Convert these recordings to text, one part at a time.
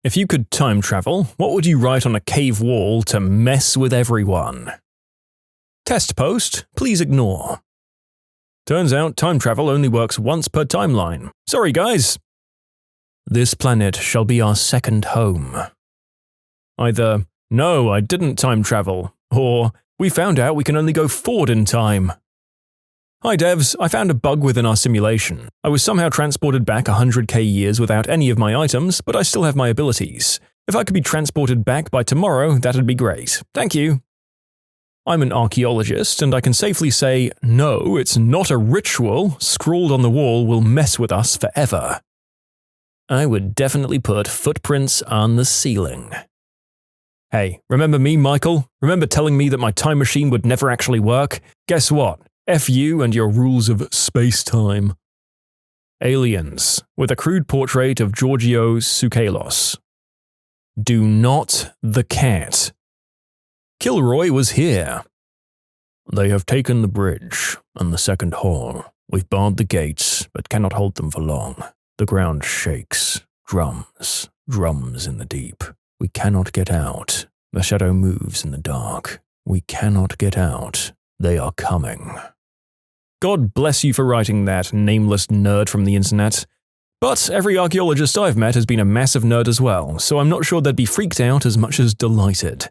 If you could time travel, what would you write on a cave wall to mess with everyone? Test post, please ignore. Turns out time travel only works once per timeline. Sorry guys. This planet shall be our second home. Either, no, I didn't time travel, or, we found out we can only go forward in time. Hi devs, I found a bug within our simulation. I was somehow transported back 100k years without any of my items, but I still have my abilities. If I could be transported back by tomorrow, that'd be great. Thank you. I'm an archaeologist, and I can safely say, no, it's not a ritual. Scrawled on the wall will mess with us forever. I would definitely put footprints on the ceiling. Hey, remember me, Michael? Remember telling me that my time machine would never actually work? Guess what? F you and your rules of space-time. Aliens, with a crude portrait of Giorgio Tsoukalos. Do not the cat. Kilroy was here. They have taken the bridge and the second hall. We've barred the gates, but cannot hold them for long. The ground shakes. Drums. Drums in the deep. We cannot get out. The shadow moves in the dark. We cannot get out. They are coming. God bless you for writing that, nameless nerd from the internet. But every archaeologist I've met has been a massive nerd as well, so I'm not sure they'd be freaked out as much as delighted.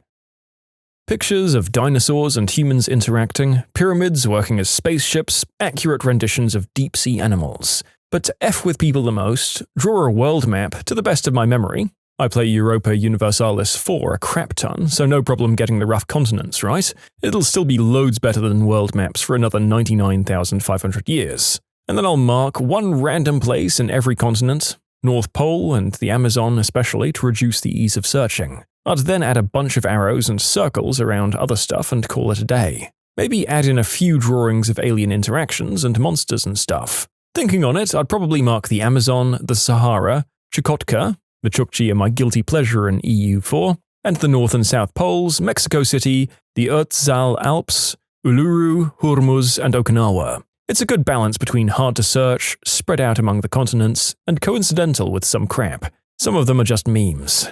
Pictures of dinosaurs and humans interacting, pyramids working as spaceships, accurate renditions of deep-sea animals. But to F with people the most, draw a world map to the best of my memory. I play Europa Universalis 4 a crap ton, so no problem getting the rough continents, right? It'll still be loads better than world maps for another 99,500 years. And then I'll mark one random place in every continent, North Pole and the Amazon especially, to reduce the ease of searching. I'd then add a bunch of arrows and circles around other stuff and call it a day. Maybe add in a few drawings of alien interactions and monsters and stuff. Thinking on it, I'd probably mark the Amazon, the Sahara, Chukotka, the Chukchi are my guilty pleasure in EU4, and the North and South Poles, Mexico City, the Ötztal Alps, Uluru, Hormuz, and Okinawa. It's a good balance between hard to search, spread out among the continents, and coincidental with some crap. Some of them are just memes.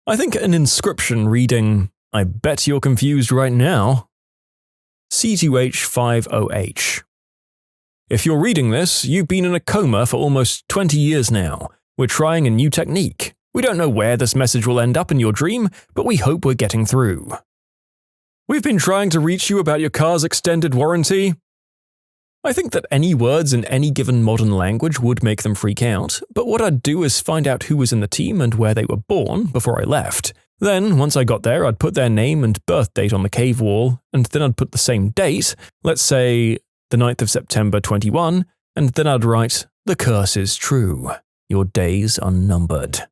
I think an inscription reading, I bet you're confused right now. C2H50H. If you're reading this, you've been in a coma for almost 20 years now. We're trying a new technique. We don't know where this message will end up in your dream, but we hope we're getting through. We've been trying to reach you about your car's extended warranty. I think that any words in any given modern language would make them freak out, but what I'd do is find out who was in the team and where they were born before I left. Then, once I got there, I'd put their name and birth date on the cave wall, and then I'd put the same date, let's say the 9th of September 21, and then I'd write, "The curse is true. Your days are numbered."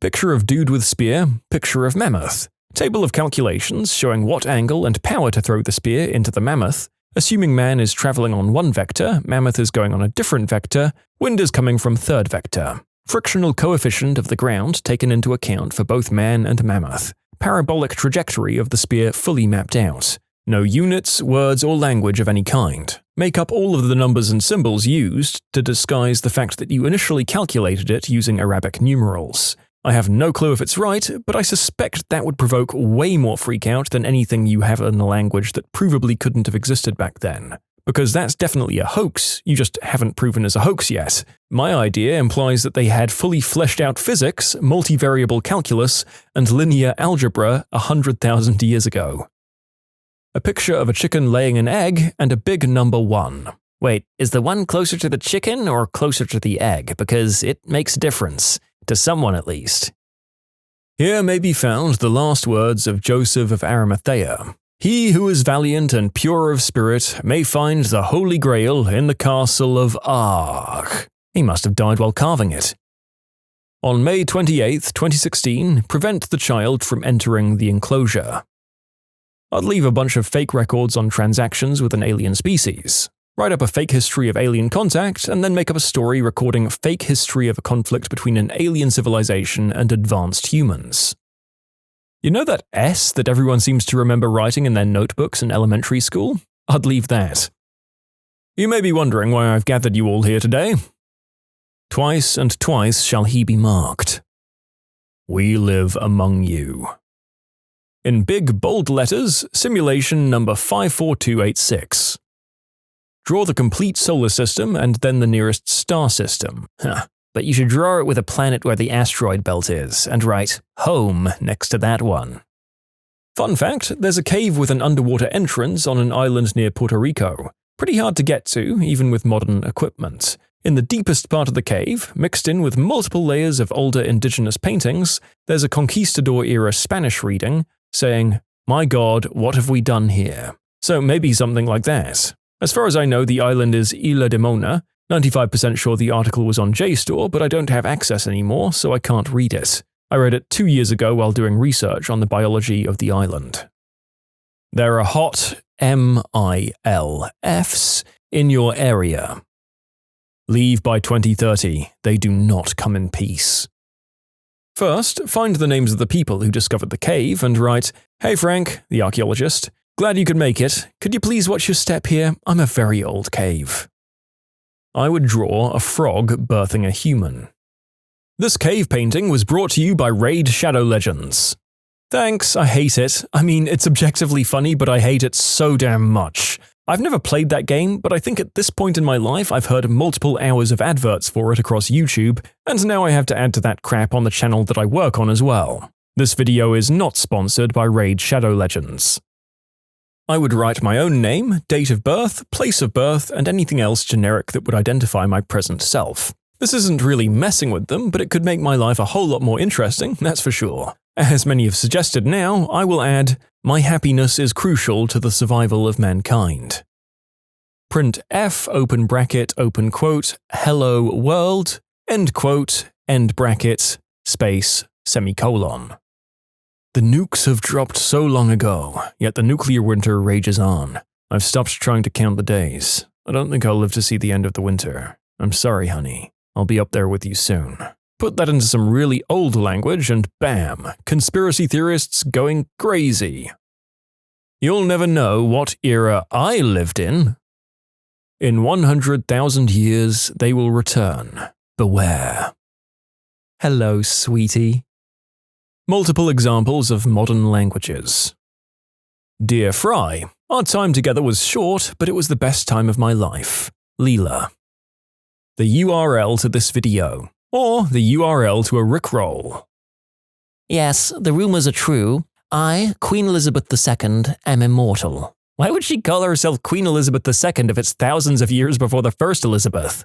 Picture of dude with spear, picture of mammoth. Table of calculations showing what angle and power to throw the spear into the mammoth. Assuming man is traveling on one vector, mammoth is going on a different vector, wind is coming from third vector. Frictional coefficient of the ground taken into account for both man and mammoth. Parabolic trajectory of the spear fully mapped out. No units, words, or language of any kind. Make up all of the numbers and symbols used to disguise the fact that you initially calculated it using Arabic numerals. I have no clue if it's right, but I suspect that would provoke way more freakout than anything you have in a language that provably couldn't have existed back then. Because that's definitely a hoax, you just haven't proven as a hoax yet. My idea implies that they had fully fleshed out physics, multivariable calculus, and linear algebra 100,000 years ago. A picture of a chicken laying an egg and a big number 1. Wait, is the 1 closer to the chicken or closer to the egg? Because it makes a difference. To someone at least. Here may be found the last words of Joseph of AmITheA. He who is valiant and pure of spirit may find the Holy Grail in the castle of Arg. He must have died while carving it. On May 28, 2016, prevent the child from entering the enclosure. I'd leave a bunch of fake records on transactions with an alien species. Write up a fake history of alien contact, and then make up a story recording a fake history of a conflict between an alien civilization and advanced humans. You know that S that everyone seems to remember writing in their notebooks in elementary school? I'd leave that. You may be wondering why I've gathered you all here today. Twice and twice shall he be marked. We live among you. In big bold letters, simulation number 54286. Draw the complete solar system and then the nearest star system. But you should draw it with a planet where the asteroid belt is, and write home next to that one. Fun fact, there's a cave with an underwater entrance on an island near Puerto Rico. Pretty hard to get to, even with modern equipment. In the deepest part of the cave, mixed in with multiple layers of older indigenous paintings, there's a conquistador-era Spanish reading saying, "My God, what have we done here?" So maybe something like that. As far as I know, the island is Isla de Mona. 95% sure the article was on JSTOR, but I don't have access anymore, so I can't read it. I read it 2 years ago while doing research on the biology of the island. There are hot MILFs in your area. Leave by 2030. They do not come in peace. First, find the names of the people who discovered the cave and write, "Hey Frank, the archaeologist. Glad you could make it. Could you please watch your step here? I'm a very old cave." I would draw a frog birthing a human. This cave painting was brought to you by Raid Shadow Legends. Thanks, I hate it. I mean, it's objectively funny, but I hate it so damn much. I've never played that game, but I think at this point in my life I've heard multiple hours of adverts for it across YouTube, and now I have to add to that crap on the channel that I work on as well. This video is not sponsored by Raid Shadow Legends. I would write my own name, date of birth, place of birth, and anything else generic that would identify my present self. This isn't really messing with them, but it could make my life a whole lot more interesting, that's for sure. As many have suggested now, I will add, "My happiness is crucial to the survival of mankind." Print F, open bracket, open quote, hello world, end quote, end bracket, space, semicolon. The nukes have dropped so long ago, yet the nuclear winter rages on. I've stopped trying to count the days. I don't think I'll live to see the end of the winter. I'm sorry, honey. I'll be up there with you soon. Put that into some really old language and bam, conspiracy theorists going crazy. You'll never know what era I lived in. In 100,000 years, they will return. Beware. Hello, sweetie. Multiple examples of modern languages. Dear Fry, our time together was short, but it was the best time of my life. Leela. The URL to this video, or the URL to a Rickroll. Yes, the rumors are true. I, Queen Elizabeth II, am immortal. Why would she call herself Queen Elizabeth II if it's thousands of years before the first Elizabeth?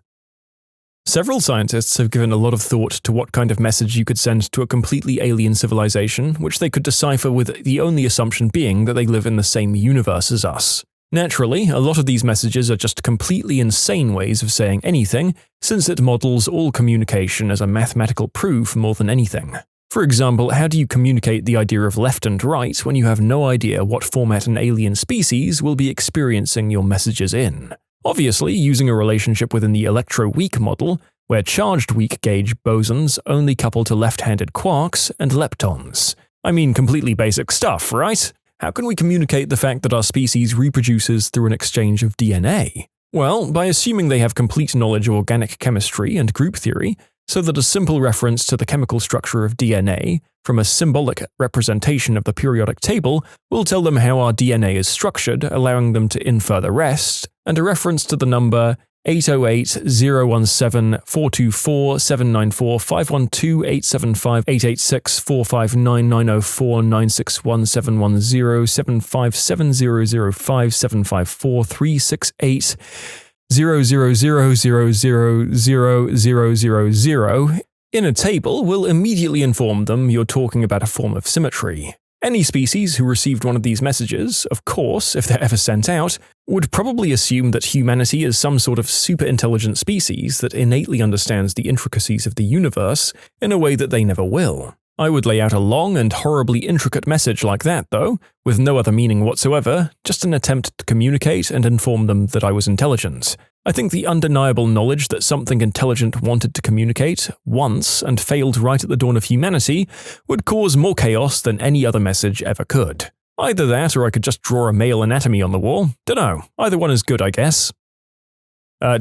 Several scientists have given a lot of thought to what kind of message you could send to a completely alien civilization, which they could decipher with the only assumption being that they live in the same universe as us. Naturally, a lot of these messages are just completely insane ways of saying anything, since it models all communication as a mathematical proof more than anything. For example, how do you communicate the idea of left and right when you have no idea what format an alien species will be experiencing your messages in? Obviously, using a relationship within the electroweak model, where charged weak gauge bosons only couple to left-handed quarks and leptons. I mean, completely basic stuff, right? How can we communicate the fact that our species reproduces through an exchange of DNA? Well, by assuming they have complete knowledge of organic chemistry and group theory, so that a simple reference to the chemical structure of DNA, from a symbolic representation of the periodic table, will tell them how our DNA is structured, allowing them to infer the rest, and a reference to the number 808-017-4247951707570005700545436800000000 in a table will immediately inform them you're talking about a form of symmetry. Any species who received one of these messages, of course, if they're ever sent out, would probably assume that humanity is some sort of super-intelligent species that innately understands the intricacies of the universe in a way that they never will. I would lay out a long and horribly intricate message like that, though, with no other meaning whatsoever, just an attempt to communicate and inform them that I was intelligent. I think the undeniable knowledge that something intelligent wanted to communicate, once, and failed right at the dawn of humanity, would cause more chaos than any other message ever could. Either that, or I could just draw a male anatomy on the wall. Dunno, either one is good, I guess.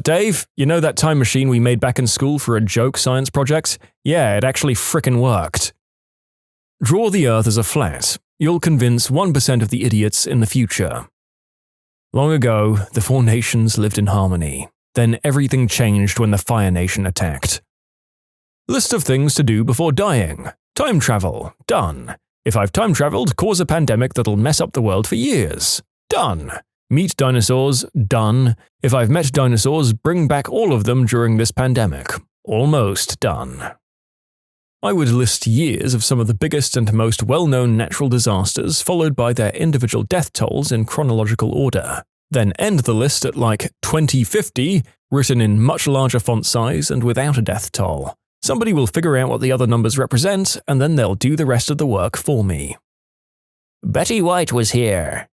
Dave, you know that time machine we made back in school for a joke science project? Yeah, it actually frickin' worked. Draw the Earth as a flat. You'll convince 1% of the idiots in the future. Long ago, the four nations lived in harmony. Then everything changed when the Fire Nation attacked. List of things to do before dying. Time travel. Done. If I've time traveled, cause a pandemic that'll mess up the world for years. Done. Meet dinosaurs. Done. If I've met dinosaurs, bring back all of them during this pandemic. Almost done. I would list years of some of the biggest and most well-known natural disasters, followed by their individual death tolls in chronological order. Then end the list at like 2050, written in much larger font size and without a death toll. Somebody will figure out what the other numbers represent, and then they'll do the rest of the work for me. Betty White was here.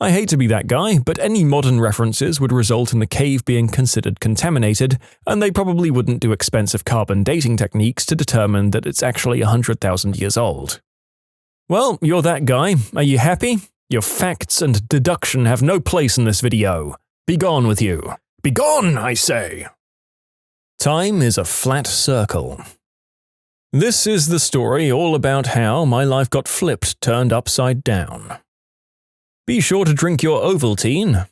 I hate to be that guy, but any modern references would result in the cave being considered contaminated, and they probably wouldn't do expensive carbon dating techniques to determine that it's actually 100,000 years old. Well, you're that guy. Are you happy? Your facts and deduction have no place in this video. Be gone with you. Be gone, I say! Time is a flat circle. This is the story all about how my life got flipped, turned upside down. Be sure to drink your Ovaltine.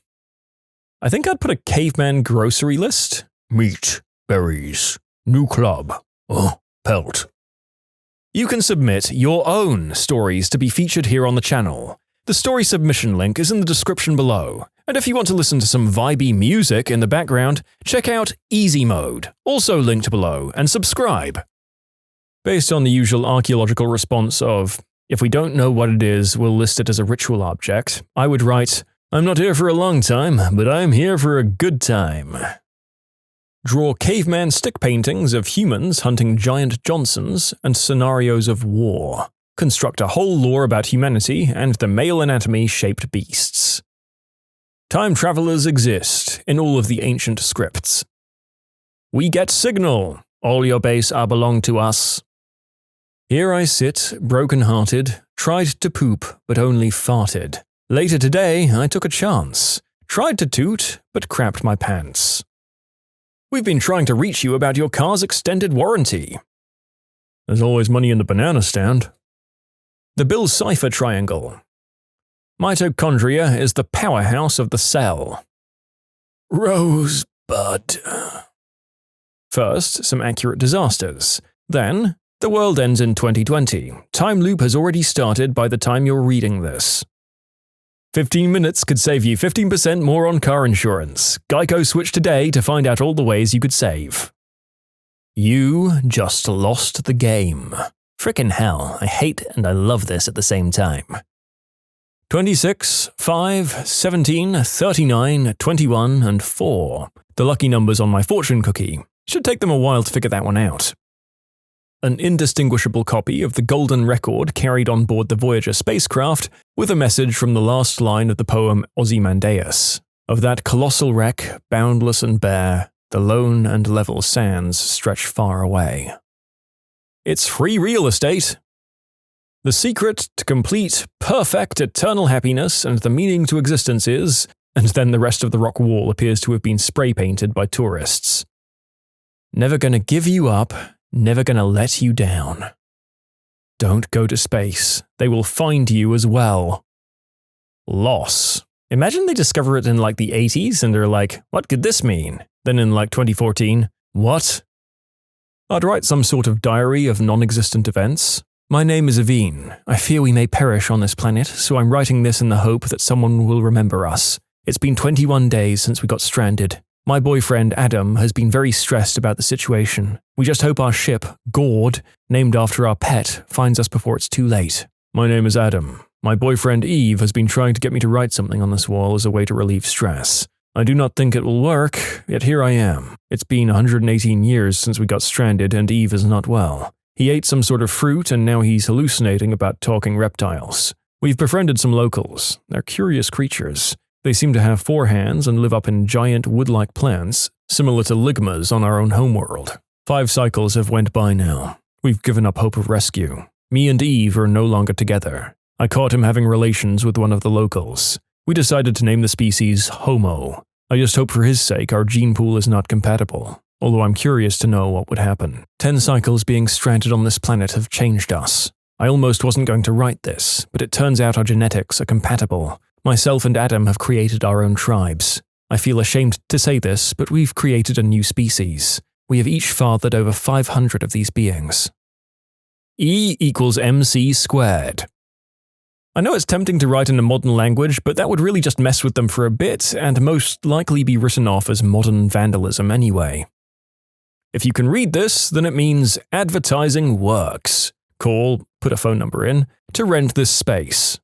I think I'd put a caveman grocery list. Meat, berries, new club, pelt. You can submit your own stories to be featured here on the channel. The story submission link is in the description below. And if you want to listen to some vibey music in the background, check out easymode, also linked below, and subscribe. Based on the usual archaeological response of, if we don't know what it is, we'll list it as a ritual object, I would write, I'm not here for a long time, but I'm here for a good time. Draw caveman stick paintings of humans hunting giant Johnsons and scenarios of war. Construct a whole lore about humanity and the male anatomy-shaped beasts. Time travelers exist in all of the ancient scripts. We get signal. All your base are belong to us. Here I sit, broken-hearted, tried to poop, but only farted. Later today, I took a chance. Tried to toot, but crapped my pants. We've been trying to reach you about your car's extended warranty. There's always money in the banana stand. The Bill Cipher Triangle. Mitochondria is the powerhouse of the cell. Rosebud. First, some accurate disasters. Then, the world ends in 2020. Time loop has already started by the time you're reading this. 15 minutes could save you 15% more on car insurance. Geico switch today to find out all the ways you could save. You just lost the game. Frickin' hell, I hate and I love this at the same time. 26, 5, 17, 39, 21, and 4. The lucky numbers on my fortune cookie. Should take them a while to figure that one out. An indistinguishable copy of the golden record carried on board the Voyager spacecraft with a message from the last line of the poem Ozymandias. Of that colossal wreck, boundless and bare, the lone and level sands stretch far away. It's free real estate. The secret to complete, perfect, eternal happiness and the meaning to existence is, and then the rest of the rock wall appears to have been spray-painted by tourists. Never gonna give you up, never gonna let you down. Don't go to space, they will find you as well. Loss. Imagine they discover it in like the 80s and they're like, what could this mean? Then in like 2014, what? I'd write some sort of diary of non-existent events. My name is Aveen. I fear we may perish on this planet, so I'm writing this in the hope that someone will remember us. It's been 21 days since we got stranded. My boyfriend, Adam, has been very stressed about the situation. We just hope our ship, Gord, named after our pet, finds us before it's too late. My name is Adam. My boyfriend, Eve, has been trying to get me to write something on this wall as a way to relieve stress. I do not think it will work, yet here I am. It's been 118 years since we got stranded and Eve is not well. He ate some sort of fruit and now he's hallucinating about talking reptiles. We've befriended some locals. They're curious creatures. They seem to have 4 hands and live up in giant wood-like plants, similar to ligmas on our own homeworld. 5 cycles have went by now. We've given up hope of rescue. Me and Eve are no longer together. I caught him having relations with one of the locals. We decided to name the species Homo. I just hope for his sake our gene pool is not compatible, although I'm curious to know what would happen. 10 cycles being stranded on this planet have changed us. I almost wasn't going to write this, but it turns out our genetics are compatible. Myself and Adam have created our own tribes. I feel ashamed to say this, but we've created a new species. We have each fathered over 500 of these beings. E equals MC squared. I know it's tempting to write in a modern language, but that would really just mess with them for a bit, and most likely be written off as modern vandalism anyway. If you can read this, then it means advertising works. Call, put a phone number in, to rent this space.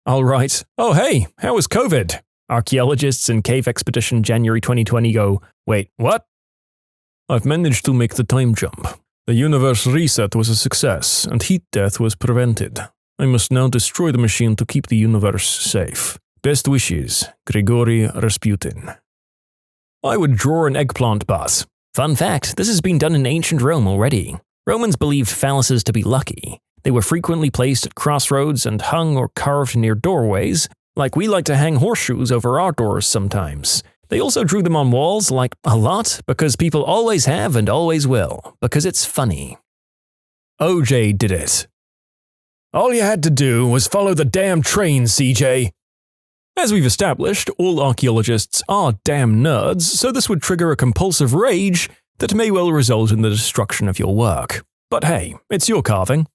I'll write, oh hey, how was COVID? Archaeologists in Cave Expedition January 2020 go, wait, what? I've managed to make the time jump. The universe reset was a success, and heat death was prevented. I must now destroy the machine to keep the universe safe. Best wishes, Grigory Rasputin. I would draw an eggplant bus. Fun fact, this has been done in ancient Rome already. Romans believed phalluses to be lucky. They were frequently placed at crossroads and hung or carved near doorways, like we like to hang horseshoes over our doors sometimes. They also drew them on walls, like a lot, because people always have and always will, because it's funny. OJ did it. All you had to do was follow the damn train, CJ. As we've established, all archaeologists are damn nerds, so this would trigger a compulsive rage that may well result in the destruction of your work. But hey, it's your carving.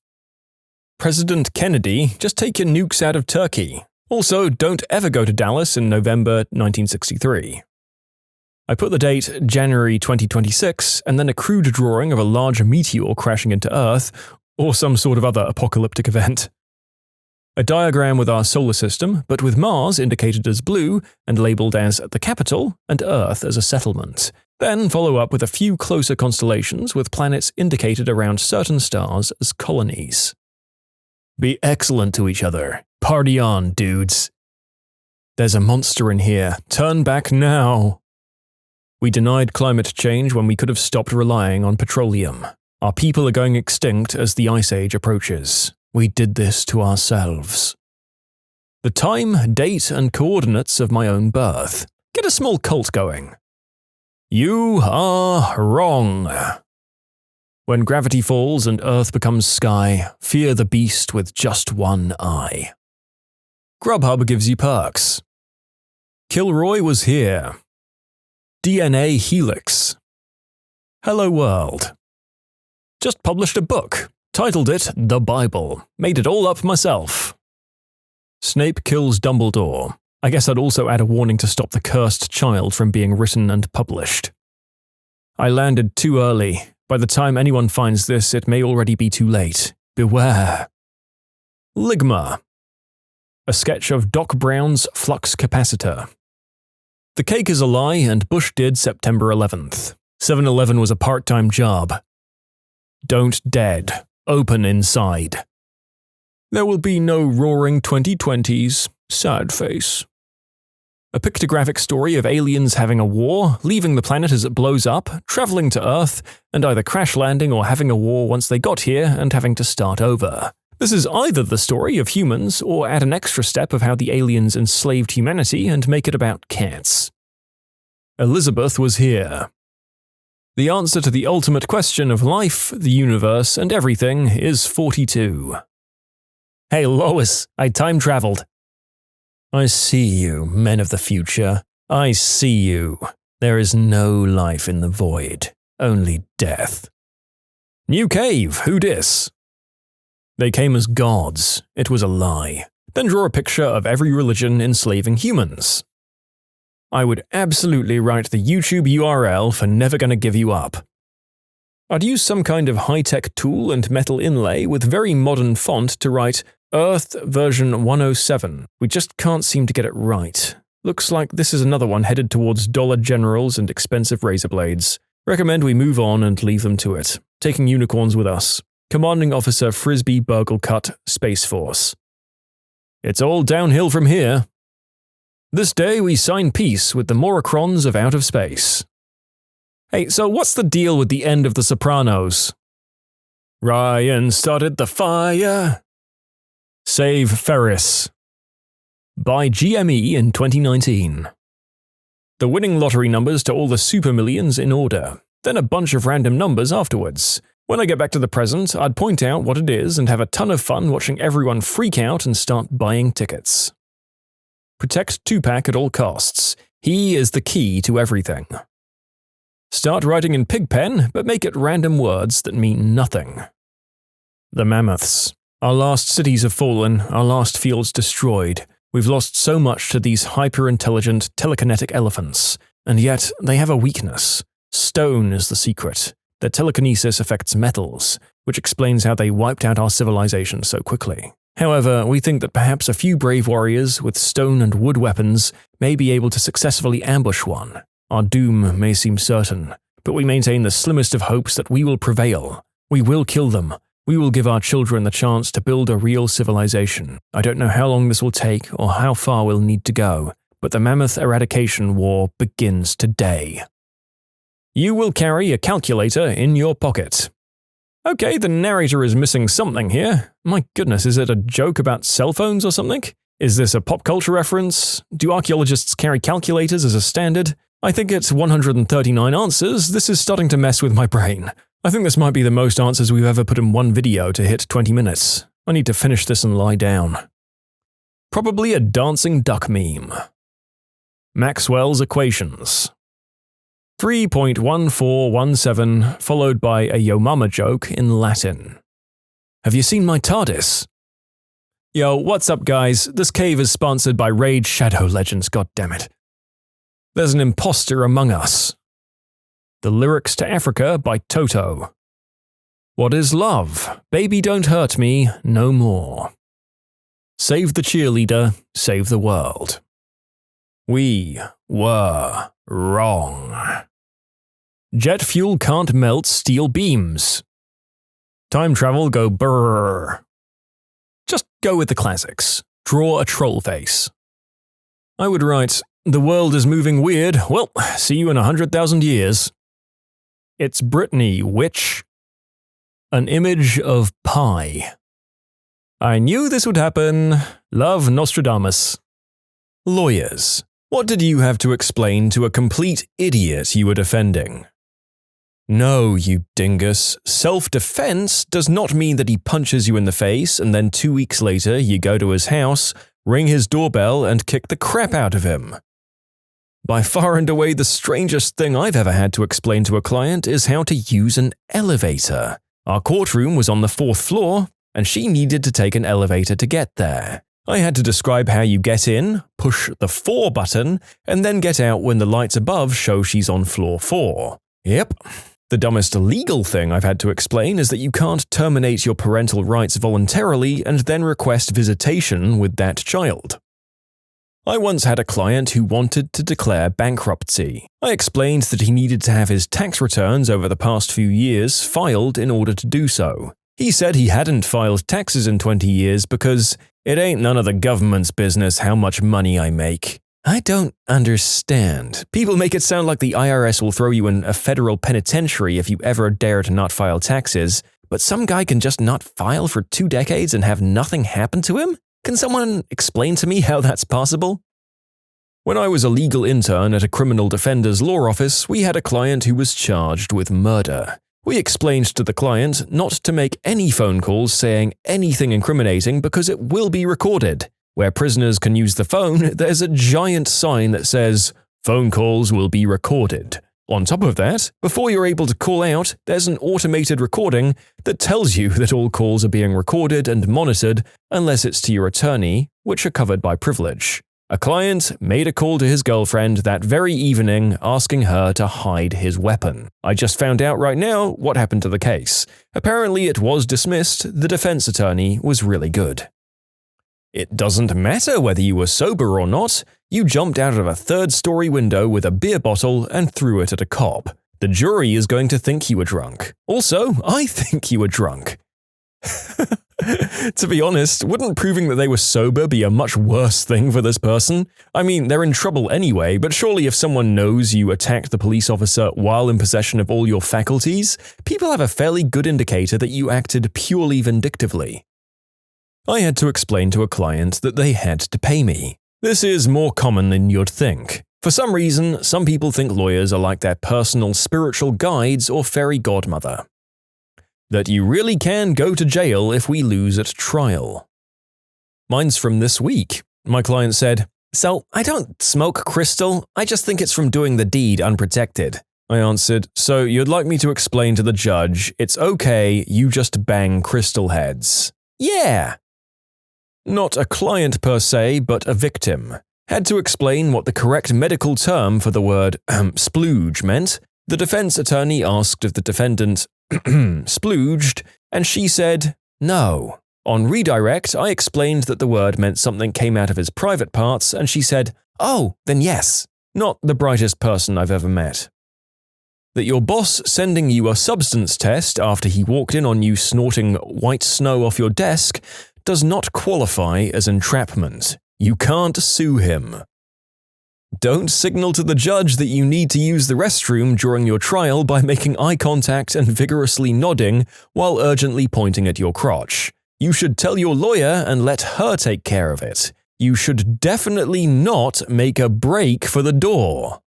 President Kennedy, just take your nukes out of Turkey. Also, don't ever go to Dallas in November 1963. I put the date January 2026 and then a crude drawing of a large meteor crashing into Earth, or some sort of other apocalyptic event. A diagram with our solar system, but with Mars indicated as blue and labelled as the capital and Earth as a settlement. Then follow up with a few closer constellations with planets indicated around certain stars as colonies. Be excellent to each other. Party on, dudes. There's a monster in here. Turn back now. We denied climate change when we could have stopped relying on petroleum. Our people are going extinct as the Ice Age approaches. We did this to ourselves. The time, date, and coordinates of my own birth. Get a small cult going. You are wrong. When gravity falls and Earth becomes sky, fear the beast with just one eye. Grubhub gives you perks. Kilroy was here. DNA Helix. Hello World. Just published a book. Titled it The Bible. Made it all up myself. Snape kills Dumbledore. I guess I'd also add a warning to stop the cursed child from being written and published. I landed too early. By the time anyone finds this, it may already be too late. Beware. Ligma. A sketch of Doc Brown's flux capacitor. The cake is a lie and Bush did September 11th. 7-Eleven was a part-time job. Don't dead. Open inside. There will be no roaring 2020s. Sad face. A pictographic story of aliens having a war, leaving the planet as it blows up, traveling to Earth, and either crash landing or having a war once they got here and having to start over. This is either the story of humans or add an extra step of how the aliens enslaved humanity and make it about cats. Elizabeth was here. The answer to the ultimate question of life, the universe, and everything is 42. Hey Lois, I time-traveled. I see you, men of the future. I see you. There is no life in the void, only death. New cave, who dis? They came as gods. It was a lie. Then draw a picture of every religion enslaving humans. I would absolutely write the YouTube URL for Never Gonna Give You Up. I'd use some kind of high-tech tool and metal inlay with very modern font to write Earth version 107. We just can't seem to get it right. Looks like this is another one headed towards Dollar Generals and expensive razor blades. Recommend we move on and leave them to it. Taking unicorns with us. Commanding Officer Frisbee Burglecut, Space Force. It's all downhill from here. This day we sign peace with the Moricrons of out of space. Hey, so what's the deal with the end of The Sopranos? Ryan started the fire. Save Ferris. By GME in 2019. The winning lottery numbers to all the super millions in order, then a bunch of random numbers afterwards. When I get back to the present, I'd point out what it is and have a ton of fun watching everyone freak out and start buying tickets. Protect Tupac at all costs. He is the key to everything. Start writing in Pigpen, but make it random words that mean nothing. The mammoths. Our last cities have fallen, our last fields destroyed. We've lost so much to these hyper-intelligent, telekinetic elephants, and yet they have a weakness. Stone is the secret. Their telekinesis affects metals, which explains how they wiped out our civilization so quickly. However, we think that perhaps a few brave warriors with stone and wood weapons may be able to successfully ambush one. Our doom may seem certain, but we maintain the slimmest of hopes that we will prevail. We will kill them. We will give our children the chance to build a real civilization. I don't know how long this will take or how far we'll need to go, but the Mammoth Eradication War begins today. You will carry a calculator in your pocket. Okay, the narrator is missing something here. My goodness, is it a joke about cell phones or something? Is this a pop culture reference? Do archaeologists carry calculators as a standard? I think it's 139 answers. This is starting to mess with my brain. I think this might be the most answers we've ever put in one video to hit 20 minutes. I need to finish this and lie down. Probably a dancing duck meme. Maxwell's equations. 3.1417 followed by a Yo Mama joke in Latin. Have you seen my TARDIS? Yo, what's up guys? This cave is sponsored by Raid Shadow Legends, goddammit. There's an imposter among us. The lyrics to Africa by Toto. What is love? Baby don't hurt me no more. Save the cheerleader, save the world. We were wrong. Jet fuel can't melt steel beams. Time travel go brrrr. Just go with the classics. Draw a troll face. I would write, the world is moving weird, well, see you in 100,000 years. It's Britney, witch. An image of pie. I knew this would happen. Love Nostradamus. Lawyers. What did you have to explain to a complete idiot you were defending? No, you dingus. Self-defense does not mean that he punches you in the face and then 2 weeks later you go to his house, ring his doorbell and kick the crap out of him. By far and away the strangest thing I've ever had to explain to a client is how to use an elevator. Our courtroom was on the 4th floor, and she needed to take an elevator to get there. I had to describe how you get in, push the 4 button, and then get out when the lights above show she's on floor 4. Yep. The dumbest legal thing I've had to explain is that you can't terminate your parental rights voluntarily and then request visitation with that child. I once had a client who wanted to declare bankruptcy. I explained that he needed to have his tax returns over the past few years filed in order to do so. He said he hadn't filed taxes in 20 years because it ain't none of the government's business how much money I make. I don't understand. People make it sound like the IRS will throw you in a federal penitentiary if you ever dare to not file taxes, but some guy can just not file for 2 decades and have nothing happen to him? Can someone explain to me how that's possible? When I was a legal intern at a criminal defender's law office, we had a client who was charged with murder. We explained to the client not to make any phone calls saying anything incriminating because it will be recorded. Where prisoners can use the phone, there's a giant sign that says, "Phone calls will be recorded." On top of that, before you're able to call out, there's an automated recording that tells you that all calls are being recorded and monitored unless it's to your attorney, which are covered by privilege. A client made a call to his girlfriend that very evening asking her to hide his weapon. I just found out right now what happened to the case. Apparently it was dismissed. The defense attorney was really good. It doesn't matter whether you were sober or not. You jumped out of a 3rd-story window with a beer bottle and threw it at a cop. The jury is going to think you were drunk. Also, I think you were drunk. To be honest, wouldn't proving that they were sober be a much worse thing for this person? I mean, they're in trouble anyway, but surely if someone knows you attacked the police officer while in possession of all your faculties, people have a fairly good indicator that you acted purely vindictively. I had to explain to a client that they had to pay me. This is more common than you'd think. For some reason, some people think lawyers are like their personal spiritual guides or fairy godmother. that you really can go to jail if we lose at trial. Mine's from this week. My client said, "So, I don't smoke crystal, I just think it's from doing the deed unprotected." I answered, "So you'd like me to explain to the judge, it's okay, you just bang crystal heads." "Yeah." Not a client per se, but a victim. Had to explain what the correct medical term for the word splooge meant. The defense attorney asked if the defendant splooged, and she said no. On redirect, I explained that the word meant something came out of his private parts, and she said, "Oh, then yes." Not the brightest person I've ever met. That your boss sending you a substance test after he walked in on you snorting white snow off your desk does not qualify as entrapment. You can't sue him. Don't signal to the judge that you need to use the restroom during your trial by making eye contact and vigorously nodding while urgently pointing at your crotch. You should tell your lawyer and let her take care of it. You should definitely not make a break for the door.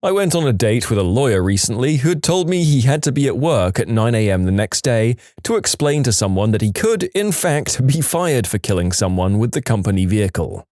I went on a date with a lawyer recently who had told me he had to be at work at 9 a.m. the next day to explain to someone that he could, in fact, be fired for killing someone with the company vehicle.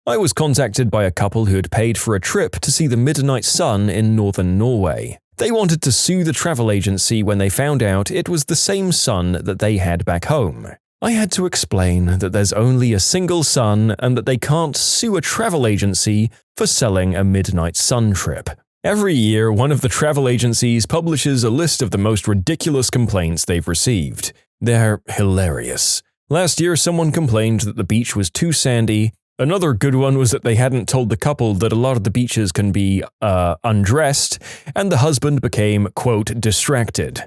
I was contacted by a couple who had paid for a trip to see the midnight sun in northern Norway. They wanted to sue the travel agency when they found out it was the same sun that they had back home. I had to explain that there's only a single sun and that they can't sue a travel agency for selling a midnight sun trip. Every year, one of the travel agencies publishes a list of the most ridiculous complaints they've received. They're hilarious. Last year, someone complained that the beach was too sandy. Another good one was that they hadn't told the couple that a lot of the beaches can be, undressed, and the husband became, quote, distracted.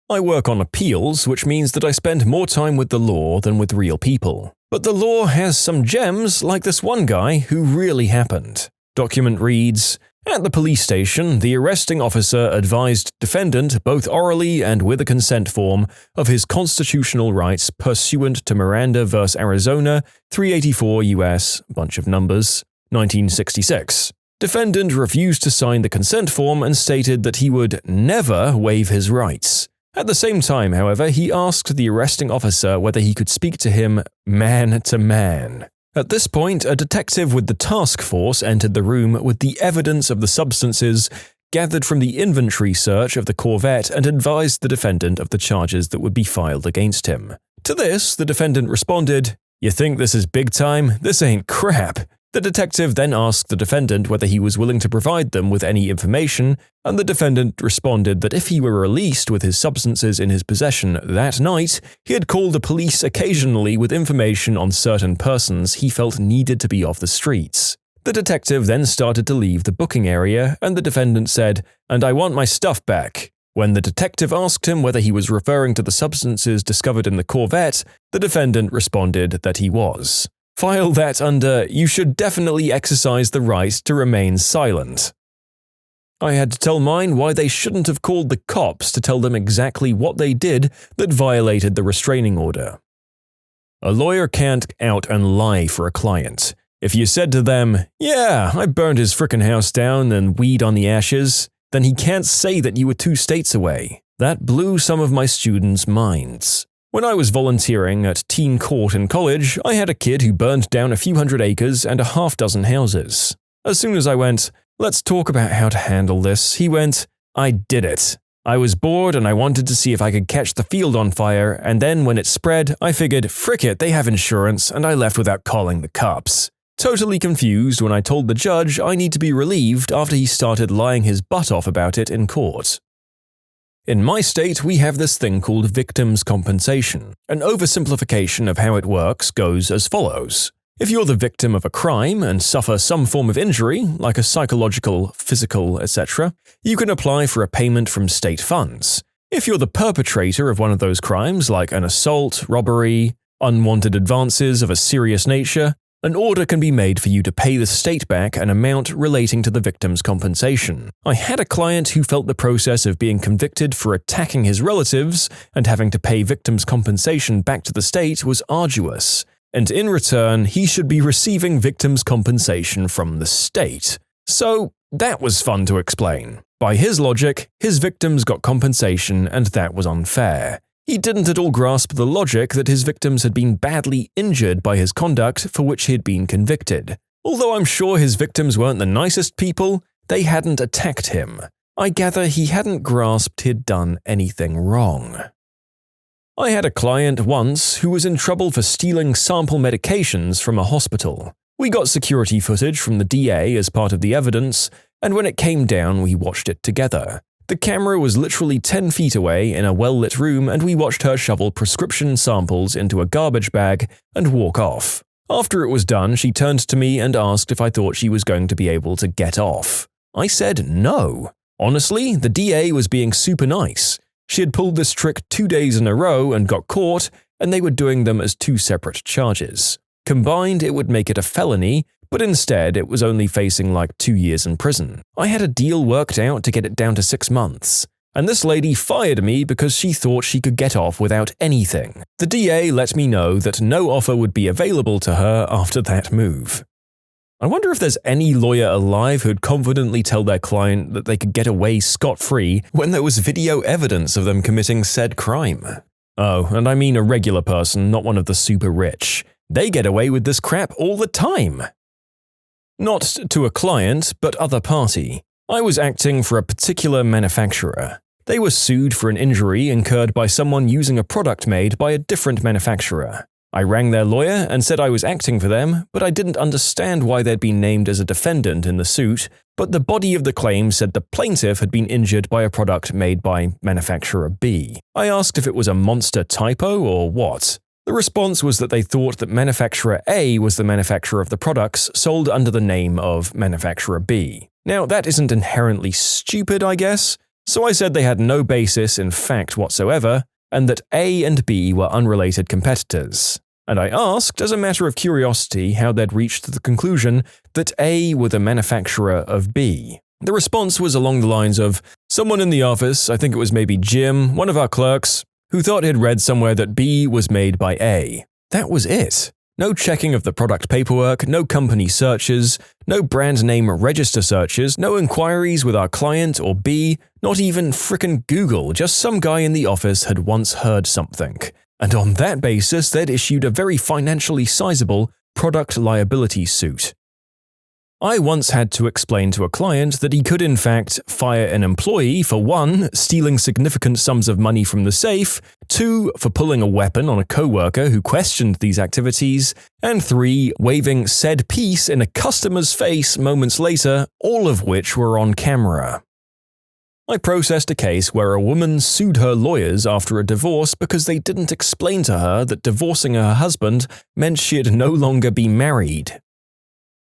I work on appeals, which means that I spend more time with the law than with real people. But the law has some gems, like this one guy who really happened. Document reads, "At the police station, the arresting officer advised defendant, both orally and with a consent form, of his constitutional rights pursuant to Miranda v. Arizona, 384 U.S., bunch of numbers, 1966. Defendant refused to sign the consent form and stated that he would never waive his rights. At the same time, however, he asked the arresting officer whether he could speak to him man to man. At this point, a detective with the task force entered the room with the evidence of the substances gathered from the inventory search of the Corvette and advised the defendant of the charges that would be filed against him. To this, the defendant responded, "You think this is big time? This ain't crap." The detective then asked the defendant whether he was willing to provide them with any information, and the defendant responded that if he were released with his substances in his possession that night, he had called the police occasionally with information on certain persons he felt needed to be off the streets. The detective then started to leave the booking area, and the defendant said, "And I want my stuff back." When the detective asked him whether he was referring to the substances discovered in the Corvette, the defendant responded that he was. File that under, "You should definitely exercise the right to remain silent." I had to tell mine why they shouldn't have called the cops to tell them exactly what they did that violated the restraining order. A lawyer can't out and lie for a client. If you said to them, "Yeah, I burned his frickin' house down and weed on the ashes," then he can't say that you were 2 states away. That blew some of my students' minds. When I was volunteering at teen court in college, I had a kid who burned down a few hundred acres and a half-dozen houses. As soon as I went, "Let's talk about how to handle this," he went, "I did it. I was bored and I wanted to see if I could catch the field on fire, and then when it spread, I figured, frick it, they have insurance, and I left without calling the cops." Totally confused when I told the judge I need to be relieved after he started lying his butt off about it in court. In my state, we have this thing called victims' compensation. An oversimplification of how it works goes as follows. If you're the victim of a crime and suffer some form of injury, like a psychological, physical, etc., you can apply for a payment from state funds. If you're the perpetrator of one of those crimes, like an assault, robbery, unwanted advances of a serious nature, an order can be made for you to pay the state back an amount relating to the victim's compensation. I had a client who felt the process of being convicted for attacking his relatives and having to pay victim's compensation back to the state was arduous, and in return, he should be receiving victim's compensation from the state. So, that was fun to explain. By his logic, his victims got compensation and that was unfair. He didn't at all grasp the logic that his victims had been badly injured by his conduct for which he had been convicted. Although I'm sure his victims weren't the nicest people, they hadn't attacked him. I gather he hadn't grasped he'd done anything wrong. I had a client once who was in trouble for stealing sample medications from a hospital. We got security footage from the DA as part of the evidence, and when it came down, we watched it together. The camera was literally 10 feet away in a well-lit room, and we watched her shovel prescription samples into a garbage bag and walk off. After it was done, she turned to me and asked if I thought she was going to be able to get off. I said no. Honestly, the DA was being super nice. She had pulled this trick 2 days in a row and got caught, and they were doing them as 2 separate charges. Combined, it would make it a felony, but instead it was only facing like 2 years in prison. I had a deal worked out to get it down to 6 months. And this lady fired me because she thought she could get off without anything. The DA let me know that no offer would be available to her after that move. I wonder if there's any lawyer alive who'd confidently tell their client that they could get away scot-free when there was video evidence of them committing said crime. Oh, and I mean a regular person, not one of the super rich. They get away with this crap all the time. Not to a client, but other party. I was acting for a particular manufacturer. They were sued for an injury incurred by someone using a product made by a different manufacturer. I rang their lawyer and said I was acting for them, but I didn't understand why they'd been named as a defendant in the suit, but the body of the claim said the plaintiff had been injured by a product made by manufacturer B. I asked if it was a monster typo or what. The response was that they thought that manufacturer A was the manufacturer of the products sold under the name of manufacturer B. Now, that isn't inherently stupid, I guess, so I said they had no basis in fact whatsoever, and that A and B were unrelated competitors. And I asked, as a matter of curiosity, how they'd reached the conclusion that A were the manufacturer of B. The response was along the lines of, someone in the office, I think it was maybe Jim, one of our clerks, who thought he'd read somewhere that B was made by A. That was it. No checking of the product paperwork, no company searches, no brand name register searches, no inquiries with our client or B, not even frickin' Google, just some guy in the office had once heard something. And on that basis, they'd issued a very financially sizable product liability suit. I once had to explain to a client that he could in fact fire an employee for 1, stealing significant sums of money from the safe, 2, for pulling a weapon on a coworker who questioned these activities, and 3, waving said piece in a customer's face moments later, all of which were on camera. I processed a case where a woman sued her lawyers after a divorce because they didn't explain to her that divorcing her husband meant she'd no longer be married.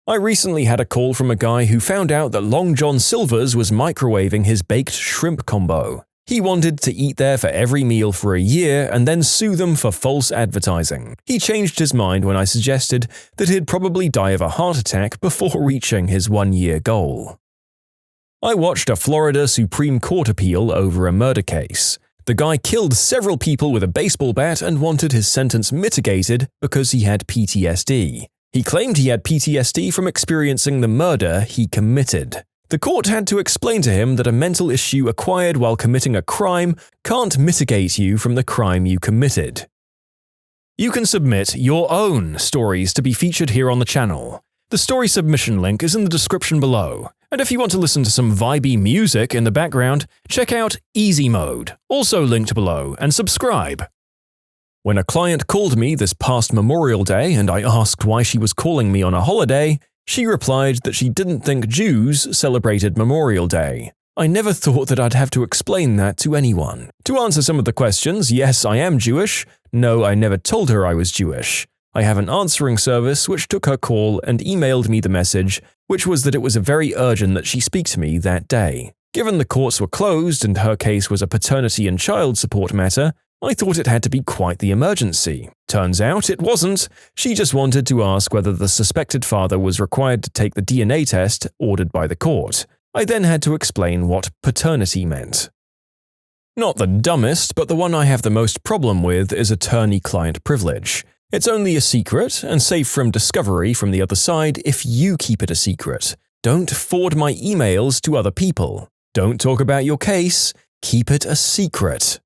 I recently had a call from a guy who found out that Long John Silver's was microwaving his baked shrimp combo. He wanted to eat there for every meal for a year and then sue them for false advertising. He changed his mind when I suggested that he'd probably die of a heart attack before reaching his 1-year goal. I watched a Florida Supreme Court appeal over a murder case. The guy killed several people with a baseball bat and wanted his sentence mitigated because he had PTSD. He claimed he had PTSD from experiencing the murder he committed. The court had to explain to him that a mental issue acquired while committing a crime can't mitigate you from the crime you committed. You can submit your own stories to be featured here on the channel. The story submission link is in the description below. And if you want to listen to some vibey music in the background, check out easymode, also linked below, and subscribe. When a client called me this past Memorial Day and I asked why she was calling me on a holiday, she replied that she didn't think Jews celebrated Memorial Day. I never thought that I'd have to explain that to anyone. To answer some of the questions, yes, I am Jewish. No, I never told her I was Jewish. I have an answering service which took her call and emailed me the message, which was that it was very urgent that she speak to me that day. Given the courts were closed and her case was a paternity and child support matter, I thought it had to be quite the emergency. Turns out it wasn't. She just wanted to ask whether the suspected father was required to take the DNA test ordered by the court. I then had to explain what paternity meant. Not the dumbest, but the one I have the most problem with is attorney-client privilege. It's only a secret and safe from discovery from the other side if you keep it a secret. Don't forward my emails to other people. Don't talk about your case. Keep it a secret.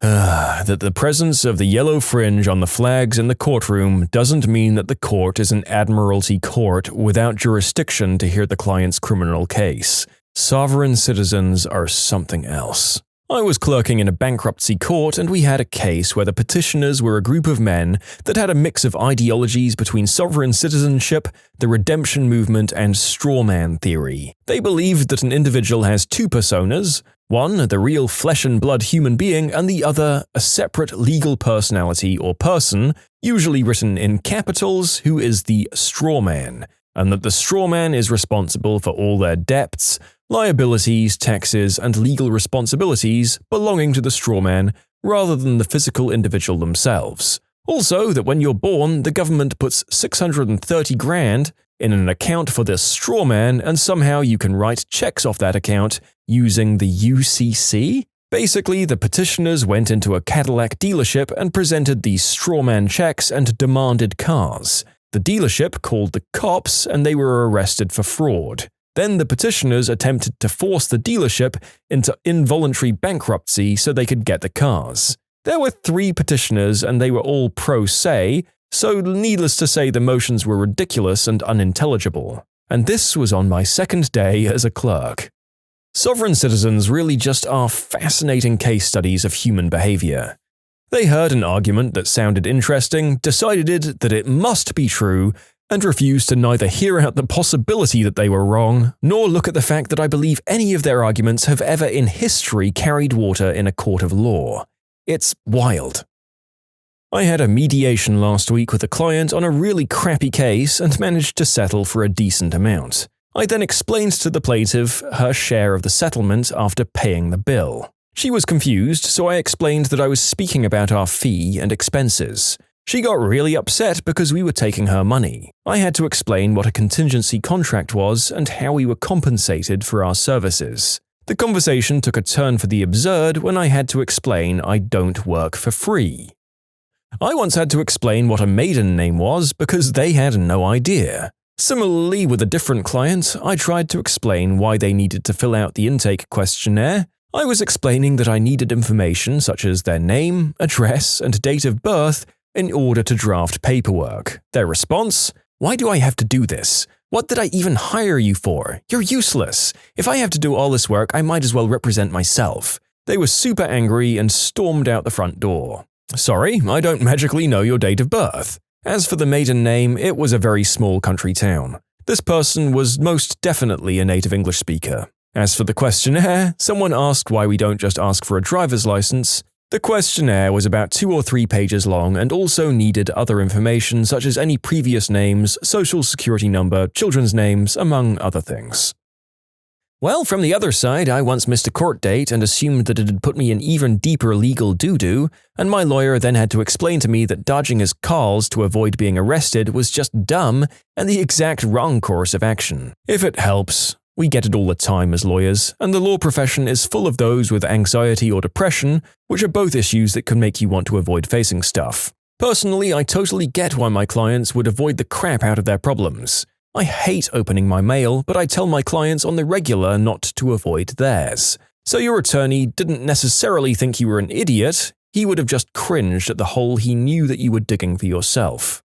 That the presence of the yellow fringe on the flags in the courtroom doesn't mean that the court is an admiralty court without jurisdiction to hear the client's criminal case. Sovereign citizens are something else. I was clerking in a bankruptcy court, and we had a case where the petitioners were a group of men that had a mix of ideologies between sovereign citizenship, the redemption movement, and strawman theory. They believed that an individual has two personas, one the real flesh and blood human being, and the other a separate legal personality or person, usually written in capitals, who is the strawman, and that the strawman is responsible for all their debts, liabilities, taxes, and legal responsibilities belonging to the strawman rather than the physical individual themselves. Also, that when you're born, the government puts $630,000 in an account for this strawman, and somehow you can write checks off that account using the UCC? Basically, the petitioners went into a Cadillac dealership and presented these strawman checks and demanded cars. The dealership called the cops, and they were arrested for fraud. Then the petitioners attempted to force the dealership into involuntary bankruptcy so they could get the cars. There were 3 petitioners, and they were all pro se, so needless to say the motions were ridiculous and unintelligible. And this was on my second day as a clerk. Sovereign citizens really just are fascinating case studies of human behavior. They heard an argument that sounded interesting, decided that it must be true, and refused to neither hear out the possibility that they were wrong, nor look at the fact that I believe any of their arguments have ever in history carried water in a court of law. It's wild. I had a mediation last week with a client on a really crappy case and managed to settle for a decent amount. I then explained to the plaintiff her share of the settlement after paying the bill. She was confused, so I explained that I was speaking about our fee and expenses. She got really upset because we were taking her money. I had to explain what a contingency contract was and how we were compensated for our services. The conversation took a turn for the absurd when I had to explain I don't work for free. I once had to explain what a maiden name was because they had no idea. Similarly, with a different client, I tried to explain why they needed to fill out the intake questionnaire. I was explaining that I needed information such as their name, address, and date of birth in order to draft paperwork. Their response? Why do I have to do this? What did I even hire you for? You're useless. If I have to do all this work, I might as well represent myself. They were super angry and stormed out the front door. Sorry, I don't magically know your date of birth. As for the maiden name, it was a very small country town. This person was most definitely a native English speaker. As for the questionnaire, someone asked why we don't just ask for a driver's license. The questionnaire was about 2 or 3 pages long and also needed other information such as any previous names, social security number, children's names, among other things. Well, from the other side, I once missed a court date and assumed that it had put me in even deeper legal doo-doo, and my lawyer then had to explain to me that dodging his calls to avoid being arrested was just dumb and the exact wrong course of action. If it helps, we get it all the time as lawyers, and the law profession is full of those with anxiety or depression, which are both issues that can make you want to avoid facing stuff. Personally, I totally get why my clients would avoid the crap out of their problems. I hate opening my mail, but I tell my clients on the regular not to avoid theirs. So your attorney didn't necessarily think you were an idiot, he would have just cringed at the hole he knew that you were digging for yourself.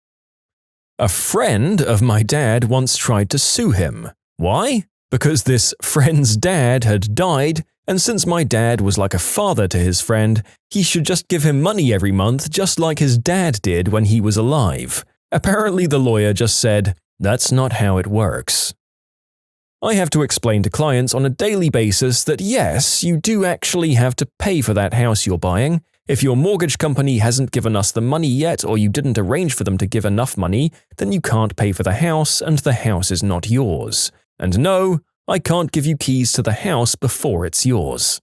A friend of my dad once tried to sue him. Why? Because this friend's dad had died, and since my dad was like a father to his friend, he should just give him money every month just like his dad did when he was alive. Apparently the lawyer just said, "That's not how it works." I have to explain to clients on a daily basis that yes, you do actually have to pay for that house you're buying. If your mortgage company hasn't given us the money yet or you didn't arrange for them to give enough money, then you can't pay for the house and the house is not yours. And no, I can't give you keys to the house before it's yours.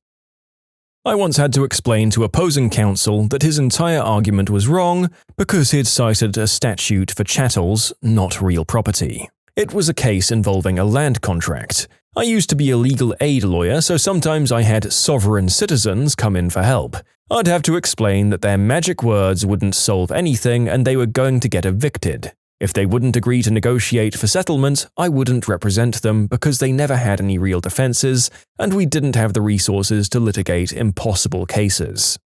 I once had to explain to opposing counsel that his entire argument was wrong because he'd cited a statute for chattels, not real property. It was a case involving a land contract. I used to be a legal aid lawyer, so sometimes I had sovereign citizens come in for help. I'd have to explain that their magic words wouldn't solve anything and they were going to get evicted. If they wouldn't agree to negotiate for settlement, I wouldn't represent them because they never had any real defenses, and we didn't have the resources to litigate impossible cases.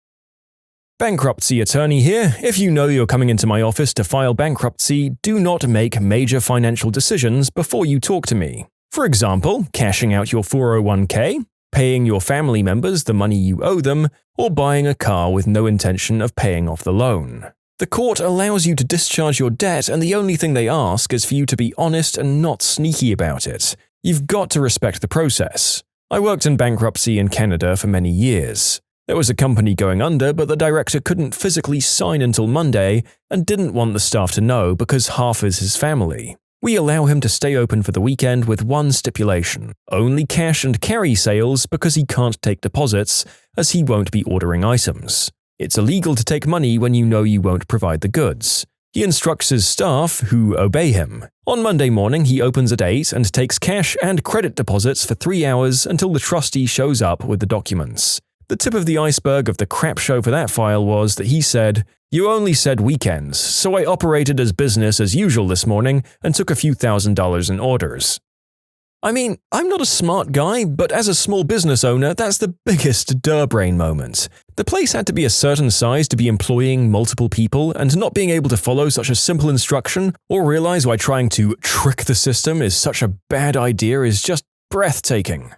Bankruptcy attorney here. If you know you're coming into my office to file bankruptcy, do not make major financial decisions before you talk to me. For example, cashing out your 401k, paying your family members the money you owe them, or buying a car with no intention of paying off the loan. The court allows you to discharge your debt, and the only thing they ask is for you to be honest and not sneaky about it. You've got to respect the process. I worked in bankruptcy in Canada for many years. There was a company going under, but the director couldn't physically sign until Monday and didn't want the staff to know because half is his family. We allow him to stay open for the weekend with one stipulation: only cash and carry sales because he can't take deposits, as he won't be ordering items. It's illegal to take money when you know you won't provide the goods. He instructs his staff, who obey him. On Monday morning, he opens at 8 and takes cash and credit deposits for 3 hours until the trustee shows up with the documents. The tip of the iceberg of the crap show for that file was that he said, "You only said weekends, so I operated as business as usual this morning and took a few $1,000s in orders." I mean, I'm not a smart guy, but as a small business owner, that's the biggest brain moment. The place had to be a certain size to be employing multiple people, and not being able to follow such a simple instruction or realize why trying to trick the system is such a bad idea is just breathtaking.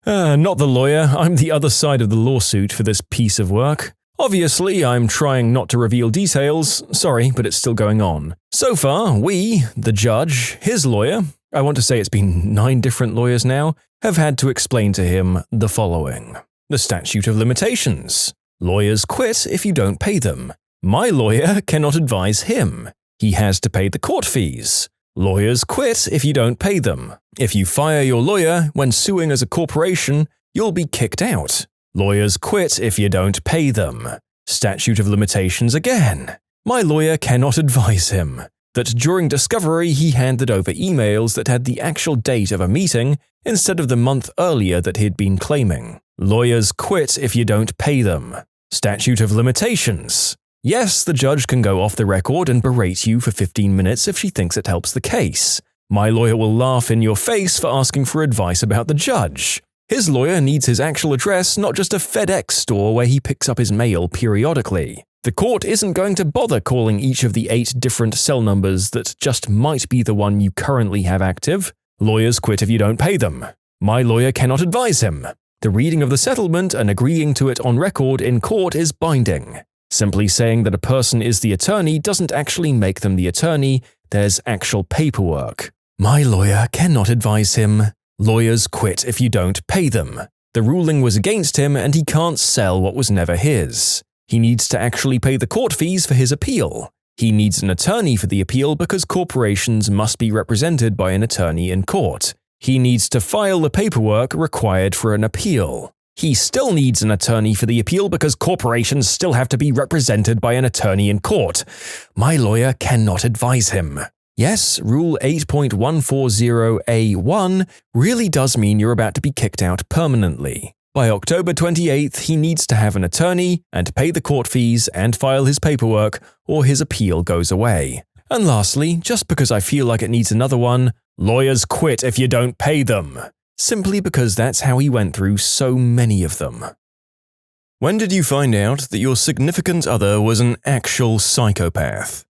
Not the lawyer, I'm the other side of the lawsuit for this piece of work. Obviously, I'm trying not to reveal details, sorry, but it's still going on. So far, we, the judge, his lawyer, I want to say it's been 9 different lawyers now, have had to explain to him the following. The statute of limitations. Lawyers quit if you don't pay them. My lawyer cannot advise him. He has to pay the court fees. Lawyers quit if you don't pay them. If you fire your lawyer when suing as a corporation, you'll be kicked out. Lawyers quit if you don't pay them. Statute of limitations again. My lawyer cannot advise him. That during discovery he handed over emails that had the actual date of a meeting instead of the month earlier that he'd been claiming. Lawyers quit if you don't pay them. Statute of limitations. Yes, the judge can go off the record and berate you for 15 minutes if she thinks it helps the case. My lawyer will laugh in your face for asking for advice about the judge. His lawyer needs his actual address, not just a FedEx store where he picks up his mail periodically. The court isn't going to bother calling each of the 8 different cell numbers that just might be the one you currently have active. Lawyers quit if you don't pay them. My lawyer cannot advise him. The reading of the settlement and agreeing to it on record in court is binding. Simply saying that a person is the attorney doesn't actually make them the attorney, there's actual paperwork. My lawyer cannot advise him. Lawyers quit if you don't pay them. The ruling was against him and he can't sell what was never his. He needs to actually pay the court fees for his appeal. He needs an attorney for the appeal because corporations must be represented by an attorney in court. He needs to file the paperwork required for an appeal. He still needs an attorney for the appeal because corporations still have to be represented by an attorney in court. My lawyer cannot advise him. Yes, Rule 8.140A1 really does mean you're about to be kicked out permanently. By October 28th, he needs to have an attorney and pay the court fees and file his paperwork, or his appeal goes away. And lastly, just because I feel like it needs another one, lawyers quit if you don't pay them. Simply because that's how he went through so many of them. When did you find out that your significant other was an actual psychopath?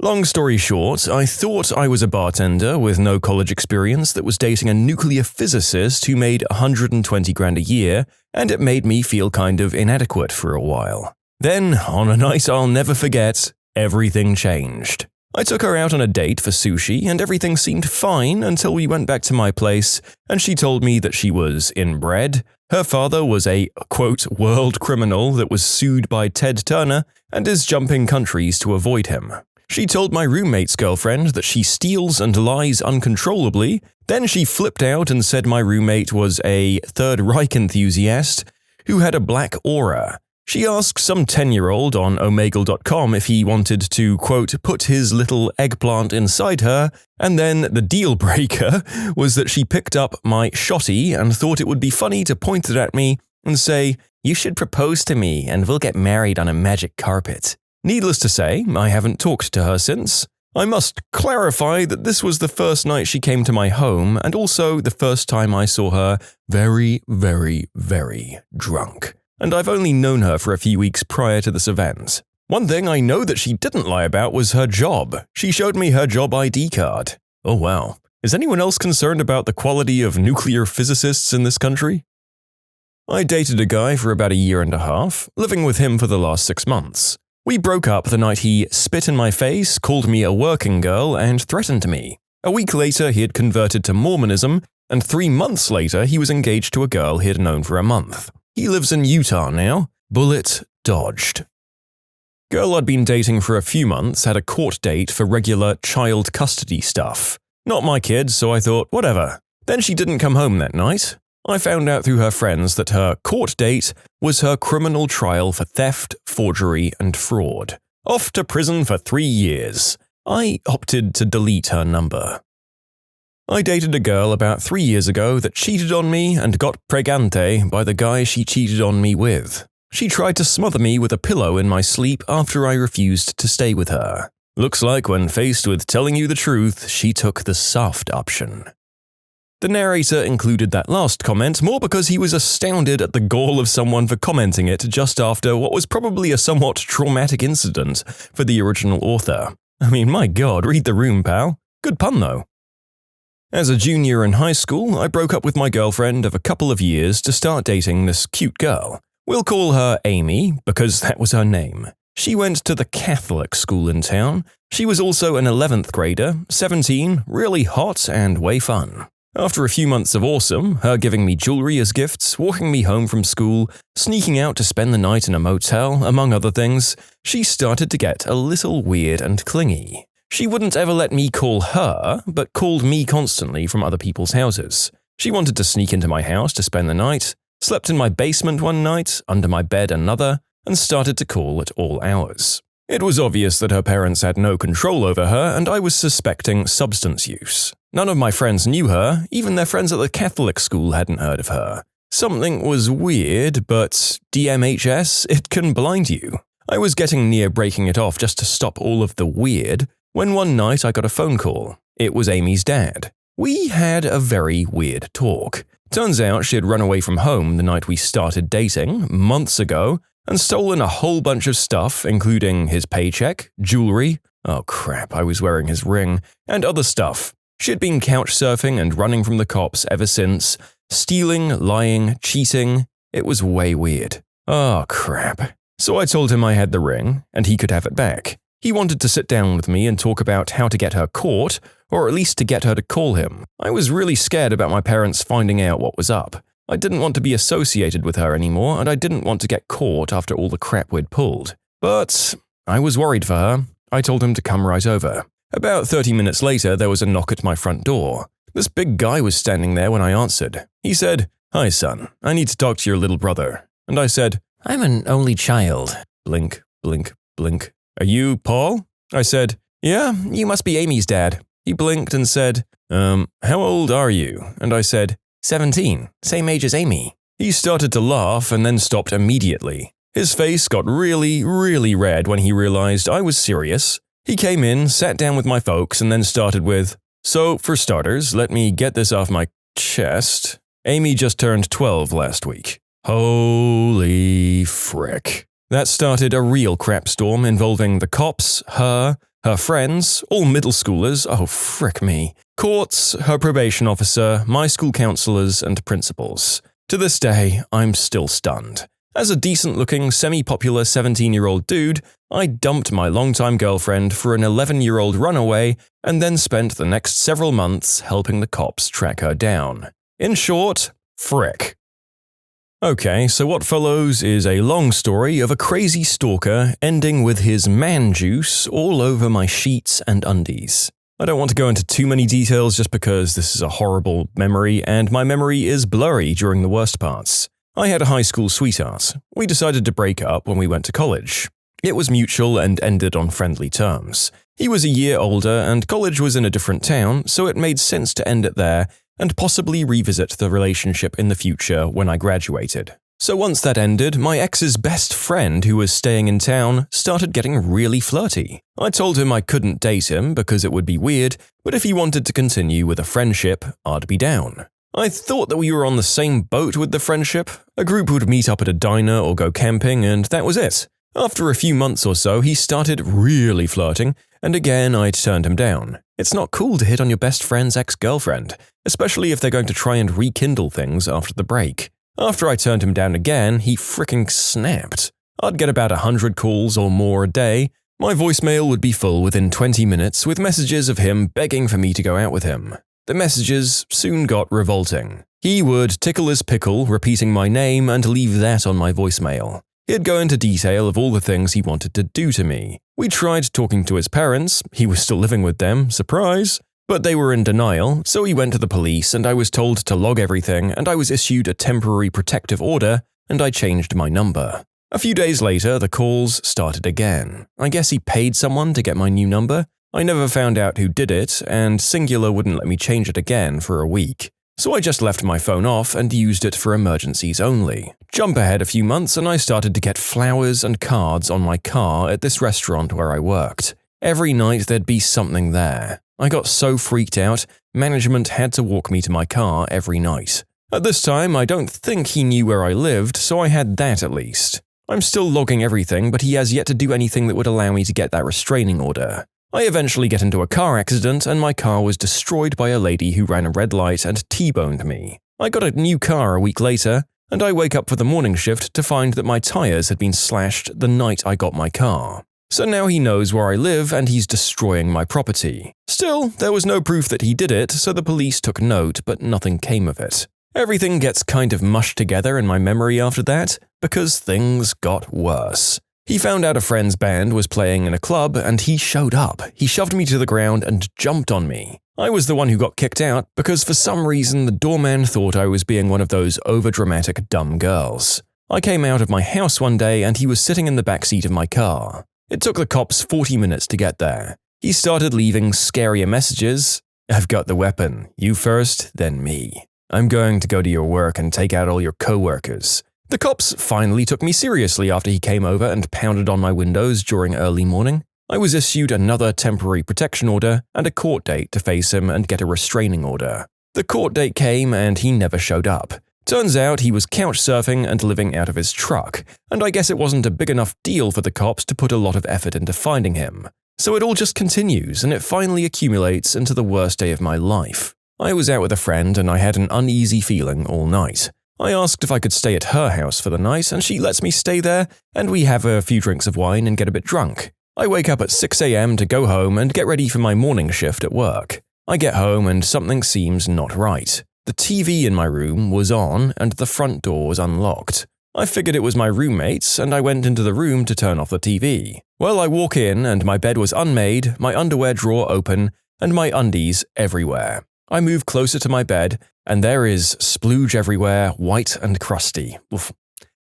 Long story short, I thought I was a bartender with no college experience that was dating a nuclear physicist who made $120,000 a year, and it made me feel kind of inadequate for a while. Then, on a night I'll never forget, everything changed. I took her out on a date for sushi, and everything seemed fine until we went back to my place, and she told me that she was inbred. Her father was a, quote, world criminal that was sued by Ted Turner and is jumping countries to avoid him. She told my roommate's girlfriend that she steals and lies uncontrollably. Then she flipped out and said my roommate was a Third Reich enthusiast who had a black aura. She asked some 10-year-old on Omegle.com if he wanted to, quote, put his little eggplant inside her, and then the deal breaker was that she picked up my shotty and thought it would be funny to point it at me and say, "You should propose to me and we'll get married on a magic carpet." Needless to say, I haven't talked to her since. I must clarify that this was the first night she came to my home and also the first time I saw her very, very, very drunk. And I've only known her for a few weeks prior to this event. One thing I know that she didn't lie about was her job. She showed me her job ID card. Oh wow. Is anyone else concerned about the quality of nuclear physicists in this country? I dated a guy for about a year and a half, living with him for the last 6 months. We broke up the night he spit in my face, called me a working girl, and threatened me. A week later, he had converted to Mormonism, and 3 months later, he was engaged to a girl he had known for a month. He lives in Utah now. Bullet dodged. Girl I'd been dating for a few months had a court date for regular child custody stuff. Not my kids, so I thought, whatever. Then she didn't come home that night. I found out through her friends that her court date was her criminal trial for theft, forgery, and fraud. Off to prison for 3 years. I opted to delete her number. I dated a girl about 3 years ago that cheated on me and got pregante by the guy she cheated on me with. She tried to smother me with a pillow in my sleep after I refused to stay with her. Looks like when faced with telling you the truth, she took the soft option. The narrator included that last comment more because he was astounded at the gall of someone for commenting it just after what was probably a somewhat traumatic incident for the original author. I mean, my god, read the room, pal. Good pun, though. As a junior in high school, I broke up with my girlfriend of a couple of years to start dating this cute girl. We'll call her Amy, because that was her name. She went to the Catholic school in town. She was also an 11th grader, 17, really hot and way fun. After a few months of awesome, her giving me jewelry as gifts, walking me home from school, sneaking out to spend the night in a motel, among other things, she started to get a little weird and clingy. She wouldn't ever let me call her, but called me constantly from other people's houses. She wanted to sneak into my house to spend the night, slept in my basement one night, under my bed another, and started to call at all hours. It was obvious that her parents had no control over her, and I was suspecting substance use. None of my friends knew her, even their friends at the Catholic school hadn't heard of her. Something was weird, but DMHS, it can blind you. I was getting near breaking it off just to stop all of the weird, when one night I got a phone call. It was Amy's dad. We had a very weird talk. Turns out she had run away from home the night we started dating, months ago, and stolen a whole bunch of stuff, including his paycheck, jewelry, oh crap, I was wearing his ring, and other stuff. She had been couch surfing and running from the cops ever since, stealing, lying, cheating. It was way weird. Oh crap. So I told him I had the ring, and he could have it back. He wanted to sit down with me and talk about how to get her caught, or at least to get her to call him. I was really scared about my parents finding out what was up. I didn't want to be associated with her anymore, and I didn't want to get caught after all the crap we'd pulled. But I was worried for her. I told him to come right over. About 30 minutes later, there was a knock at my front door. This big guy was standing there when I answered. He said, "Hi, son. I need to talk to your little brother." And I said, "I'm an only child." Blink, blink, blink. "Are you Paul?" I said, "Yeah, you must be Amy's dad." He blinked and said, "How old are you?" And I said, 17, same age as Amy." He started to laugh and then stopped immediately. His face got really, really red when he realized I was serious. He came in, sat down with my folks, and then started with, "So, for starters, let me get this off my chest. Amy just turned 12 last week." Holy frick. That started a real crap storm involving the cops, her friends, all middle schoolers, oh frick me, courts, her probation officer, my school counselors, and principals. To this day, I'm still stunned. As a decent-looking, semi-popular 17-year-old dude, I dumped my longtime girlfriend for an 11-year-old runaway and then spent the next several months helping the cops track her down. In short, frick. Okay, so what follows is a long story of a crazy stalker ending with his man juice all over my sheets and undies. I don't want to go into too many details just because this is a horrible memory and my memory is blurry during the worst parts. I had a high school sweetheart. We decided to break up when we went to college. It was mutual and ended on friendly terms. He was a year older and college was in a different town, so it made sense to end it there and possibly revisit the relationship in the future when I graduated. So once that ended, my ex's best friend who was staying in town started getting really flirty. I told him I couldn't date him because it would be weird, but if he wanted to continue with a friendship, I'd be down. I thought that we were on the same boat with the friendship. A group would meet up at a diner or go camping, and that was it. After a few months or so, he started really flirting, and again I turned him down. It's not cool to hit on your best friend's ex-girlfriend, especially if they're going to try and rekindle things after the break. After I turned him down again, he fricking snapped. I'd get about 100 calls or more a day. My voicemail would be full within 20 minutes with messages of him begging for me to go out with him. The messages soon got revolting. He would tickle his pickle, repeating my name, and leave that on my voicemail. He'd go into detail of all the things he wanted to do to me. We tried talking to his parents, he was still living with them, surprise, but they were in denial, so he went to the police and I was told to log everything and I was issued a temporary protective order and I changed my number. A few days later, the calls started again. I guess he paid someone to get my new number. I never found out who did it, and Singular wouldn't let me change it again for a week. So I just left my phone off and used it for emergencies only. Jump ahead a few months and I started to get flowers and cards on my car at this restaurant where I worked. Every night there'd be something there. I got so freaked out, management had to walk me to my car every night. At this time, I don't think he knew where I lived, so I had that at least. I'm still logging everything, but he has yet to do anything that would allow me to get that restraining order. I eventually get into a car accident and my car was destroyed by a lady who ran a red light and T-boned me. I got a new car a week later, and I wake up for the morning shift to find that my tires had been slashed the night I got my car. So now he knows where I live and he's destroying my property. Still, there was no proof that he did it, so the police took note, but nothing came of it. Everything gets kind of mushed together in my memory after that, because things got worse. He found out a friend's band was playing in a club and he showed up. He shoved me to the ground and jumped on me. I was the one who got kicked out because for some reason the doorman thought I was being one of those overdramatic dumb girls. I came out of my house one day and he was sitting in the backseat of my car. It took the cops 40 minutes to get there. He started leaving scarier messages. I've got the weapon. You first, then me. I'm going to go to your work and take out all your co-workers. The cops finally took me seriously after he came over and pounded on my windows during early morning. I was issued another temporary protection order and a court date to face him and get a restraining order. The court date came and he never showed up. Turns out he was couch surfing and living out of his truck, and I guess it wasn't a big enough deal for the cops to put a lot of effort into finding him. So it all just continues and it finally accumulates into the worst day of my life. I was out with a friend and I had an uneasy feeling all night. I asked if I could stay at her house for the night and she lets me stay there and we have a few drinks of wine and get a bit drunk. I wake up at 6 a.m. to go home and get ready for my morning shift at work. I get home and something seems not right. The TV in my room was on and the front door was unlocked. I figured it was my roommates and I went into the room to turn off the TV. Well, I walk in and my bed was unmade, my underwear drawer open, and my undies everywhere. I move closer to my bed and there is splooge everywhere, white and crusty. Oof.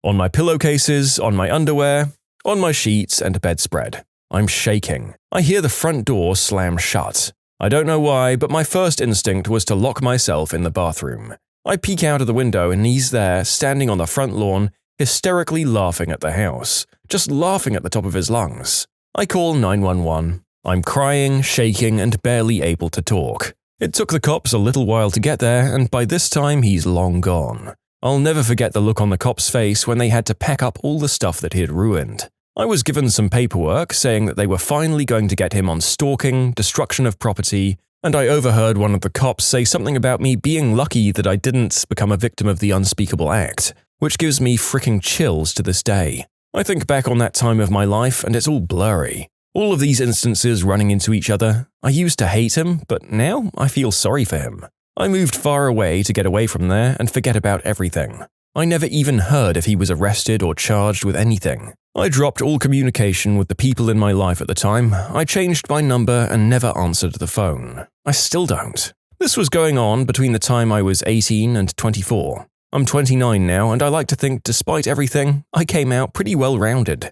On my pillowcases, on my underwear, on my sheets and bedspread. I'm shaking. I hear the front door slam shut. I don't know why, but my first instinct was to lock myself in the bathroom. I peek out of the window and he's there, standing on the front lawn, hysterically laughing at the house, just laughing at the top of his lungs. I call 911. I'm crying, shaking, and barely able to talk. It took the cops a little while to get there, and by this time he's long gone. I'll never forget the look on the cop's face when they had to pack up all the stuff that he had ruined. I was given some paperwork saying that they were finally going to get him on stalking, destruction of property, and I overheard one of the cops say something about me being lucky that I didn't become a victim of the unspeakable act, which gives me freaking chills to this day. I think back on that time of my life and it's all blurry. All of these instances running into each other. I used to hate him, but now I feel sorry for him. I moved far away to get away from there and forget about everything. I never even heard if he was arrested or charged with anything. I dropped all communication with the people in my life at the time. I changed my number and never answered the phone. I still don't. This was going on between the time I was 18 and 24. I'm 29 now, and I like to think, despite everything, I came out pretty well-rounded.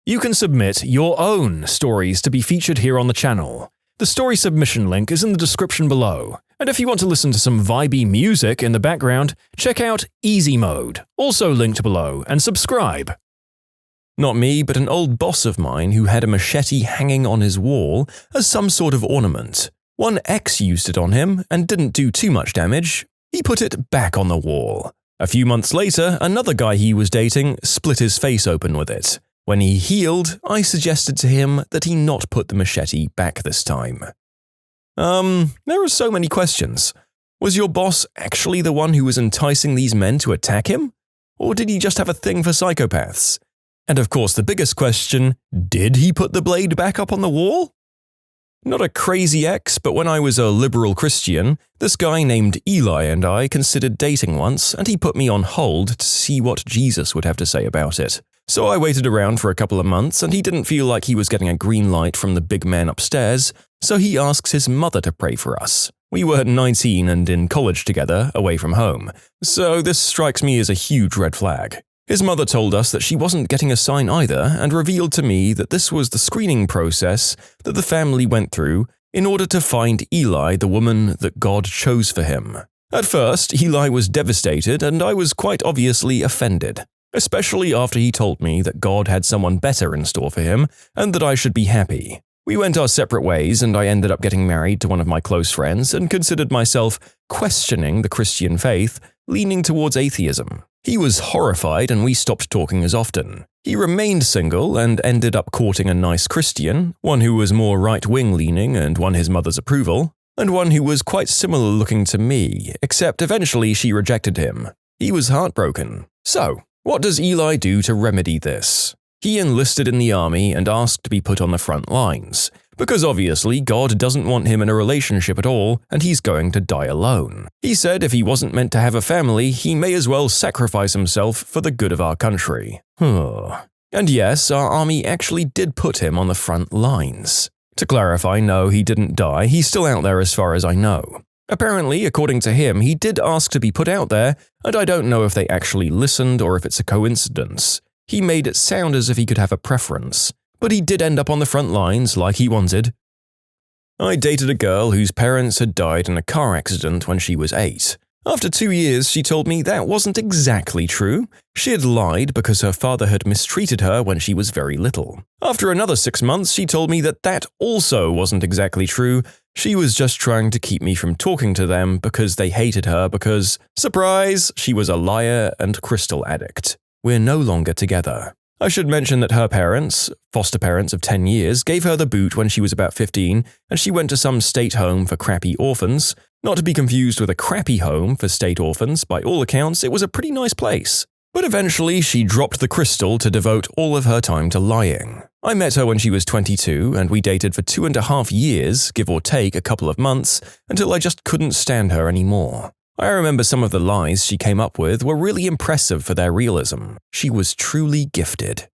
You can submit your own stories to be featured here on the channel. The story submission link is in the description below. And if you want to listen to some vibey music in the background, check out easymode, also linked below, and subscribe. Not me, but an old boss of mine who had a machete hanging on his wall as some sort of ornament. One ex used it on him and didn't do too much damage. He put it back on the wall. A few months later, another guy he was dating split his face open with it. When he healed, I suggested to him that he not put the machete back this time. There are so many questions. Was your boss actually the one who was enticing these men to attack him? Or did he just have a thing for psychopaths? And of course the biggest question, did he put the blade back up on the wall? Not a crazy ex, but when I was a liberal Christian, this guy named Eli and I considered dating once, and he put me on hold to see what Jesus would have to say about it. So I waited around for a couple of months, and he didn't feel like he was getting a green light from the big man upstairs, so he asks his mother to pray for us. We were 19 and in college together, away from home, so this strikes me as a huge red flag. His mother told us that she wasn't getting a sign either and revealed to me that this was the screening process that the family went through in order to find Eli the woman that God chose for him. At first, Eli was devastated and I was quite obviously offended, especially after he told me that God had someone better in store for him and that I should be happy. We went our separate ways and I ended up getting married to one of my close friends and considered myself questioning the Christian faith, leaning towards atheism. He was horrified and we stopped talking as often. He remained single and ended up courting a nice Christian, one who was more right-wing leaning and won his mother's approval, and one who was quite similar looking to me, except eventually she rejected him. He was heartbroken. So, what does Eli do to remedy this? He enlisted in the army and asked to be put on the front lines, because obviously God doesn't want him in a relationship at all and he's going to die alone. He said if he wasn't meant to have a family, he may as well sacrifice himself for the good of our country. And yes, our army actually did put him on the front lines. To clarify, no, he didn't die, he's still out there as far as I know. Apparently, according to him, he did ask to be put out there, and I don't know if they actually listened or if it's a coincidence. He made it sound as if he could have a preference, but he did end up on the front lines like he wanted. I dated a girl whose parents had died in a car accident when she was 8. After 2 years, she told me that wasn't exactly true. She had lied because her father had mistreated her when she was very little. After another 6 months, she told me that that also wasn't exactly true. She was just trying to keep me from talking to them because they hated her because, surprise, she was a liar and crystal addict. We're no longer together. I should mention that her parents, foster parents of 10 years, gave her the boot when she was about 15, and she went to some state home for crappy orphans. Not to be confused with a crappy home for state orphans, by all accounts, it was a pretty nice place. But eventually, she dropped the crystal to devote all of her time to lying. I met her when she was 22, and we dated for 2.5 years, give or take a couple of months, until I just couldn't stand her anymore. I remember some of the lies she came up with were really impressive for their realism. She was truly gifted.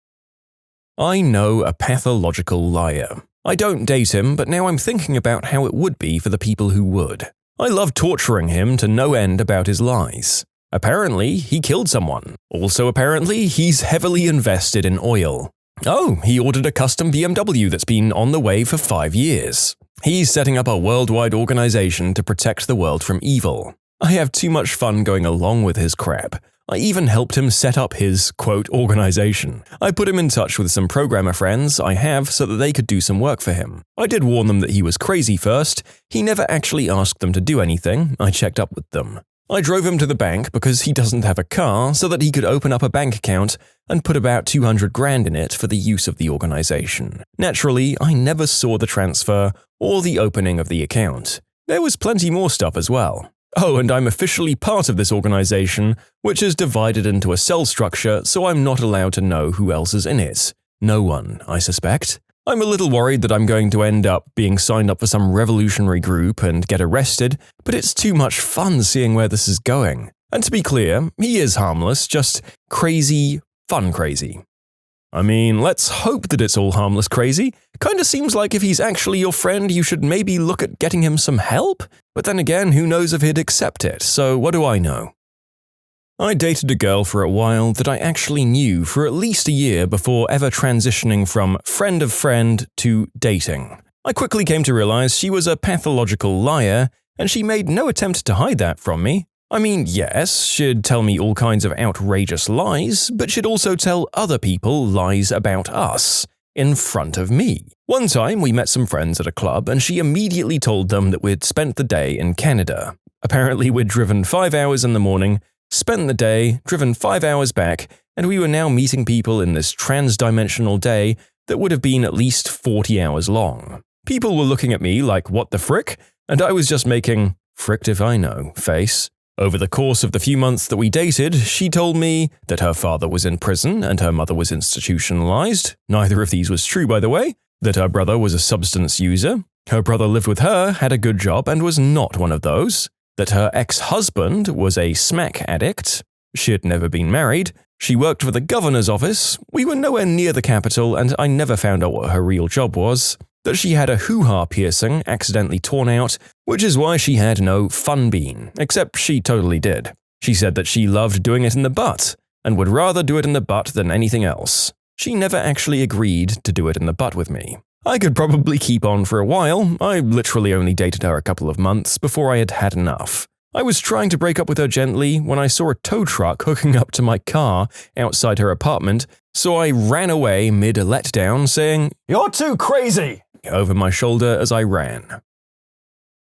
I know a pathological liar. I don't date him, but now I'm thinking about how it would be for the people who would. I love torturing him to no end about his lies. Apparently, he killed someone. Also apparently, he's heavily invested in oil. Oh, he ordered a custom BMW that's been on the way for 5 years. He's setting up a worldwide organization to protect the world from evil. I have too much fun going along with his crap. I even helped him set up his, quote, organization. I put him in touch with some programmer friends I have so that they could do some work for him. I did warn them that he was crazy first. He never actually asked them to do anything. I checked up with them. I drove him to the bank because he doesn't have a car so that he could open up a bank account and put about 200 grand in it for the use of the organization. Naturally, I never saw the transfer or the opening of the account. There was plenty more stuff as well. Oh, and I'm officially part of this organization, which is divided into a cell structure, so I'm not allowed to know who else is in it. No one, I suspect. I'm a little worried that I'm going to end up being signed up for some revolutionary group and get arrested, but it's too much fun seeing where this is going. And to be clear, he is harmless, just crazy, fun crazy. I mean, let's hope that it's all harmless crazy. Kinda seems like if he's actually your friend, you should maybe look at getting him some help? But then again, who knows if he'd accept it, so what do I know? I dated a girl for a while that I actually knew for at least a year before ever transitioning from friend of friend to dating. I quickly came to realize she was a pathological liar and she made no attempt to hide that from me. I mean, yes, she'd tell me all kinds of outrageous lies, but she'd also tell other people lies about us, in front of me. One time, we met some friends at a club, and she immediately told them that we'd spent the day in Canada. Apparently, we'd driven 5 hours in the morning, spent the day, driven 5 hours back, and we were now meeting people in this trans-dimensional day that would have been at least 40 hours long. People were looking at me like, what the frick? And I was just making, fricked if I know, face. Over the course of the few months that we dated, she told me that her father was in prison and her mother was institutionalized. Neither of these was true, by the way. That her brother was a substance user. Her brother lived with her, had a good job, and was not one of those. That her ex-husband was a smack addict. She had never been married. She worked for the governor's office. We were nowhere near the capital, and I never found out what her real job was. That she had a hoo-ha piercing accidentally torn out, which is why she had no fun bean, except she totally did. She said that she loved doing it in the butt, and would rather do it in the butt than anything else. She never actually agreed to do it in the butt with me. I could probably keep on for a while. I literally only dated her a couple of months before I had had enough. I was trying to break up with her gently when I saw a tow truck hooking up to my car outside her apartment, so I ran away mid-letdown saying, "You're too crazy!" over my shoulder as I ran.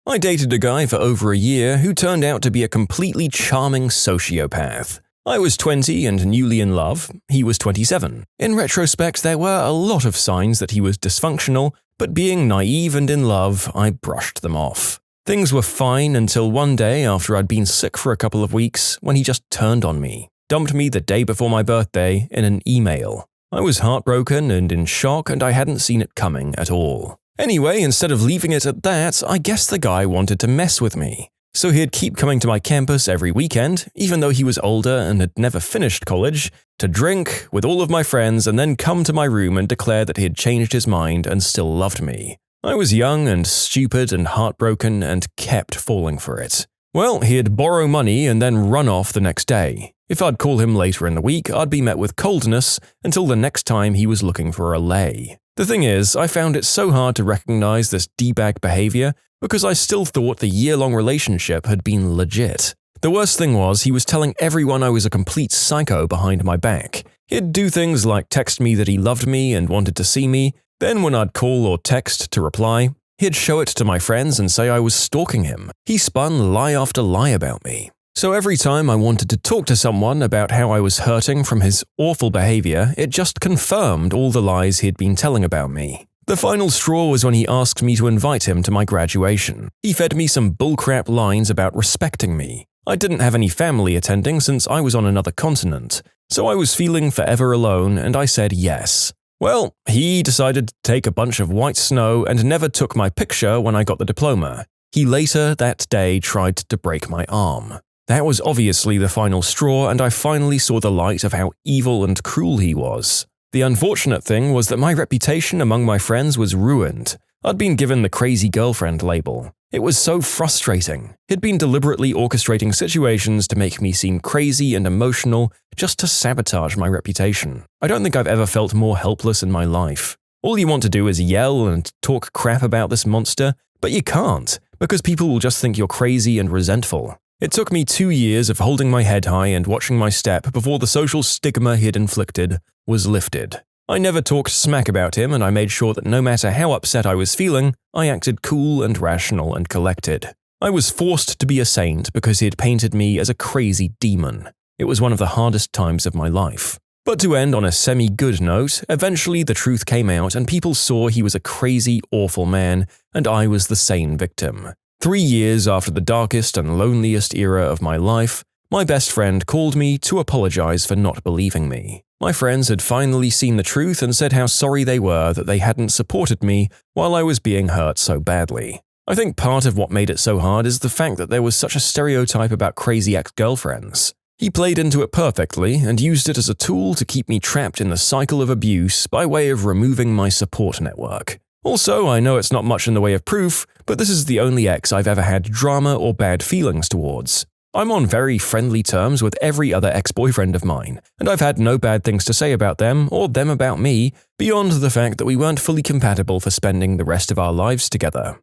I dated a guy for over a year who turned out to be a completely charming sociopath. I was 20 and newly in love. He was 27. In retrospect, there were a lot of signs that he was dysfunctional, but being naive and in love, I brushed them off. Things were fine until one day after I'd been sick for a couple of weeks when he just turned on me, dumped me the day before my birthday in an email. I was heartbroken and in shock, and I hadn't seen it coming at all. Anyway, instead of leaving it at that, I guess the guy wanted to mess with me. So he'd keep coming to my campus every weekend, even though he was older and had never finished college, to drink with all of my friends and then come to my room and declare that he had changed his mind and still loved me. I was young and stupid and heartbroken and kept falling for it. Well, he'd borrow money and then run off the next day. If I'd call him later in the week, I'd be met with coldness until the next time he was looking for a lay. The thing is, I found it so hard to recognize this D-bag behavior because I still thought the year-long relationship had been legit. The worst thing was he was telling everyone I was a complete psycho behind my back. He'd do things like text me that he loved me and wanted to see me. Then when I'd call or text to reply, he'd show it to my friends and say I was stalking him. He spun lie after lie about me. So every time I wanted to talk to someone about how I was hurting from his awful behavior, it just confirmed all the lies he'd been telling about me. The final straw was when he asked me to invite him to my graduation. He fed me some bullcrap lines about respecting me. I didn't have any family attending since I was on another continent, so I was feeling forever alone and I said yes. Well, he decided to take a bunch of white snow and never took my picture when I got the diploma. He later that day tried to break my arm. That was obviously the final straw, and I finally saw the light of how evil and cruel he was. The unfortunate thing was that my reputation among my friends was ruined. I'd been given the crazy girlfriend label. It was so frustrating. He'd been deliberately orchestrating situations to make me seem crazy and emotional just to sabotage my reputation. I don't think I've ever felt more helpless in my life. All you want to do is yell and talk crap about this monster, but you can't, because people will just think you're crazy and resentful. It took me 2 years of holding my head high and watching my step before the social stigma he'd inflicted was lifted. I never talked smack about him, and I made sure that no matter how upset I was feeling, I acted cool and rational and collected. I was forced to be a saint because he had painted me as a crazy demon. It was one of the hardest times of my life. But to end on a semi-good note, eventually the truth came out and people saw he was a crazy, awful man, and I was the sane victim. 3 years after the darkest and loneliest era of my life, my best friend called me to apologize for not believing me. My friends had finally seen the truth and said how sorry they were that they hadn't supported me while I was being hurt so badly. I think part of what made it so hard is the fact that there was such a stereotype about crazy ex-girlfriends. He played into it perfectly and used it as a tool to keep me trapped in the cycle of abuse by way of removing my support network. Also, I know it's not much in the way of proof, but this is the only ex I've ever had drama or bad feelings towards. I'm on very friendly terms with every other ex-boyfriend of mine, and I've had no bad things to say about them or them about me, beyond the fact that we weren't fully compatible for spending the rest of our lives together.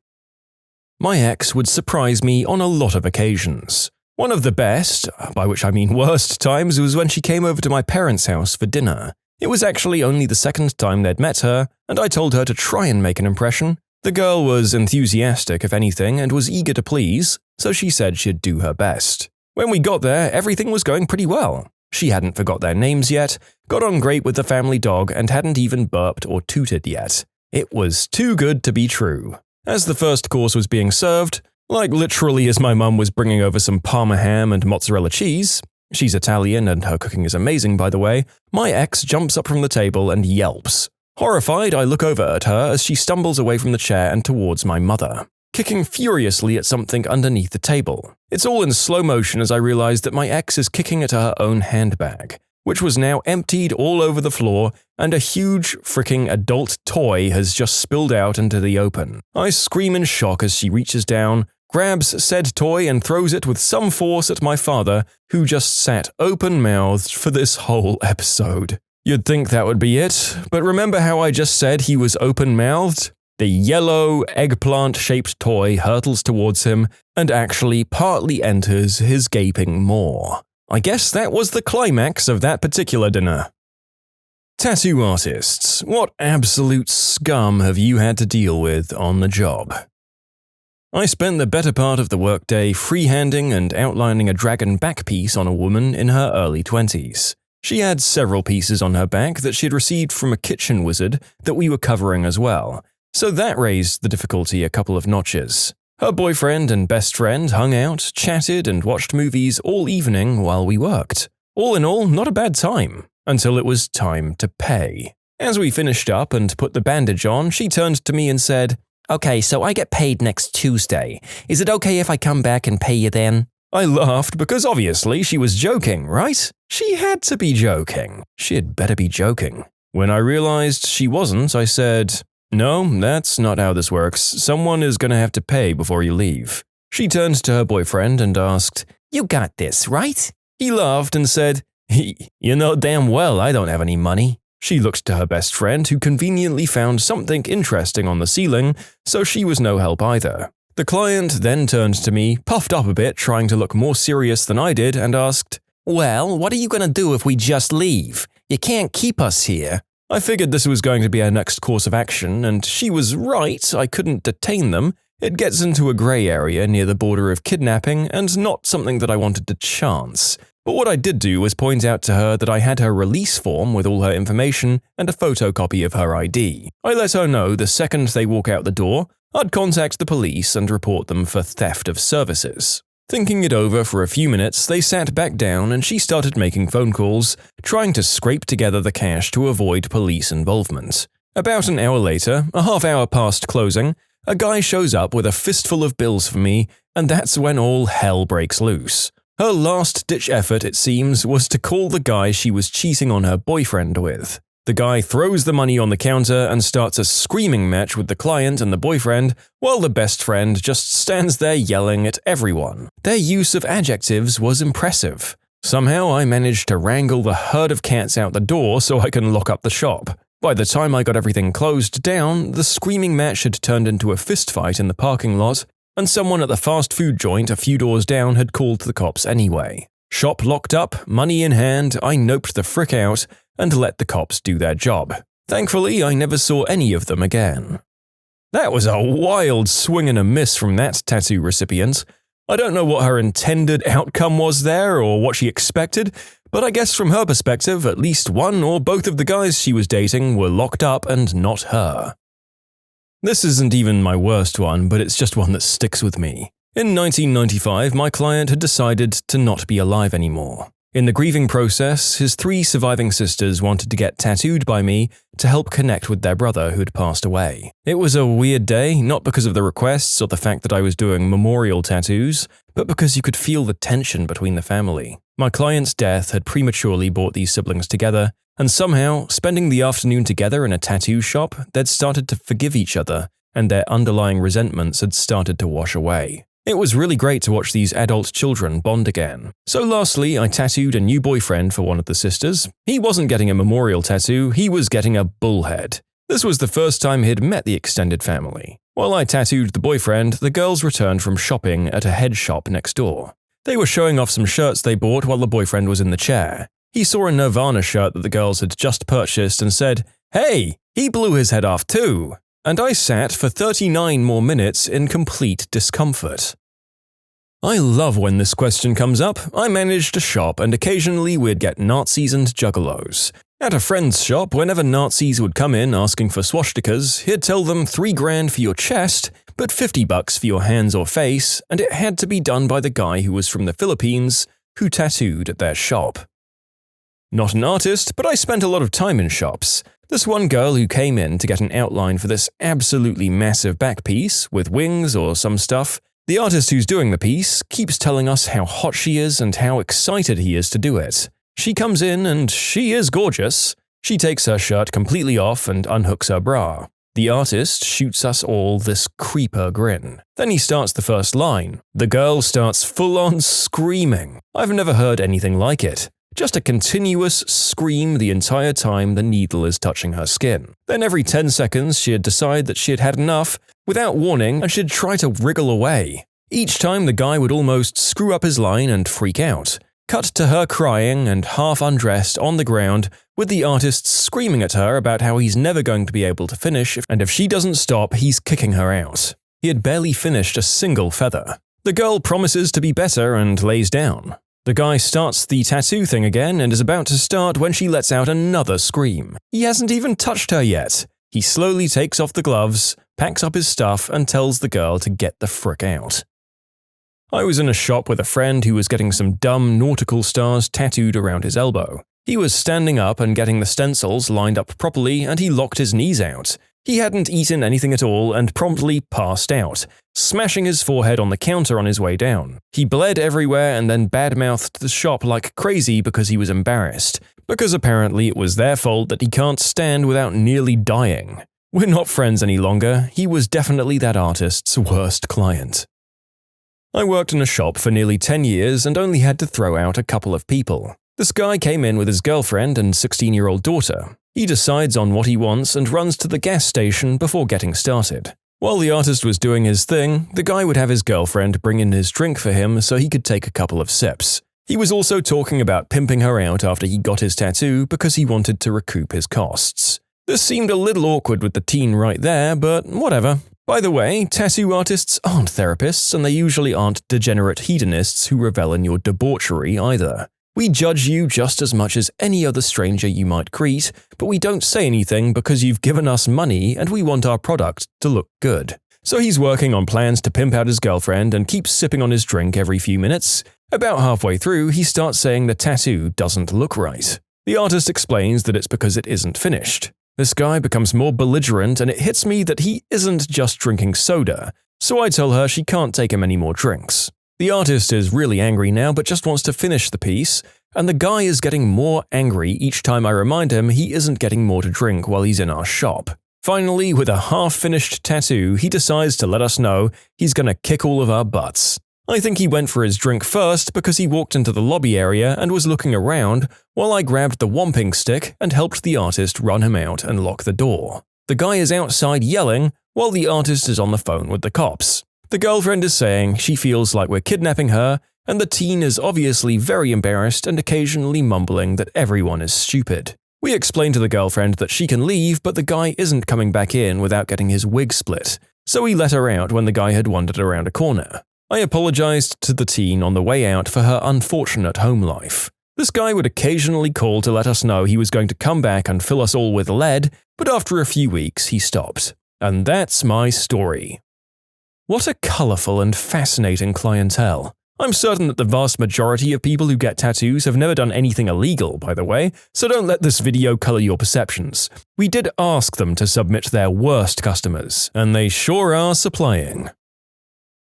My ex would surprise me on a lot of occasions. One of the best, by which I mean worst, times was when she came over to my parents' house for dinner. It was actually only the second time they'd met her, and I told her to try and make an impression. The girl was enthusiastic, if anything, and was eager to please, so she said she'd do her best. When we got there, everything was going pretty well. She hadn't forgot their names yet, got on great with the family dog, and hadn't even burped or tooted yet. It was too good to be true. As the first course was being served, like literally as my mum was bringing over some Parma ham and mozzarella cheese — she's Italian and her cooking is amazing, by the way — my ex jumps up from the table and yelps. Horrified, I look over at her as she stumbles away from the chair and towards my mother, kicking furiously at something underneath the table. It's all in slow motion as I realize that my ex is kicking at her own handbag, which was now emptied all over the floor, and a huge freaking adult toy has just spilled out into the open. I scream in shock as she reaches down, grabs said toy and throws it with some force at my father, who just sat open-mouthed for this whole episode. You'd think that would be it, but remember how I just said he was open-mouthed? The yellow, eggplant-shaped toy hurtles towards him and actually partly enters his gaping maw. I guess that was the climax of that particular dinner. Tattoo artists, what absolute scum have you had to deal with on the job? I spent the better part of the workday freehanding and outlining a dragon back piece on a woman in her early 20s. She had several pieces on her back that she had received from a kitchen wizard that we were covering as well, so that raised the difficulty a couple of notches. Her boyfriend and best friend hung out, chatted, and watched movies all evening while we worked. All in all, not a bad time, until it was time to pay. As we finished up and put the bandage on, she turned to me and said, "Okay, so I get paid next Tuesday. Is it okay if I come back and pay you then?" I laughed because obviously she was joking, right? She had to be joking. She'd better be joking. When I realized she wasn't, I said, "No, that's not how this works. Someone is going to have to pay before you leave." She turned to her boyfriend and asked, "You got this, right?" He laughed and said, "You know damn well I don't have any money." She looked to her best friend, who conveniently found something interesting on the ceiling, so she was no help either. The client then turned to me, puffed up a bit, trying to look more serious than I did, and asked, "Well, what are you going to do if we just leave? You can't keep us here." I figured this was going to be our next course of action, and she was right, I couldn't detain them. It gets into a grey area near the border of kidnapping, and not something that I wanted to chance. But what I did do was point out to her that I had her release form with all her information and a photocopy of her ID. I let her know the second they walk out the door, I'd contact the police and report them for theft of services. Thinking it over for a few minutes, they sat back down and she started making phone calls, trying to scrape together the cash to avoid police involvement. About an hour later, a half hour past closing, a guy shows up with a fistful of bills for me, and that's when all hell breaks loose. Her last-ditch effort, it seems, was to call the guy she was cheating on her boyfriend with. The guy throws the money on the counter and starts a screaming match with the client and the boyfriend, while the best friend just stands there yelling at everyone. Their use of adjectives was impressive. Somehow I managed to wrangle the herd of cats out the door so I can lock up the shop. By the time I got everything closed down, the screaming match had turned into a fistfight in the parking lot, and someone at the fast food joint a few doors down had called the cops anyway. Shop locked up, money in hand, I noped the frick out and let the cops do their job. Thankfully, I never saw any of them again. That was a wild swing and a miss from that tattoo recipient. I don't know what her intended outcome was there or what she expected, but I guess from her perspective, at least one or both of the guys she was dating were locked up and not her. This isn't even my worst one, but it's just one that sticks with me. In 1995, my client had decided to not be alive anymore. In the grieving process, his 3 surviving sisters wanted to get tattooed by me to help connect with their brother who had passed away. It was a weird day, not because of the requests or the fact that I was doing memorial tattoos, but because you could feel the tension between the family. My client's death had prematurely brought these siblings together, and somehow, spending the afternoon together in a tattoo shop, they'd started to forgive each other, and their underlying resentments had started to wash away. It was really great to watch these adult children bond again. So lastly, I tattooed a new boyfriend for one of the sisters. He wasn't getting a memorial tattoo, he was getting a bullhead. This was the first time he'd met the extended family. While I tattooed the boyfriend, the girls returned from shopping at a head shop next door. They were showing off some shirts they bought while the boyfriend was in the chair. He saw a Nirvana shirt that the girls had just purchased and said, "Hey, he blew his head off too." And I sat for 39 more minutes in complete discomfort. I love when this question comes up. I managed a shop and occasionally we'd get Nazis and juggalos. At a friend's shop, whenever Nazis would come in asking for swastikas, he'd tell them $3,000 for your chest, but $50 for your hands or face, and it had to be done by the guy who was from the Philippines, who tattooed at their shop. Not an artist, but I spent a lot of time in shops. This one girl who came in to get an outline for this absolutely massive back piece, with wings or some stuff, the artist who's doing the piece keeps telling us how hot she is and how excited he is to do it. She comes in and she is gorgeous. She takes her shirt completely off and unhooks her bra. The artist shoots us all this creeper grin. Then he starts the first line. The girl starts full-on screaming. I've never heard anything like it. Just a continuous scream the entire time the needle is touching her skin. Then every 10 seconds she'd decide that she had had enough, without warning, and she'd try to wriggle away. Each time the guy would almost screw up his line and freak out. Cut to her crying and half undressed on the ground, with the artist screaming at her about how he's never going to be able to finish, and if she doesn't stop, he's kicking her out. He had barely finished a single feather. The girl promises to be better and lays down. The guy starts the tattoo thing again and is about to start when she lets out another scream. He hasn't even touched her yet. He slowly takes off the gloves, packs up his stuff, and tells the girl to get the frick out. I was in a shop with a friend who was getting some dumb nautical stars tattooed around his elbow. He was standing up and getting the stencils lined up properly, and he locked his knees out. He hadn't eaten anything at all and promptly passed out, smashing his forehead on the counter on his way down. He bled everywhere and then badmouthed the shop like crazy because he was embarrassed, because apparently it was their fault that he can't stand without nearly dying. We're not friends any longer. He was definitely that artist's worst client. I worked in a shop for nearly 10 years and only had to throw out a couple of people. This guy came in with his girlfriend and 16-year-old daughter. He decides on what he wants and runs to the gas station before getting started. While the artist was doing his thing, the guy would have his girlfriend bring in his drink for him so he could take a couple of sips. He was also talking about pimping her out after he got his tattoo because he wanted to recoup his costs. This seemed a little awkward with the teen right there, but whatever. By the way, tattoo artists aren't therapists, and they usually aren't degenerate hedonists who revel in your debauchery either. We judge you just as much as any other stranger you might greet, but we don't say anything because you've given us money and we want our product to look good. So he's working on plans to pimp out his girlfriend and keeps sipping on his drink every few minutes. About halfway through, he starts saying the tattoo doesn't look right. The artist explains that it's because it isn't finished. This guy becomes more belligerent and it hits me that he isn't just drinking soda, so I tell her she can't take him any more drinks. The artist is really angry now but just wants to finish the piece, and the guy is getting more angry each time I remind him he isn't getting more to drink while he's in our shop. Finally, with a half-finished tattoo, he decides to let us know he's gonna kick all of our butts. I think he went for his drink first because he walked into the lobby area and was looking around while I grabbed the whomping stick and helped the artist run him out and lock the door. The guy is outside yelling while the artist is on the phone with the cops. The girlfriend is saying she feels like we're kidnapping her, and the teen is obviously very embarrassed and occasionally mumbling that everyone is stupid. We explain to the girlfriend that she can leave, but the guy isn't coming back in without getting his wig split, so we let her out when the guy had wandered around a corner. I apologized to the teen on the way out for her unfortunate home life. This guy would occasionally call to let us know he was going to come back and fill us all with lead, but after a few weeks he stopped. And that's my story. What a colorful and fascinating clientele. I'm certain that the vast majority of people who get tattoos have never done anything illegal, by the way, so don't let this video color your perceptions. We did ask them to submit their worst customers, and they sure are supplying.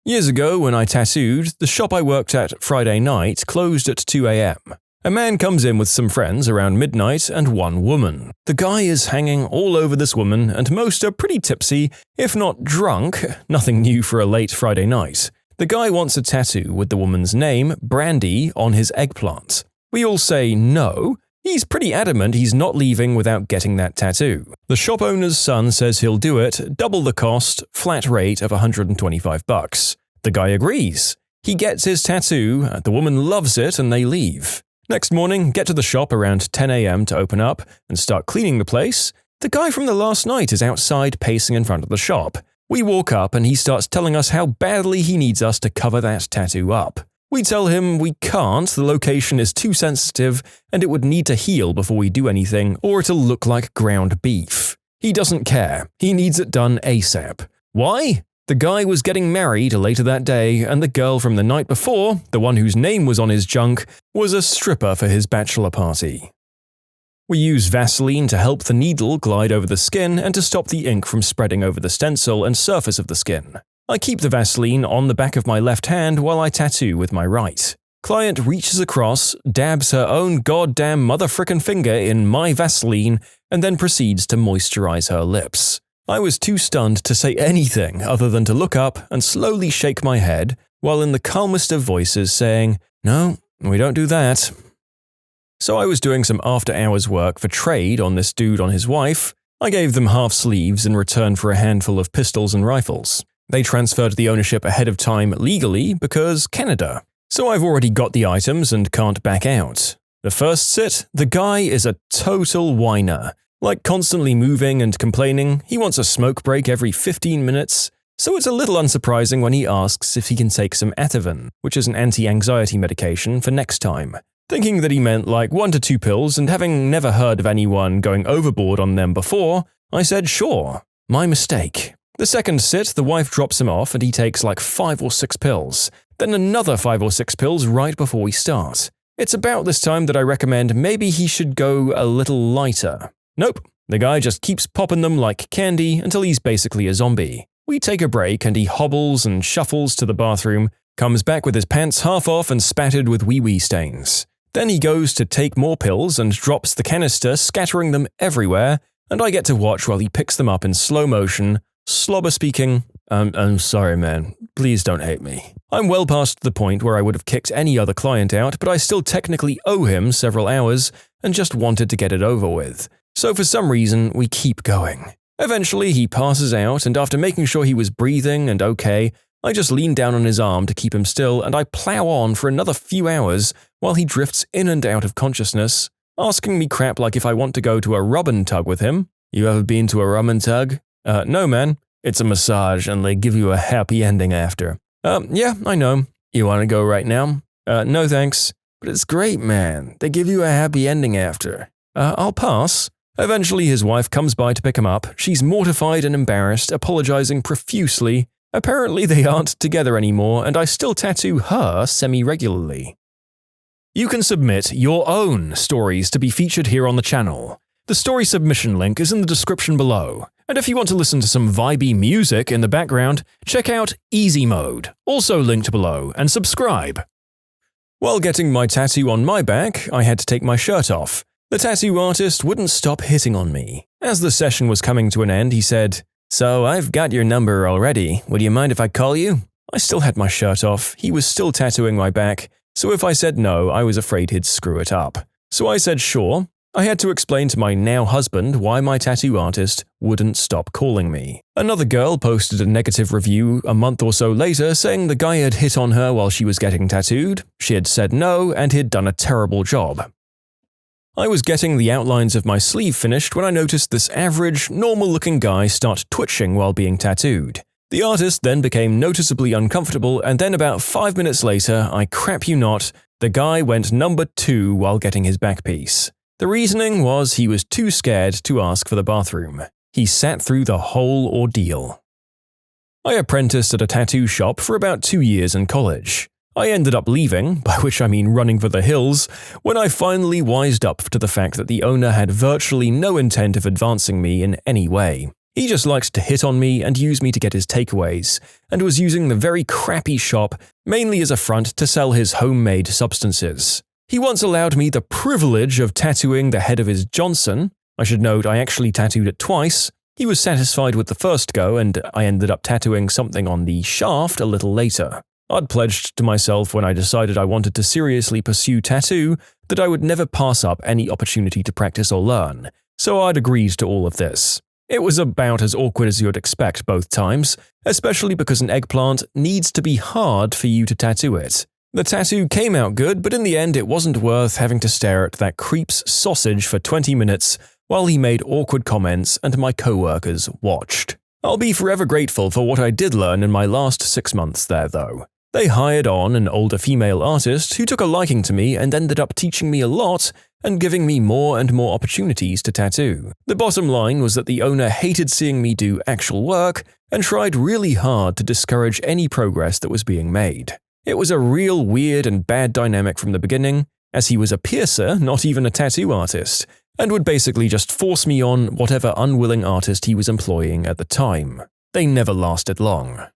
Years ago, when I tattooed, the shop I worked at Friday night closed at 2 a.m. A man comes in with some friends around midnight and one woman. The guy is hanging all over this woman, and most are pretty tipsy, if not drunk, nothing new for a late Friday night. The guy wants a tattoo with the woman's name, Brandy, on his eggplant. We all say no, He's pretty adamant he's not leaving without getting that tattoo. The shop owner's son says he'll do it, double the cost, flat rate of $125. The guy agrees. He gets his tattoo, the woman loves it, and they leave. Next morning, get to the shop around 10 a.m. to open up and start cleaning the place. The guy from the last night is outside pacing in front of the shop. We walk up and he starts telling us how badly he needs us to cover that tattoo up. We tell him we can't, the location is too sensitive and it would need to heal before we do anything or it'll look like ground beef. He doesn't care. He needs it done ASAP. Why? The guy was getting married later that day, and the girl from the night before, the one whose name was on his junk, was a stripper for his bachelor party. We use Vaseline to help the needle glide over the skin and to stop the ink from spreading over the stencil and surface of the skin. I keep the Vaseline on the back of my left hand while I tattoo with my right. Client reaches across, dabs her own goddamn motherfrickin' finger in my Vaseline, and then proceeds to moisturize her lips. I was too stunned to say anything other than to look up and slowly shake my head, while in the calmest of voices saying, "No, we don't do that." So I was doing some after-hours work for trade on this dude on his wife. I gave them half sleeves in return for a handful of pistols and rifles. They transferred the ownership ahead of time legally because Canada. So I've already got the items and can't back out. The first sit, the guy is a total whiner. Like constantly moving and complaining, he wants a smoke break every 15 minutes, so it's a little unsurprising when he asks if he can take some Ativan, which is an anti-anxiety medication, for next time. Thinking that he meant like 1 to 2 pills and having never heard of anyone going overboard on them before, I said sure. My mistake. The second sit, the wife drops him off and he takes like 5 or 6 pills, then another 5 or 6 pills right before we start. It's about this time that I recommend maybe he should go a little lighter. Nope, the guy just keeps popping them like candy until he's basically a zombie. We take a break and he hobbles and shuffles to the bathroom, comes back with his pants half off and spattered with wee-wee stains. Then he goes to take more pills and drops the canister, scattering them everywhere, and I get to watch while he picks them up in slow motion, slobber speaking, I'm sorry man, please don't hate me. I'm well past the point where I would have kicked any other client out, but I still technically owe him several hours and just wanted to get it over with. So for some reason, we keep going. Eventually, he passes out, and after making sure he was breathing and okay, I just lean down on his arm to keep him still, and I plow on for another few hours while he drifts in and out of consciousness, asking me crap like if I want to go to a rub and tug with him. You ever been to a rub and tug? No man. It's a massage, and they give you a happy ending after. Yeah, I know. You want to go right now? No thanks. But it's great, man. They give you a happy ending after. I'll pass. Eventually, his wife comes by to pick him up. She's mortified and embarrassed, apologizing profusely. Apparently, they aren't together anymore, and I still tattoo her semi-regularly. You can submit your own stories to be featured here on the channel. The story submission link is in the description below. And if you want to listen to some vibey music in the background, check out easymode, also linked below, and subscribe. While getting my tattoo on my back, I had to take my shirt off. The tattoo artist wouldn't stop hitting on me. As the session was coming to an end, he said, "So I've got your number already. Would you mind if I call you?" I still had my shirt off. He was still tattooing my back, so if I said no, I was afraid he'd screw it up. So I said sure. I had to explain to my now husband why my tattoo artist wouldn't stop calling me. Another girl posted a negative review a month or so later saying the guy had hit on her while she was getting tattooed, she had said no, and he'd done a terrible job. I was getting the outlines of my sleeve finished when I noticed this average, normal-looking guy start twitching while being tattooed. The artist then became noticeably uncomfortable, and then about 5 minutes later, I crap you not, the guy went number 2 while getting his back piece. The reasoning was he was too scared to ask for the bathroom. He sat through the whole ordeal. I apprenticed at a tattoo shop for about 2 years in college. I ended up leaving, by which I mean running for the hills, when I finally wised up to the fact that the owner had virtually no intent of advancing me in any way. He just liked to hit on me and use me to get his takeaways, and was using the very crappy shop mainly as a front to sell his homemade substances. He once allowed me the privilege of tattooing the head of his Johnson. I should note I actually tattooed it twice. He was satisfied with the first go, and I ended up tattooing something on the shaft a little later. I'd pledged to myself when I decided I wanted to seriously pursue tattoo that I would never pass up any opportunity to practice or learn, so I'd agreed to all of this. It was about as awkward as you'd expect both times, especially because an eggplant needs to be hard for you to tattoo it. The tattoo came out good, but in the end it wasn't worth having to stare at that creep's sausage for 20 minutes while he made awkward comments and my co-workers watched. I'll be forever grateful for what I did learn in my last 6 months there, though. They hired on an older female artist who took a liking to me and ended up teaching me a lot and giving me more and more opportunities to tattoo. The bottom line was that the owner hated seeing me do actual work and tried really hard to discourage any progress that was being made. It was a real weird and bad dynamic from the beginning, as he was a piercer, not even a tattoo artist, and would basically just force me on whatever unwilling artist he was employing at the time. They never lasted long.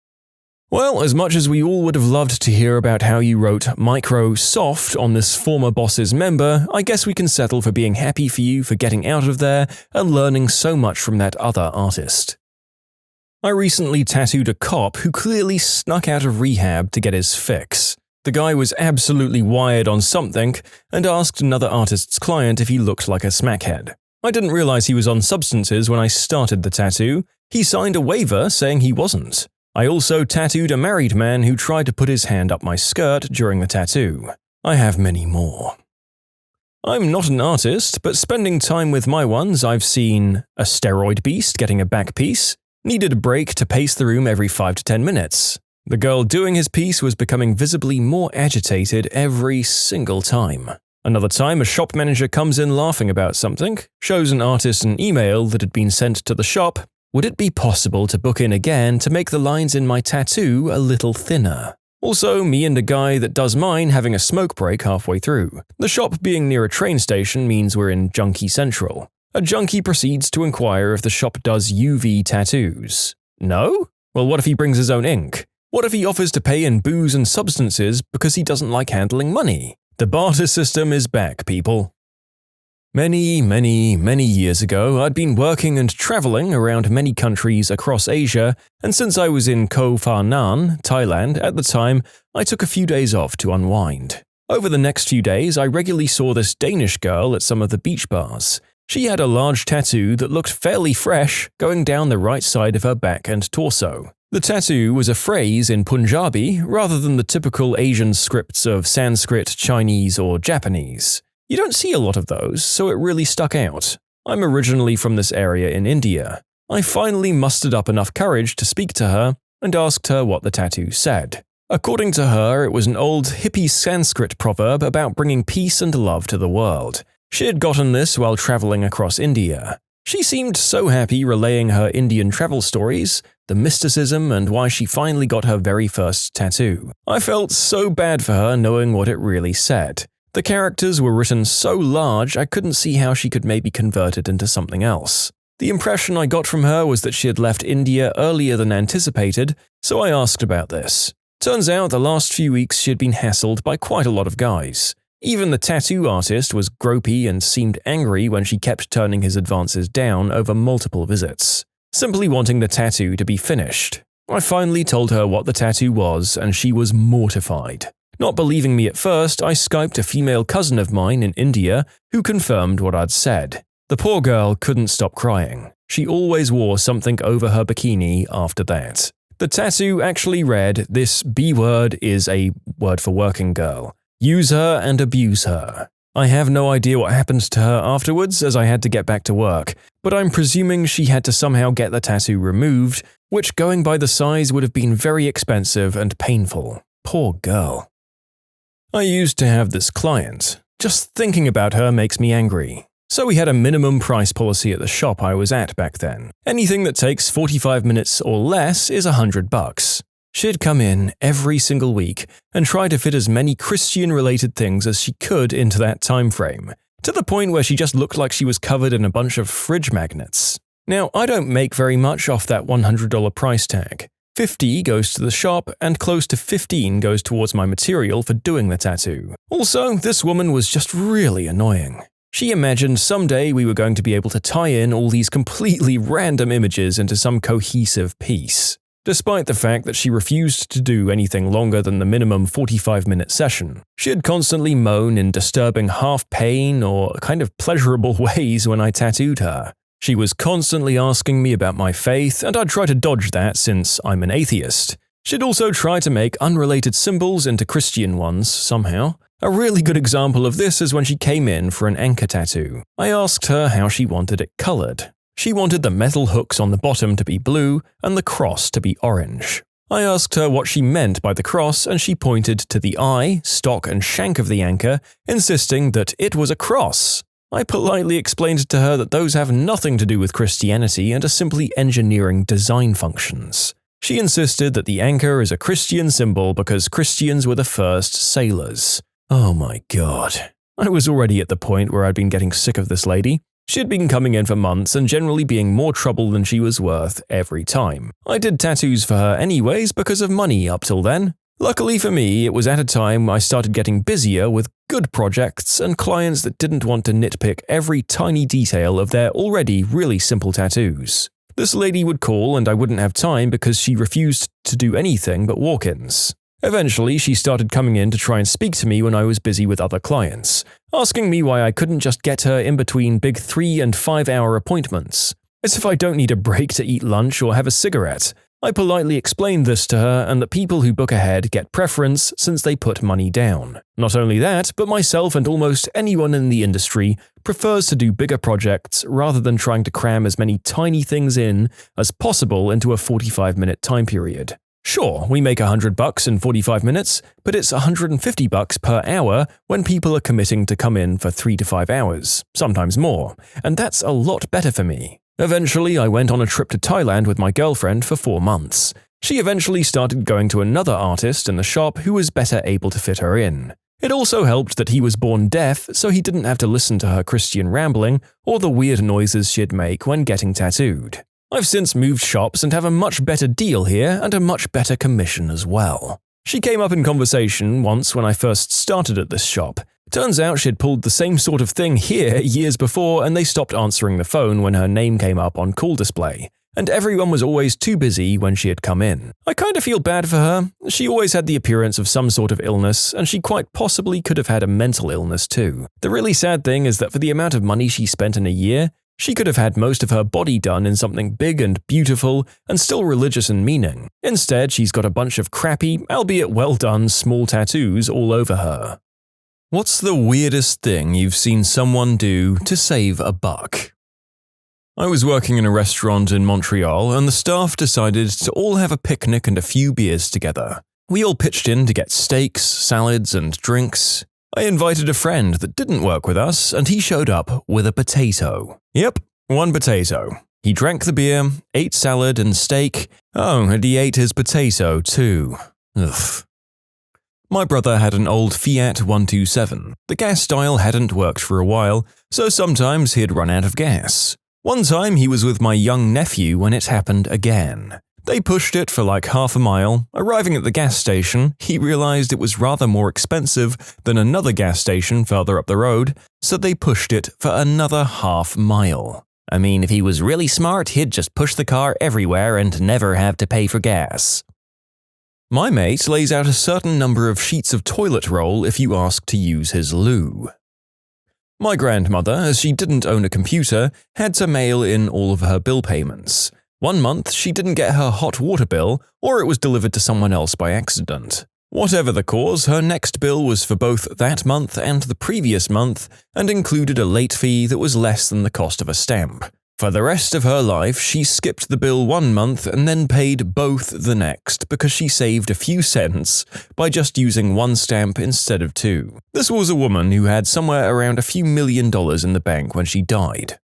Well, as much as we all would have loved to hear about how you wrote micro-soft on this former boss's member, I guess we can settle for being happy for you for getting out of there and learning so much from that other artist. I recently tattooed a cop who clearly snuck out of rehab to get his fix. The guy was absolutely wired on something and asked another artist's client if he looked like a smackhead. I didn't realize he was on substances when I started the tattoo. He signed a waiver saying he wasn't. I also tattooed a married man who tried to put his hand up my skirt during the tattoo. I have many more. I'm not an artist, but spending time with my ones, I've seen a steroid beast getting a back piece, needed a break to pace the room every 5 to 10 minutes. The girl doing his piece was becoming visibly more agitated every single time. Another time, a shop manager comes in laughing about something, shows an artist an email that had been sent to the shop. Would it be possible to book in again to make the lines in my tattoo a little thinner? Also, me and a guy that does mine having a smoke break halfway through. The shop being near a train station means we're in Junkie Central. A junkie proceeds to inquire if the shop does UV tattoos. No? Well, what if he brings his own ink? What if he offers to pay in booze and substances because he doesn't like handling money? The barter system is back, people. Many years ago, I'd been working and traveling around many countries across Asia, and since I was in Koh Pha Ngan, Thailand, at the time, I took a few days off to unwind. Over the next few days, I regularly saw this Danish girl at some of the beach bars. She had a large tattoo that looked fairly fresh going down the right side of her back and torso. The tattoo was a phrase in Punjabi rather than the typical Asian scripts of Sanskrit, Chinese, or Japanese. You don't see a lot of those, so it really stuck out. I'm originally from this area in India. I finally mustered up enough courage to speak to her and asked her what the tattoo said. According to her, it was an old hippie Sanskrit proverb about bringing peace and love to the world. She had gotten this while traveling across India. She seemed so happy relaying her Indian travel stories, the mysticism, and why she finally got her very first tattoo. I felt so bad for her knowing what it really said. The characters were written so large I couldn't see how she could maybe convert it into something else. The impression I got from her was that she had left India earlier than anticipated, so I asked about this. Turns out the last few weeks she had been hassled by quite a lot of guys. Even the tattoo artist was gropey and seemed angry when she kept turning his advances down over multiple visits, simply wanting the tattoo to be finished. I finally told her what the tattoo was, and she was mortified. Not believing me at first, I Skyped a female cousin of mine in India who confirmed what I'd said. The poor girl couldn't stop crying. She always wore something over her bikini after that. The tattoo actually read, "This B word is a word for working girl. Use her and abuse her." I have no idea what happened to her afterwards as I had to get back to work, but I'm presuming she had to somehow get the tattoo removed, which going by the size would have been very expensive and painful. Poor girl. I used to have this client. Just thinking about her makes me angry. So we had a minimum price policy at the shop I was at back then. Anything that takes 45 minutes or less is $100. She'd come in every single week and try to fit as many Christian-related things as she could into that time frame, to the point where she just looked like she was covered in a bunch of fridge magnets. Now, I don't make very much off that $100 price tag. $50 goes to the shop, and close to $15 goes towards my material for doing the tattoo. Also, this woman was just really annoying. She imagined someday we were going to be able to tie in all these completely random images into some cohesive piece. despite the fact that she refused to do anything longer than the minimum 45-minute session. She'd constantly moan in disturbing half-pain or kind of pleasurable ways when I tattooed her. She was constantly asking me about my faith, and I'd try to dodge that since I'm an atheist. She'd also try to make unrelated symbols into Christian ones somehow. A really good example of this is when she came in for an anchor tattoo. I asked her how she wanted it colored. She wanted the metal hooks on the bottom to be blue and the cross to be orange. I asked her what she meant by the cross, and she pointed to the eye, stock, and shank of the anchor, insisting that it was a cross. I politely explained to her that those have nothing to do with Christianity and are simply engineering design functions. She insisted that the anchor is a Christian symbol because Christians were the first sailors. Oh my god. I was already at the point where I'd been getting sick of this lady. She had been coming in for months and generally being more trouble than she was worth every time. I did tattoos for her anyways because of money up till then. Luckily for me, it was at a time I started getting busier with good projects and clients that didn't want to nitpick every tiny detail of their already really simple tattoos. This lady would call and I wouldn't have time because she refused to do anything but walk-ins. Eventually, she started coming in to try and speak to me when I was busy with other clients, asking me why I couldn't just get her in between big 3- and 5-hour appointments. As if I don't need a break to eat lunch or have a cigarette. I politely explained this to her and that people who book ahead get preference since they put money down. Not only that, but myself and almost anyone in the industry prefers to do bigger projects rather than trying to cram as many tiny things in as possible into a 45-minute time period. Sure, we make $100 in 45 minutes, but it's $150 per hour when people are committing to come in for 3 to 5 hours, sometimes more, and that's a lot better for me. Eventually, I went on a trip to Thailand with my girlfriend for 4 months. She eventually started going to another artist in the shop who was better able to fit her in. It also helped that he was born deaf, so he didn't have to listen to her Christian rambling or the weird noises she'd make when getting tattooed. I've since moved shops and have a much better deal here and a much better commission as well. She came up in conversation once when I first started at this shop. Turns out she'd pulled the same sort of thing here years before and they stopped answering the phone when her name came up on call display, and everyone was always too busy when she had come in. I kind of feel bad for her. She always had the appearance of some sort of illness, and she quite possibly could have had a mental illness too. The really sad thing is that for the amount of money she spent in a year, she could have had most of her body done in something big and beautiful and still religious in meaning. Instead, she's got a bunch of crappy, albeit well-done, small tattoos all over her. What's the weirdest thing you've seen someone do to save a buck? I was working in a restaurant in Montreal and the staff decided to all have a picnic and a few beers together. We all pitched in to get steaks, salads, and drinks. I invited a friend that didn't work with us, and he showed up with a potato. Yep, 1 potato. He drank the beer, ate salad and steak. Oh, and he ate his potato too. Ugh. My brother had an old Fiat 127. The gas style hadn't worked for a while, so sometimes he'd run out of gas. One time he was with my young nephew when it happened again. They pushed it for like half a mile. Arriving at the gas station, he realized it was rather more expensive than another gas station further up the road, so they pushed it for another half mile. I mean, if he was really smart, he'd just push the car everywhere and never have to pay for gas. My mate lays out a certain number of sheets of toilet roll if you ask to use his loo. My grandmother, as she didn't own a computer, had to mail in all of her bill payments. 1 month, she didn't get her hot water bill, or it was delivered to someone else by accident. Whatever the cause, her next bill was for both that month and the previous month, and included a late fee that was less than the cost of a stamp. For the rest of her life, she skipped the bill 1 month and then paid both the next because she saved a few cents by just using 1 stamp instead of 2. This was a woman who had somewhere around a few $1 million in the bank when she died.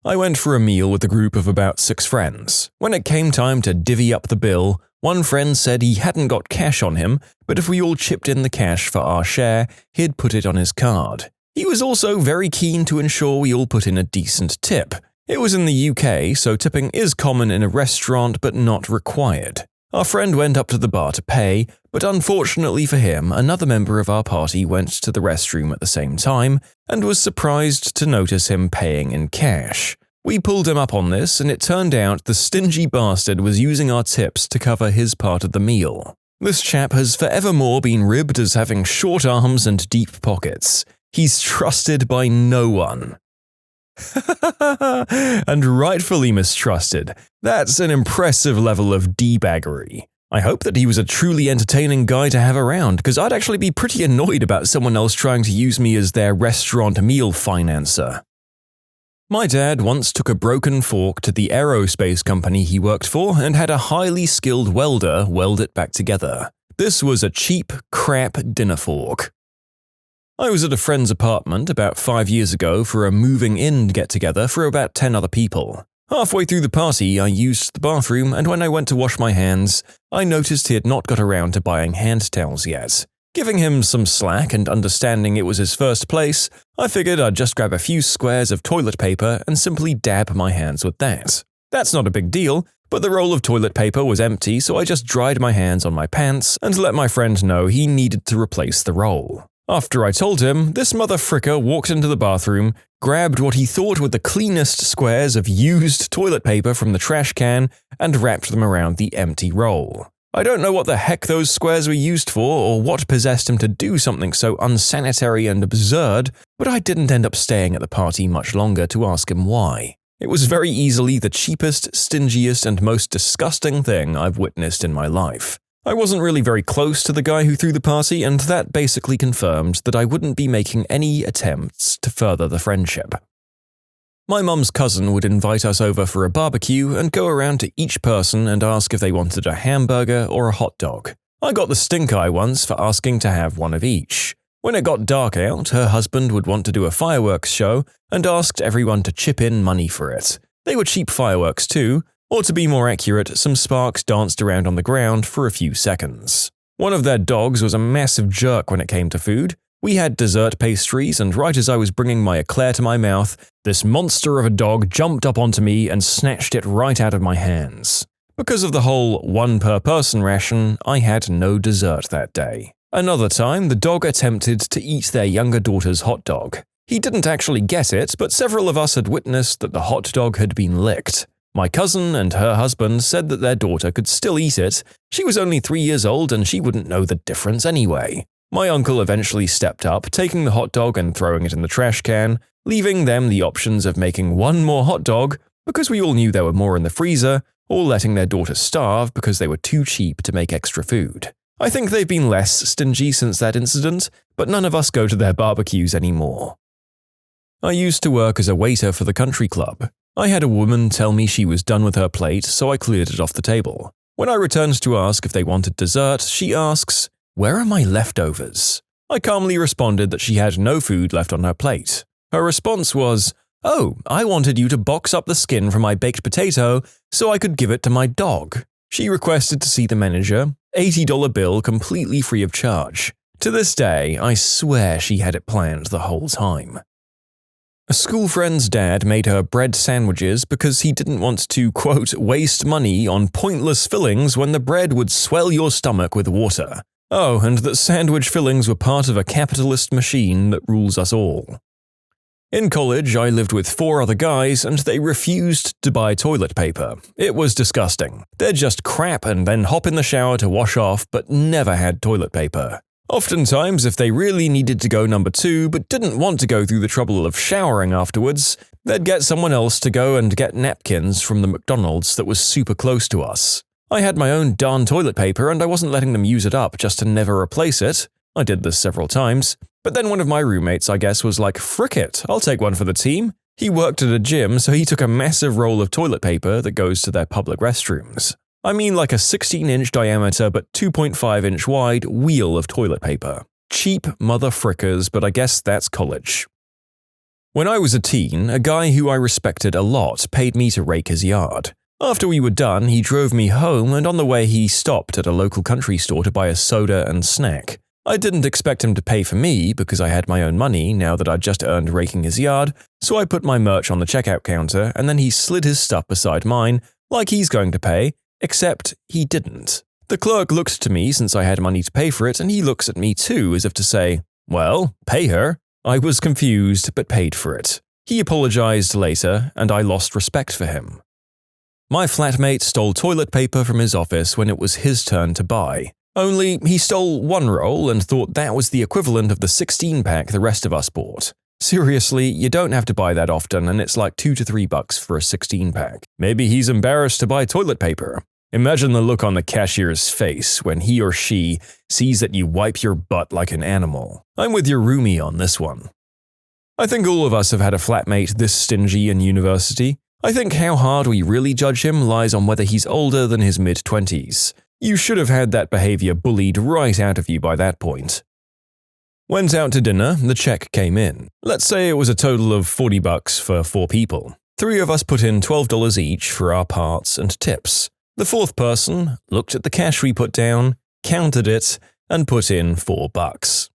I went for a meal with a group of about 6 friends. When it came time to divvy up the bill, one friend said he hadn't got cash on him, but if we all chipped in the cash for our share, he'd put it on his card. He was also very keen to ensure we all put in a decent tip. It was in the UK, so tipping is common in a restaurant but not required. Our friend went up to the bar to pay, but unfortunately for him, another member of our party went to the restroom at the same time and was surprised to notice him paying in cash. We pulled him up on this, and it turned out the stingy bastard was using our tips to cover his part of the meal. This chap has forevermore been ribbed as having short arms and deep pockets. He's trusted by no one. And rightfully mistrusted. That's an impressive level of debaggery. I hope that he was a truly entertaining guy to have around, because I'd actually be pretty annoyed about someone else trying to use me as their restaurant meal financer. My dad once took a broken fork to the aerospace company he worked for and had a highly skilled welder weld it back together. This was a cheap, crap dinner fork. I was at a friend's apartment about 5 years ago for a moving-in get-together for about 10 other people. Halfway through the party, I used the bathroom, and when I went to wash my hands, I noticed he had not got around to buying hand towels yet. Giving him some slack and understanding it was his first place, I figured I'd just grab a few squares of toilet paper and simply dab my hands with that. That's not a big deal, but the roll of toilet paper was empty, so I just dried my hands on my pants and let my friend know he needed to replace the roll. After I told him, this motherfricker walked into the bathroom, grabbed what he thought were the cleanest squares of used toilet paper from the trash can, and wrapped them around the empty roll. I don't know what the heck those squares were used for or what possessed him to do something so unsanitary and absurd, but I didn't end up staying at the party much longer to ask him why. It was very easily the cheapest, stingiest, and most disgusting thing I've witnessed in my life. I wasn't really very close to the guy who threw the party, and that basically confirmed that I wouldn't be making any attempts to further the friendship. My mum's cousin would invite us over for a barbecue and go around to each person and ask if they wanted a hamburger or a hot dog. I got the stink eye once for asking to have one of each. When it got dark out, her husband would want to do a fireworks show and asked everyone to chip in money for it. They were cheap fireworks too, or to be more accurate, some sparks danced around on the ground for a few seconds. One of their dogs was a massive jerk when it came to food. We had dessert pastries, and right as I was bringing my eclair to my mouth, this monster of a dog jumped up onto me and snatched it right out of my hands. Because of the whole one-per-person ration, I had no dessert that day. Another time, the dog attempted to eat their younger daughter's hot dog. He didn't actually get it, but several of us had witnessed that the hot dog had been licked. My cousin and her husband said that their daughter could still eat it. She was only 3 years old and she wouldn't know the difference anyway. My uncle eventually stepped up, taking the hot dog and throwing it in the trash can, leaving them the options of making one more hot dog, because we all knew there were more in the freezer, or letting their daughter starve because they were too cheap to make extra food. I think they've been less stingy since that incident, but none of us go to their barbecues anymore. I used to work as a waiter for the country club. I had a woman tell me she was done with her plate, so I cleared it off the table. When I returned to ask if they wanted dessert, she asks, "Where are my leftovers?" I calmly responded that she had no food left on her plate. Her response was, "Oh, I wanted you to box up the skin from my baked potato so I could give it to my dog." She requested to see the manager, $80 bill completely free of charge. To this day, I swear she had it planned the whole time. A school friend's dad made her bread sandwiches because he didn't want to, quote, waste money on pointless fillings when the bread would swell your stomach with water. Oh, and that sandwich fillings were part of a capitalist machine that rules us all. In college, I lived with 4 other guys and they refused to buy toilet paper. It was disgusting. They'd just crap and then hop in the shower to wash off, but never had toilet paper. Oftentimes, if they really needed to go number 2 but didn't want to go through the trouble of showering afterwards, they'd get someone else to go and get napkins from the McDonald's that was super close to us. I had my own darn toilet paper and I wasn't letting them use it up just to never replace it. I did this several times. But then one of my roommates, I guess, was like, "Frick it, I'll take one for the team." He worked at a gym, so he took a massive roll of toilet paper that goes to their public restrooms. I mean like a 16-inch diameter but 2.5-inch wide wheel of toilet paper. Cheap motherfrickers, but I guess that's college. When I was a teen, a guy who I respected a lot paid me to rake his yard. After we were done, he drove me home and on the way he stopped at a local country store to buy a soda and snack. I didn't expect him to pay for me because I had my own money now that I'd just earned raking his yard, so I put my merch on the checkout counter and then he slid his stuff beside mine like he's going to pay, except he didn't. The clerk looked to me since I had money to pay for it and he looks at me too as if to say, "Well, pay her." I was confused but paid for it. He apologized later, and I lost respect for him. My flatmate stole toilet paper from his office when it was his turn to buy. Only he stole one roll and thought that was the equivalent of the 16-pack the rest of us bought. Seriously, you don't have to buy that often, and it's like $2 to $3 for a 16-pack. Maybe he's embarrassed to buy toilet paper. Imagine the look on the cashier's face when he or she sees that you wipe your butt like an animal. I'm with your roomie on this one. I think all of us have had a flatmate this stingy in university. I think how hard we really judge him lies on whether he's older than his mid-20s. You should have had that behavior bullied right out of you by that point. Went out to dinner, the check came in. Let's say it was a total of $40 for 4 people. 3 of us put in $12 each for our parts and tips. The 4th person looked at the cash we put down, counted it, and put in $4.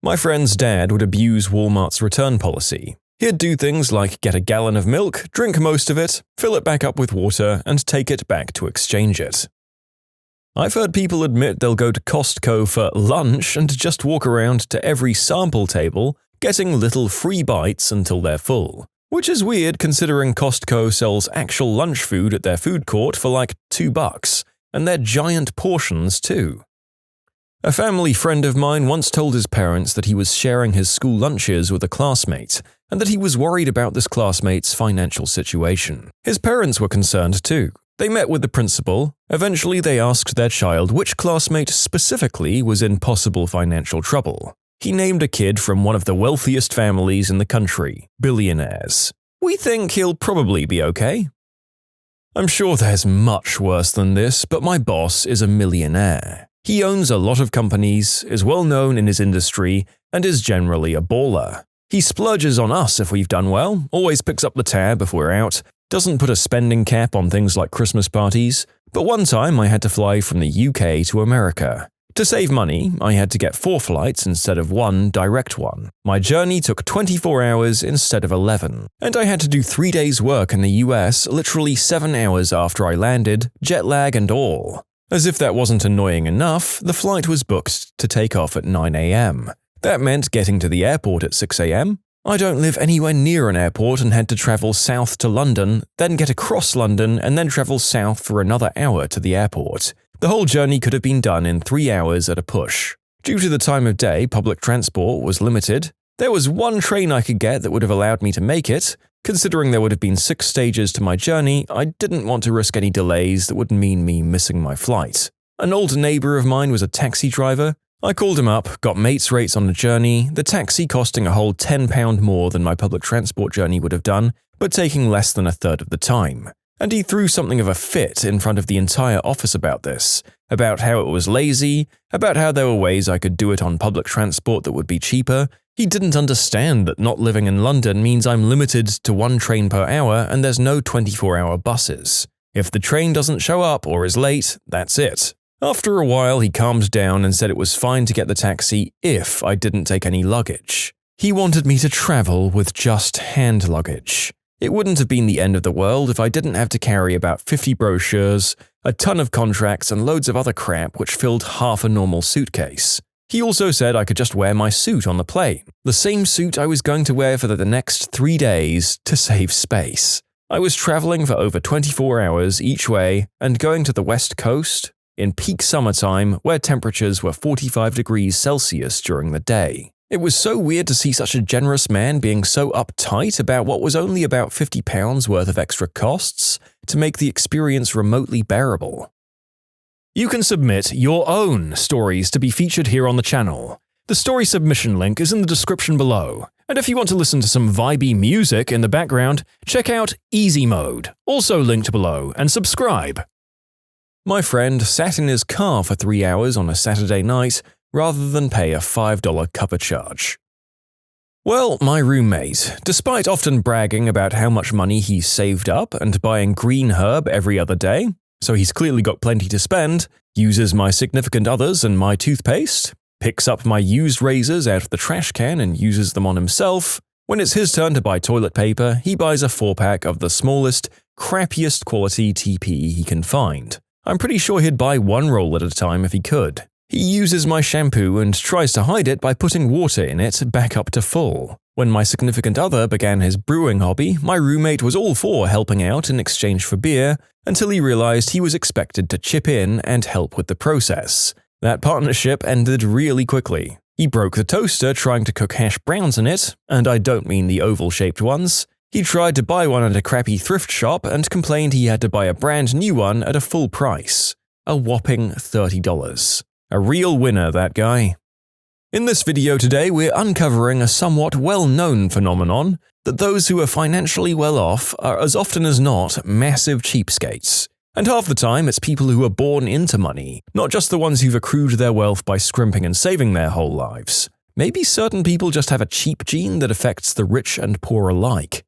My friend's dad would abuse Walmart's return policy. He'd do things like get a gallon of milk, drink most of it, fill it back up with water, and take it back to exchange it. I've heard people admit they'll go to Costco for lunch and just walk around to every sample table, getting little free bites until they're full. Which is weird considering Costco sells actual lunch food at their food court for like $2, and they're giant portions too. A family friend of mine once told his parents that he was sharing his school lunches with a classmate, and that he was worried about this classmate's financial situation. His parents were concerned too. They met with the principal. Eventually, they asked their child which classmate specifically was in possible financial trouble. He named a kid from one of the wealthiest families in the country, billionaires. We think he'll probably be okay. I'm sure there's much worse than this, but my boss is a millionaire. He owns a lot of companies, is well known in his industry, and is generally a baller. He splurges on us if we've done well, always picks up the tab if we're out, doesn't put a spending cap on things like Christmas parties, but one time I had to fly from the UK to America. To save money, I had to get 4 flights instead of 1 direct one. My journey took 24 hours instead of 11, and I had to do 3 days' work in the US literally 7 hours after I landed, jet lag and all. As if that wasn't annoying enough, the flight was booked to take off at 9 a.m. That meant getting to the airport at 6 a.m. I don't live anywhere near an airport and had to travel south to London, then get across London and then travel south for another hour to the airport. The whole journey could have been done in 3 hours at a push. Due to the time of day, public transport was limited. There was one train I could get that would have allowed me to make it. Considering there would have been 6 stages to my journey, I didn't want to risk any delays that would mean me missing my flight. An old neighbor of mine was a taxi driver. I called him up, got mates rates on the journey, the taxi costing a whole £10 more than my public transport journey would have done, but taking less than a third of the time. And he threw something of a fit in front of the entire office about this, about how it was lazy, about how there were ways I could do it on public transport that would be cheaper. He didn't understand that not living in London means I'm limited to 1 train per hour and there's no 24-hour buses. If the train doesn't show up or is late, that's it. After a while, he calmed down and said it was fine to get the taxi if I didn't take any luggage. He wanted me to travel with just hand luggage. It wouldn't have been the end of the world if I didn't have to carry about 50 brochures, a ton of contracts, and loads of other crap which filled half a normal suitcase. He also said I could just wear my suit on the plane, the same suit I was going to wear for the next 3 days to save space. I was traveling for over 24 hours each way and going to the West Coast in peak summertime where temperatures were 45 degrees Celsius during the day. It was so weird to see such a generous man being so uptight about what was only about £50 worth of extra costs to make the experience remotely bearable. You can submit your own stories to be featured here on the channel. The story submission link is in the description below. And if you want to listen to some vibey music in the background, check out easymode, also linked below, and subscribe. My friend sat in his car for 3 hours on a Saturday night rather than pay a $5 cover charge. Well, my roommate, despite often bragging about how much money he's saved up and buying green herb every other day, so he's clearly got plenty to spend, uses my significant others and my toothpaste, picks up my used razors out of the trash can and uses them on himself. When it's his turn to buy toilet paper, he buys a 4-pack of the smallest, crappiest quality TP he can find. I'm pretty sure he'd buy 1 roll at a time if he could. He uses my shampoo and tries to hide it by putting water in it back up to full. When my significant other began his brewing hobby, my roommate was all for helping out in exchange for beer until he realized he was expected to chip in and help with the process. That partnership ended really quickly. He broke the toaster trying to cook hash browns in it, and I don't mean the oval-shaped ones. He tried to buy one at a crappy thrift shop and complained he had to buy a brand new one at a full price. A whopping $30. A real winner, that guy. In this video today, we're uncovering a somewhat well-known phenomenon that those who are financially well off are as often as not massive cheapskates. And half the time, it's people who are born into money, not just the ones who've accrued their wealth by scrimping and saving their whole lives. Maybe certain people just have a cheap gene that affects the rich and poor alike.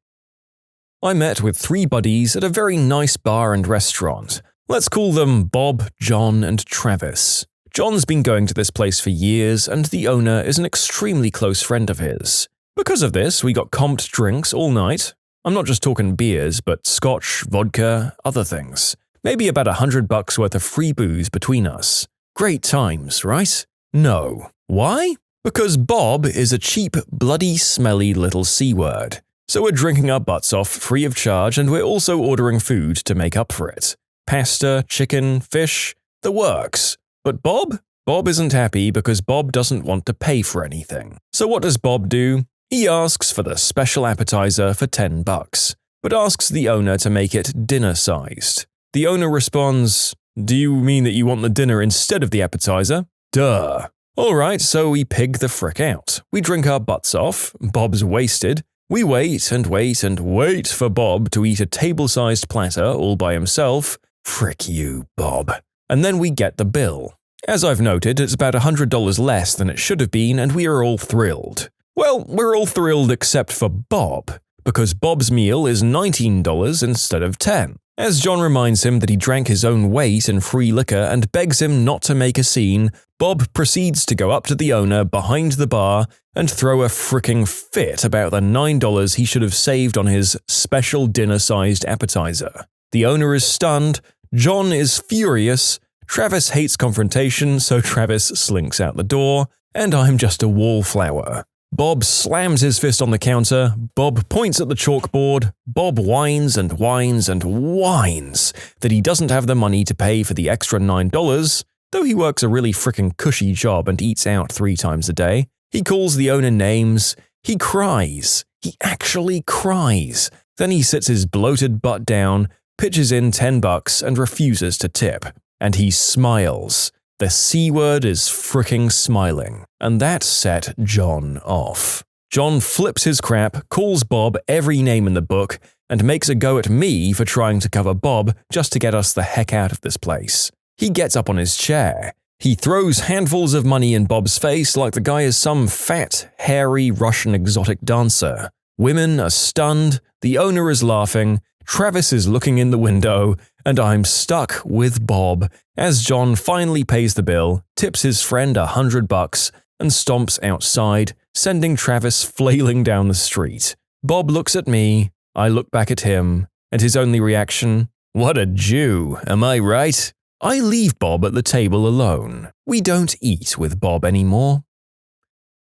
I met with 3 buddies at a very nice bar and restaurant. Let's call them Bob, John, and Travis. John's been going to this place for years, and the owner is an extremely close friend of his. Because of this, we got comped drinks all night. I'm not just talking beers, but scotch, vodka, other things. Maybe about $100 worth of free booze between us. Great times, right? No. Why? Because Bob is a cheap, bloody, smelly little C-word. So we're drinking our butts off free of charge, and we're also ordering food to make up for it. Pasta, chicken, fish, the works. But Bob isn't happy because Bob doesn't want to pay for anything. So what does Bob do? He asks for the special appetizer for $10, but asks the owner to make it dinner-sized. The owner responds, "Do you mean that you want the dinner instead of the appetizer?" Duh. Alright, so we pig the frick out. We drink our butts off, Bob's wasted. We wait and wait and wait for Bob to eat a table-sized platter all by himself. Frick you, Bob. And then we get the bill. As I've noted, it's about $100 less than it should have been, and we are all thrilled. Well, we're all thrilled except for Bob, because Bob's meal is $19 instead of $10. As John reminds him that he drank his own weight in free liquor and begs him not to make a scene, Bob proceeds to go up to the owner behind the bar and throw a fricking fit about the $9 he should have saved on his special dinner-sized appetizer. The owner is stunned, John is furious, Travis hates confrontation, so Travis slinks out the door, and I'm just a wallflower. Bob slams his fist on the counter, Bob points at the chalkboard, Bob whines and whines and whines that he doesn't have the money to pay for the extra $9, though he works a really frickin' cushy job and eats out 3 times a day. He calls the owner names, he cries, he actually cries. Then he sits his bloated butt down, pitches in $10 and refuses to tip. And he smiles. The C-word is fricking smiling, and that set John off. John flips his crap, calls Bob every name in the book, and makes a go at me for trying to cover Bob just to get us the heck out of this place. He gets up on his chair. He throws handfuls of money in Bob's face like the guy is some fat, hairy Russian exotic dancer. Women are stunned, the owner is laughing, Travis is looking in the window, and I'm stuck with Bob as John finally pays the bill, tips his friend $100, and stomps outside, sending Travis flailing down the street. Bob looks at me, I look back at him, and his only reaction, "What a Jew, am I right?" I leave Bob at the table alone. We don't eat with Bob anymore.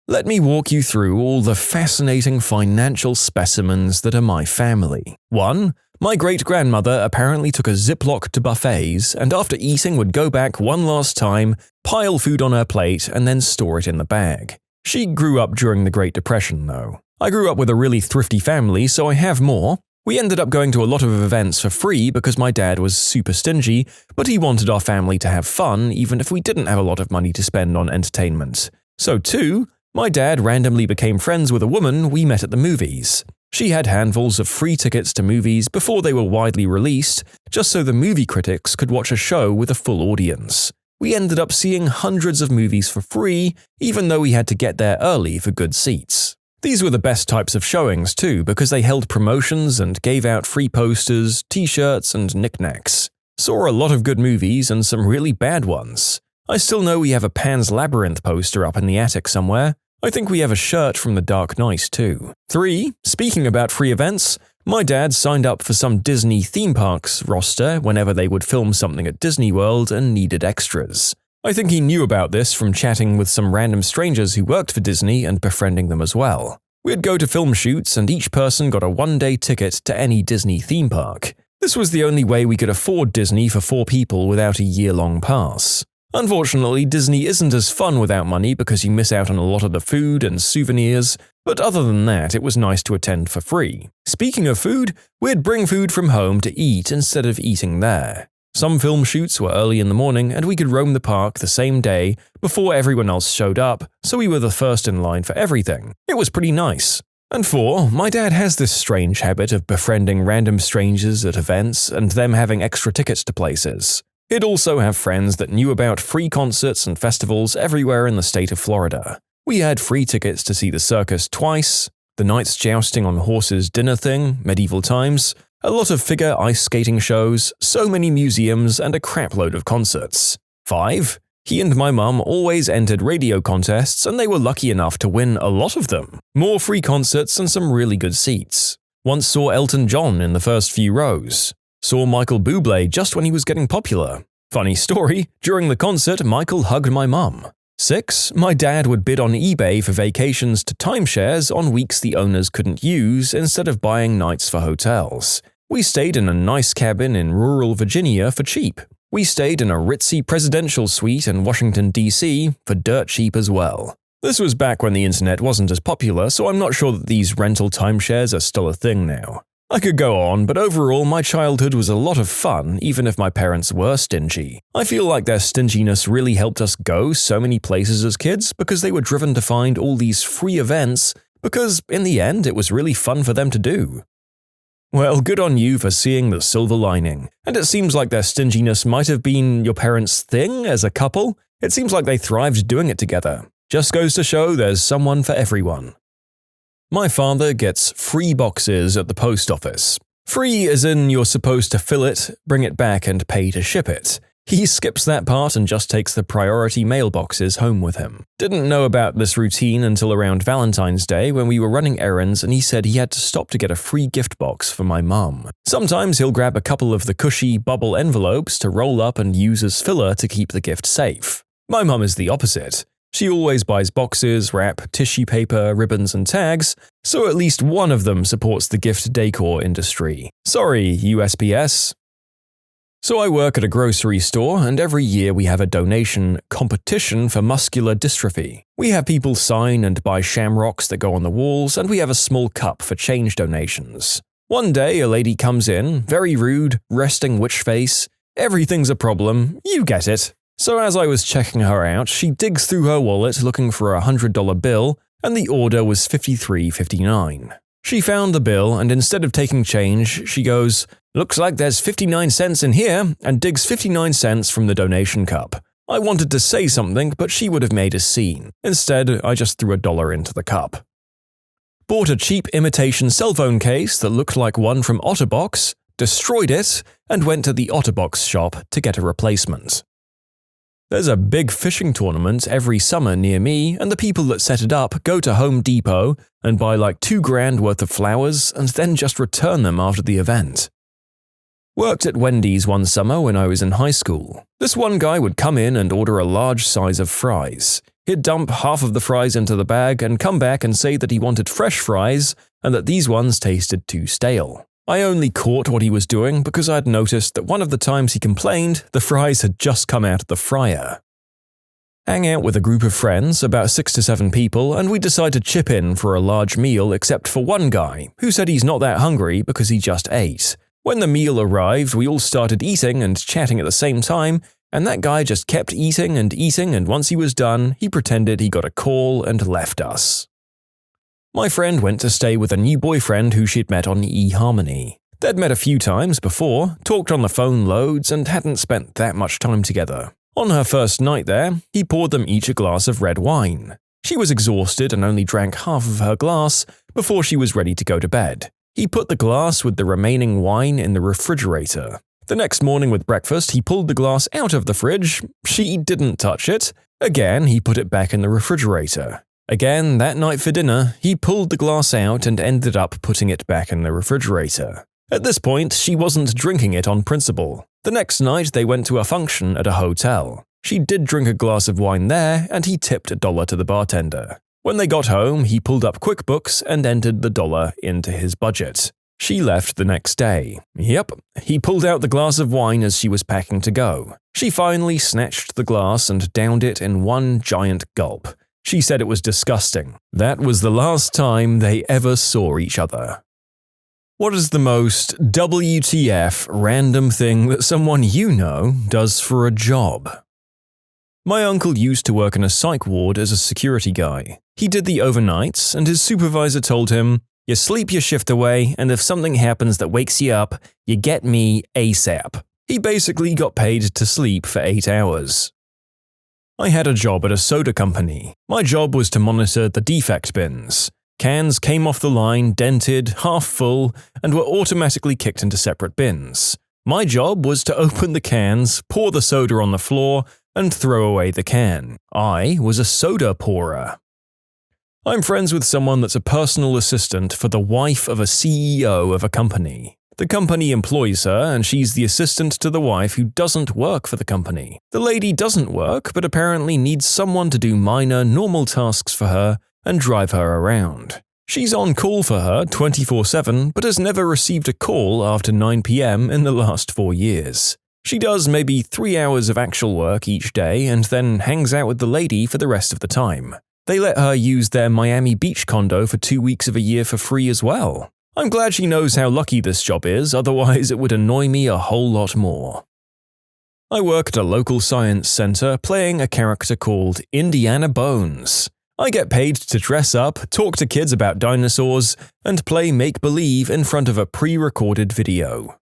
Let me walk you through all the fascinating financial specimens that are my family. 1. My great-grandmother apparently took a Ziploc to buffets and after eating would go back one last time, pile food on her plate, and then store it in the bag. She grew up during the Great Depression, though. I grew up with a really thrifty family, so I have more. We ended up going to a lot of events for free because my dad was super stingy, but he wanted our family to have fun even if we didn't have a lot of money to spend on entertainment. So 2. My dad randomly became friends with a woman we met at the movies. She had handfuls of free tickets to movies before they were widely released, just so the movie critics could watch a show with a full audience. We ended up seeing hundreds of movies for free, even though we had to get there early for good seats. These were the best types of showings too, because they held promotions and gave out free posters, t-shirts, and knickknacks. Saw a lot of good movies and some really bad ones. I still know we have a Pan's Labyrinth poster up in the attic somewhere. I think we have a shirt from The Dark Knight too. 3. Speaking about free events, my dad signed up for some Disney theme parks roster whenever they would film something at Disney World and needed extras. I think he knew about this from chatting with some random strangers who worked for Disney and befriending them as well. We'd go to film shoots and each person got a one-day ticket to any Disney theme park. This was the only way we could afford Disney for 4 people without a year-long pass. Unfortunately, Disney isn't as fun without money because you miss out on a lot of the food and souvenirs, but other than that, it was nice to attend for free. Speaking of food, we'd bring food from home to eat instead of eating there. Some film shoots were early in the morning and we could roam the park the same day before everyone else showed up, so we were the first in line for everything. It was pretty nice. And 4, my dad has this strange habit of befriending random strangers at events and them having extra tickets to places. He'd also have friends that knew about free concerts and festivals everywhere in the state of Florida. We had free tickets to see the circus twice, the knights jousting on horses dinner thing, medieval times, a lot of figure ice skating shows, so many museums, and a crapload of concerts. 5, he and my mum always entered radio contests and they were lucky enough to win a lot of them. More free concerts and some really good seats. Once saw Elton John in the first few rows. Saw Michael Bublé just when he was getting popular. Funny story, during the concert, Michael hugged my mum. 6, my dad would bid on eBay for vacations to timeshares on weeks the owners couldn't use instead of buying nights for hotels. We stayed in a nice cabin in rural Virginia for cheap. We stayed in a ritzy presidential suite in Washington, D.C. for dirt cheap as well. This was back when the internet wasn't as popular, so I'm not sure that these rental timeshares are still a thing now. I could go on, but overall my childhood was a lot of fun even if my parents were stingy. I feel like their stinginess really helped us go so many places as kids because they were driven to find all these free events because, in the end, it was really fun for them to do. Well, good on you for seeing the silver lining. And it seems like their stinginess might have been your parents' thing as a couple. It seems like they thrived doing it together. Just goes to show there's someone for everyone. My father gets free boxes at the post office. Free as in you're supposed to fill it, bring it back and pay to ship it. He skips that part and just takes the priority mailboxes home with him. Didn't know about this routine until around Valentine's Day when we were running errands and he said he had to stop to get a free gift box for my mum. Sometimes he'll grab a couple of the cushy bubble envelopes to roll up and use as filler to keep the gift safe. My mum is the opposite. She always buys boxes, wrap, tissue paper, ribbons and tags, so at least one of them supports the gift decor industry. Sorry, USPS. So I work at a grocery store and every year we have a donation competition for muscular dystrophy. We have people sign and buy shamrocks that go on the walls and we have a small cup for change donations. One day a lady comes in, very rude, resting witch face. Everything's a problem, you get it. So as I was checking her out, she digs through her wallet looking for a $100 bill, and the order was $53.59. She found the bill, and instead of taking change, she goes, "Looks like there's 59 cents in here," and digs 59 cents from the donation cup. I wanted to say something, but she would have made a scene. Instead, I just threw $1 into the cup. Bought a cheap imitation cell phone case that looked like one from OtterBox, destroyed it, and went to the OtterBox shop to get a replacement. There's a big fishing tournament every summer near me, and the people that set it up go to Home Depot and buy like $2,000 worth of flowers and then just return them after the event. Worked at Wendy's one summer when I was in high school. This one guy would come in and order a large size of fries. He'd dump half of the fries into the bag and come back and say that he wanted fresh fries and that these ones tasted too stale. I only caught what he was doing because I'd noticed that one of the times he complained, the fries had just come out of the fryer. Hang out with a group of friends, about 6 to 7 people, and we decide to chip in for a large meal except for one guy, who said he's not that hungry because he just ate. When the meal arrived, we all started eating and chatting at the same time, and that guy just kept eating, and once he was done, he pretended he got a call and left us. My friend went to stay with a new boyfriend who she'd met on eHarmony. They'd met a few times before, talked on the phone loads, and hadn't spent that much time together. On her first night there, he poured them each a glass of red wine. She was exhausted and only drank half of her glass before she was ready to go to bed. He put the glass with the remaining wine in the refrigerator. The next morning with breakfast, he pulled the glass out of the fridge. She didn't touch it. Again, he put it back in the refrigerator. Again, that night for dinner, he pulled the glass out and ended up putting it back in the refrigerator. At this point, she wasn't drinking it on principle. The next night, they went to a function at a hotel. She did drink a glass of wine there, and he tipped $1 to the bartender. When they got home, he pulled up QuickBooks and entered the $1 into his budget. She left the next day. Yep, he pulled out the glass of wine as she was packing to go. She finally snatched the glass and downed it in one giant gulp. She said it was disgusting. That was the last time they ever saw each other. What is the most WTF random thing that someone you know does for a job? My uncle used to work in a psych ward as a security guy. He did the overnights, and his supervisor told him, "You sleep your shift away, and if something happens that wakes you up, you get me ASAP." He basically got paid to sleep for 8 hours. I had a job at a soda company. My job was to monitor the defect bins. Cans came off the line, dented, half full, and were automatically kicked into separate bins. My job was to open the cans, pour the soda on the floor, and throw away the can. I was a soda pourer. I'm friends with someone that's a personal assistant for the wife of a CEO of a company. The company employs her, and she's the assistant to the wife who doesn't work for the company. The lady doesn't work, but apparently needs someone to do minor, normal tasks for her and drive her around. She's on call for her 24/7, but has never received a call after 9 p.m. in the last 4 years. She does maybe 3 hours of actual work each day and then hangs out with the lady for the rest of the time. They let her use their Miami Beach condo for 2 weeks of a year for free as well. I'm glad she knows how lucky this job is, otherwise it would annoy me a whole lot more. I work at a local science center playing a character called Indiana Bones. I get paid to dress up, talk to kids about dinosaurs, and play make-believe in front of a pre-recorded video.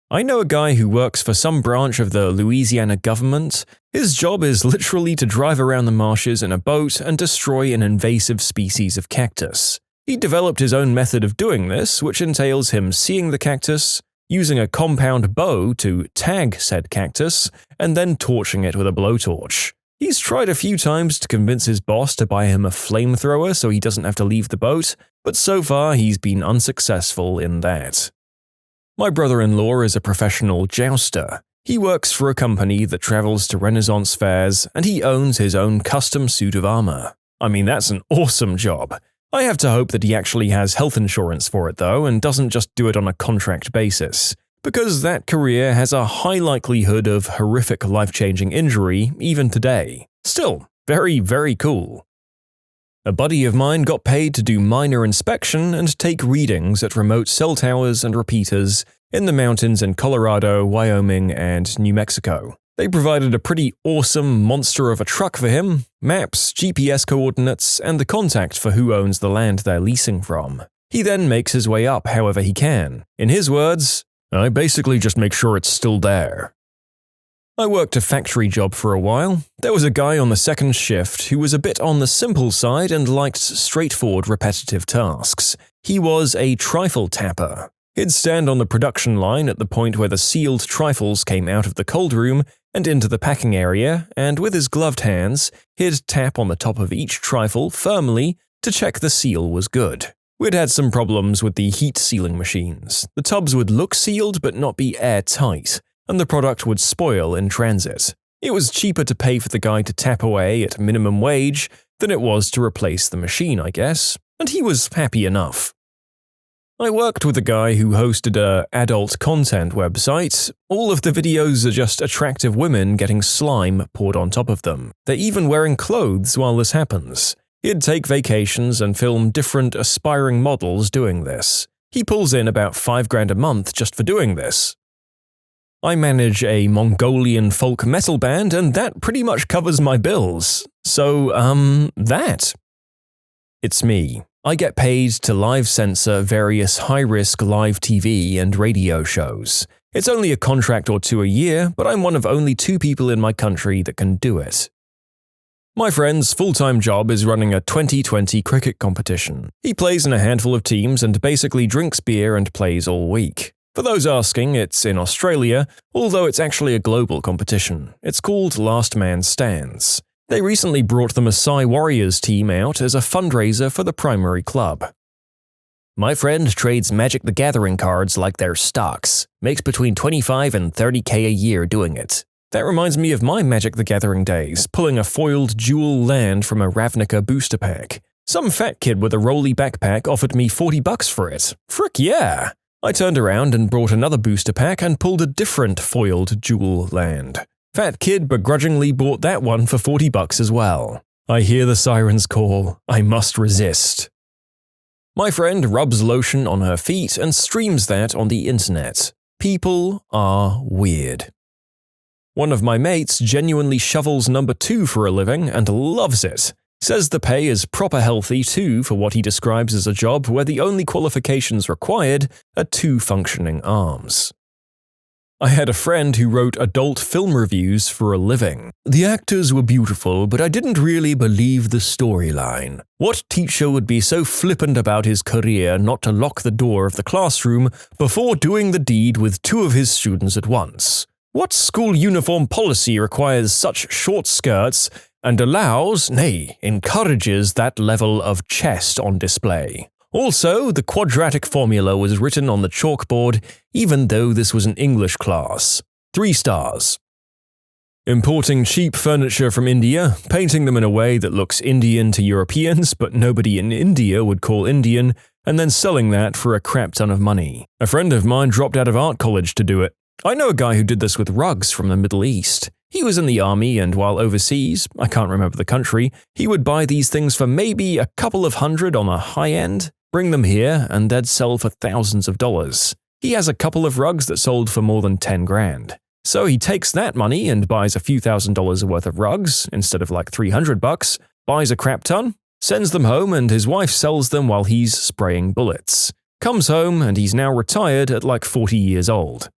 I know a guy who works for some branch of the Louisiana government. His job is literally to drive around the marshes in a boat and destroy an invasive species of cactus. He developed his own method of doing this, which entails him seeing the cactus, using a compound bow to tag said cactus, and then torching it with a blowtorch. He's tried a few times to convince his boss to buy him a flamethrower so he doesn't have to leave the boat, but so far he's been unsuccessful in that. My brother-in-law is a professional jouster. He works for a company that travels to Renaissance fairs, and he owns his own custom suit of armor. I mean, that's an awesome job. I have to hope that he actually has health insurance for it though, and doesn't just do it on a contract basis, because that career has a high likelihood of horrific life-changing injury even today. Still, very, very cool. A buddy of mine got paid to do minor inspection and take readings at remote cell towers and repeaters in the mountains in Colorado, Wyoming, and New Mexico. They provided a pretty awesome monster of a truck for him, maps, GPS coordinates, and the contact for who owns the land they're leasing from. He then makes his way up however he can. In his words, "I basically just make sure it's still there." I worked a factory job for a while. There was a guy on the second shift who was a bit on the simple side and liked straightforward repetitive tasks. He was a trifle tapper. He'd stand on the production line at the point where the sealed trifles came out of the cold room and into the packing area, and with his gloved hands, he'd tap on the top of each trifle firmly to check the seal was good. We'd had some problems with the heat sealing machines. The tubs would look sealed but not be airtight, and the product would spoil in transit. It was cheaper to pay for the guy to tap away at minimum wage than it was to replace the machine, I guess, and he was happy enough. I worked with a guy who hosted a adult content website. All of the videos are just attractive women getting slime poured on top of them. They're even wearing clothes while this happens. He'd take vacations and film different aspiring models doing this. He pulls in about $5,000 a month just for doing this. I manage a Mongolian folk metal band, and that pretty much covers my bills. So, that. It's me. I get paid to live censor various high-risk live TV and radio shows. It's only a contract or two a year, but I'm one of only 2 people in my country that can do it. My friend's full-time job is running a 2020 cricket competition. He plays in a handful of teams and basically drinks beer and plays all week. For those asking, it's in Australia, although it's actually a global competition. It's called Last Man Stands. They recently brought the Maasai Warriors team out as a fundraiser for the primary club. My friend trades Magic the Gathering cards like they're stocks, makes between $25 and $30K a year doing it. That reminds me of my Magic the Gathering days, pulling a foiled dual land from a Ravnica booster pack. Some fat kid with a rolly backpack offered me $40 for it. Frick yeah! I turned around and brought another booster pack and pulled a different foiled dual land. Fat kid begrudgingly bought that one for $40 as well. I hear the sirens call. I must resist. My friend rubs lotion on her feet and streams that on the internet. People are weird. One of my mates genuinely shovels number 2 for a living and loves it. Says the pay is proper healthy too for what he describes as a job where the only qualifications required are 2 functioning arms. I had a friend who wrote adult film reviews for a living. The actors were beautiful, but I didn't really believe the storyline. What teacher would be so flippant about his career not to lock the door of the classroom before doing the deed with 2 of his students at once? What school uniform policy requires such short skirts and allows, nay, encourages that level of chest on display? Also, the quadratic formula was written on the chalkboard, even though this was an English class. 3 stars. Importing cheap furniture from India, painting them in a way that looks Indian to Europeans, but nobody in India would call Indian, and then selling that for a crap ton of money. A friend of mine dropped out of art college to do it. I know a guy who did this with rugs from the Middle East. He was in the army, and while overseas, I can't remember the country, he would buy these things for maybe a couple of hundred on a high end, bring them here, and they'd sell for thousands of dollars. He has a couple of rugs that sold for more than 10 grand. So he takes that money and buys a few $1,000s worth of rugs, instead of like $300, buys a crap ton, sends them home, and his wife sells them while he's spraying bullets. Comes home, and he's now retired at like 40 years old.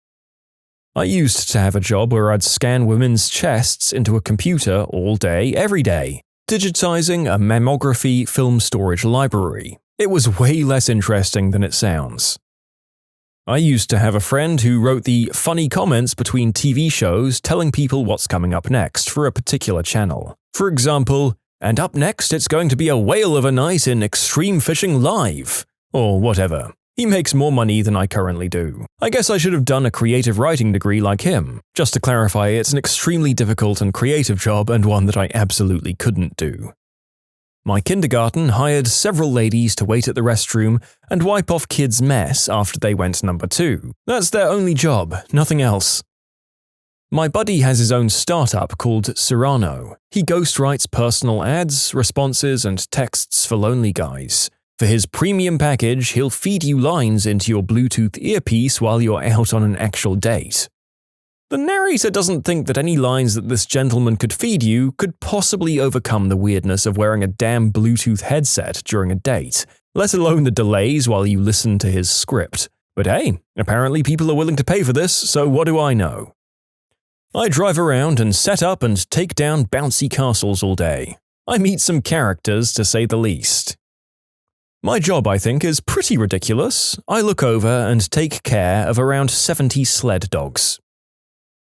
I used to have a job where I'd scan women's chests into a computer all day, every day, digitizing a mammography film storage library. It was way less interesting than it sounds. I used to have a friend who wrote the funny comments between TV shows telling people what's coming up next for a particular channel. For example, and up next it's going to be a whale of a night in Extreme Fishing Live, or whatever. He makes more money than I currently do. I guess I should have done a creative writing degree like him. Just to clarify, it's an extremely difficult and creative job and one that I absolutely couldn't do. My kindergarten hired several ladies to wait at the restroom and wipe off kids' mess after they went number 2. That's their only job, nothing else. My buddy has his own startup called Cyrano. He ghostwrites personal ads, responses, and texts for lonely guys. For his premium package, he'll feed you lines into your Bluetooth earpiece while you're out on an actual date. The narrator doesn't think that any lines that this gentleman could feed you could possibly overcome the weirdness of wearing a damn Bluetooth headset during a date, let alone the delays while you listen to his script. But hey, apparently people are willing to pay for this, so what do I know? I drive around and set up and take down bouncy castles all day. I meet some characters, to say the least. My job, I think, is pretty ridiculous. I look over and take care of around 70 sled dogs.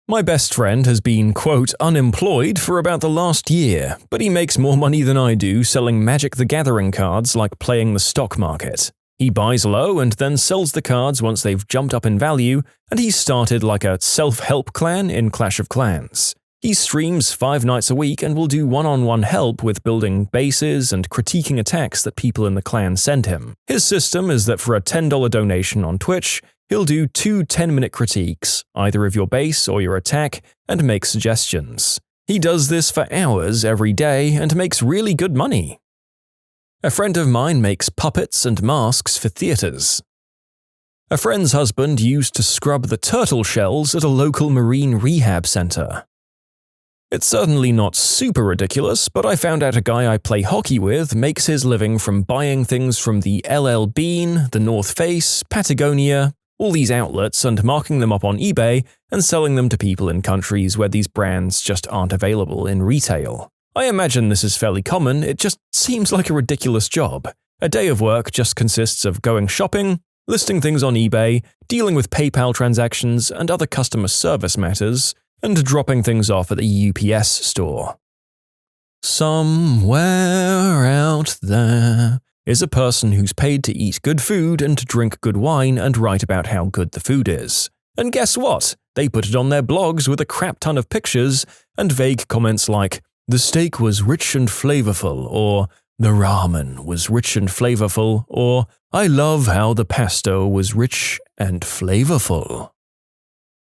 My best friend has been, quote, unemployed for about the last year, but he makes more money than I do selling Magic the Gathering cards like playing the stock market. He buys low and then sells the cards once they've jumped up in value, and he's started like a self-help clan in Clash of Clans. He streams 5 nights a week and will do one-on-one help with building bases and critiquing attacks that people in the clan send him. His system is that for a $10 donation on Twitch, he'll do 2 10-minute critiques, either of your base or your attack, and make suggestions. He does this for hours every day and makes really good money. A friend of mine makes puppets and masks for theaters. A friend's husband used to scrub the turtle shells at a local marine rehab center. It's certainly not super ridiculous, but I found out a guy I play hockey with makes his living from buying things from the LL Bean, the North Face, Patagonia, all these outlets, and marking them up on eBay and selling them to people in countries where these brands just aren't available in retail. I imagine this is fairly common, it just seems like a ridiculous job. A day of work just consists of going shopping, listing things on eBay, dealing with PayPal transactions and other customer service matters, and dropping things off at the UPS store. Somewhere out there is a person who's paid to eat good food and to drink good wine and write about how good the food is. And guess what? They put it on their blogs with a crap ton of pictures and vague comments like, "The steak was rich and flavorful," or "The ramen was rich and flavorful," or "I love how the pesto was rich and flavorful."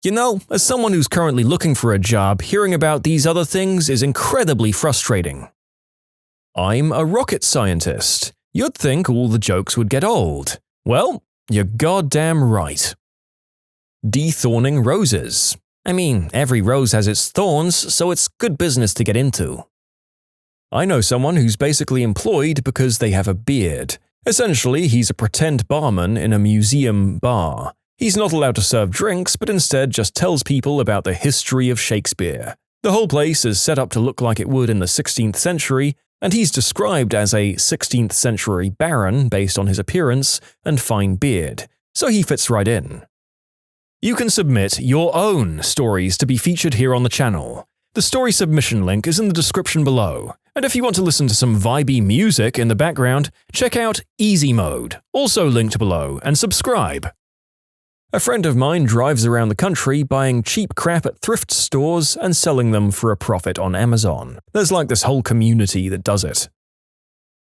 You know, as someone who's currently looking for a job, hearing about these other things is incredibly frustrating. I'm a rocket scientist. You'd think all the jokes would get old. Well, you're goddamn right. Dethorning roses. I mean, every rose has its thorns, so it's good business to get into. I know someone who's basically employed because they have a beard. Essentially, he's a pretend barman in a museum bar. He's not allowed to serve drinks, but instead just tells people about the history of Shakespeare. The whole place is set up to look like it would in the 16th century, and he's described as a 16th century baron based on his appearance and fine beard, so he fits right in. You can submit your own stories to be featured here on the channel. The story submission link is in the description below, and if you want to listen to some vibey music in the background, check out easymode, also linked below, and subscribe. A friend of mine drives around the country buying cheap crap at thrift stores and selling them for a profit on Amazon. There's like this whole community that does it.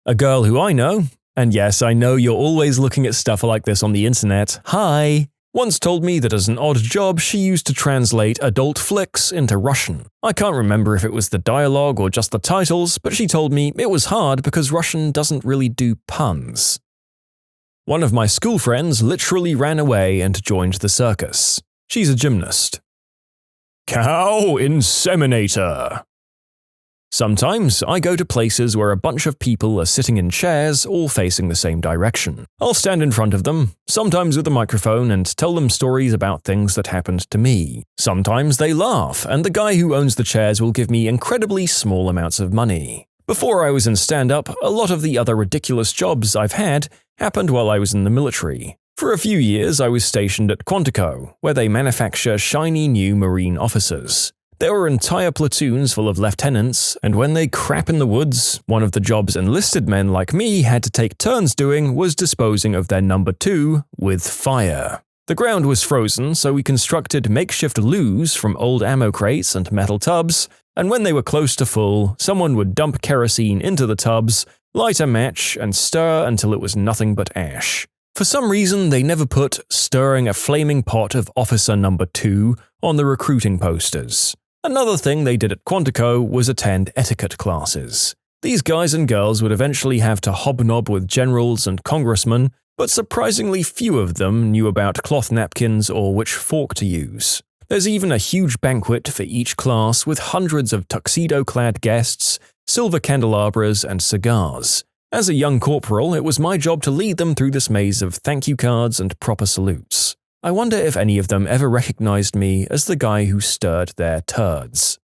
A girl who I know, and yes, I know you're always looking at stuff like this on the internet, hi, once told me that as an odd job she used to translate adult flicks into Russian. I can't remember if it was the dialogue or just the titles, but she told me it was hard because Russian doesn't really do puns. One of my school friends literally ran away and joined the circus. She's a gymnast. Cow inseminator. Sometimes I go to places where a bunch of people are sitting in chairs all facing the same direction. I'll stand in front of them, sometimes with a microphone, and tell them stories about things that happened to me. Sometimes they laugh, and the guy who owns the chairs will give me incredibly small amounts of money. Before I was in stand-up, a lot of the other ridiculous jobs I've had happened while I was in the military. For a few years, I was stationed at Quantico, where they manufacture shiny new Marine officers. There were entire platoons full of lieutenants, and when they crap in the woods, one of the jobs enlisted men like me had to take turns doing was disposing of their number 2 with fire. The ground was frozen, so we constructed makeshift loos from old ammo crates and metal tubs, and when they were close to full, someone would dump kerosene into the tubs, light a match, and stir until it was nothing but ash. For some reason, they never put "stirring a flaming pot of officer number 2" on the recruiting posters. Another thing they did at Quantico was attend etiquette classes. These guys and girls would eventually have to hobnob with generals and congressmen, but surprisingly few of them knew about cloth napkins or which fork to use. There's even a huge banquet for each class with hundreds of tuxedo-clad guests, silver candelabras, and cigars. As a young corporal, it was my job to lead them through this maze of thank you cards and proper salutes. I wonder if any of them ever recognized me as the guy who stirred their turds.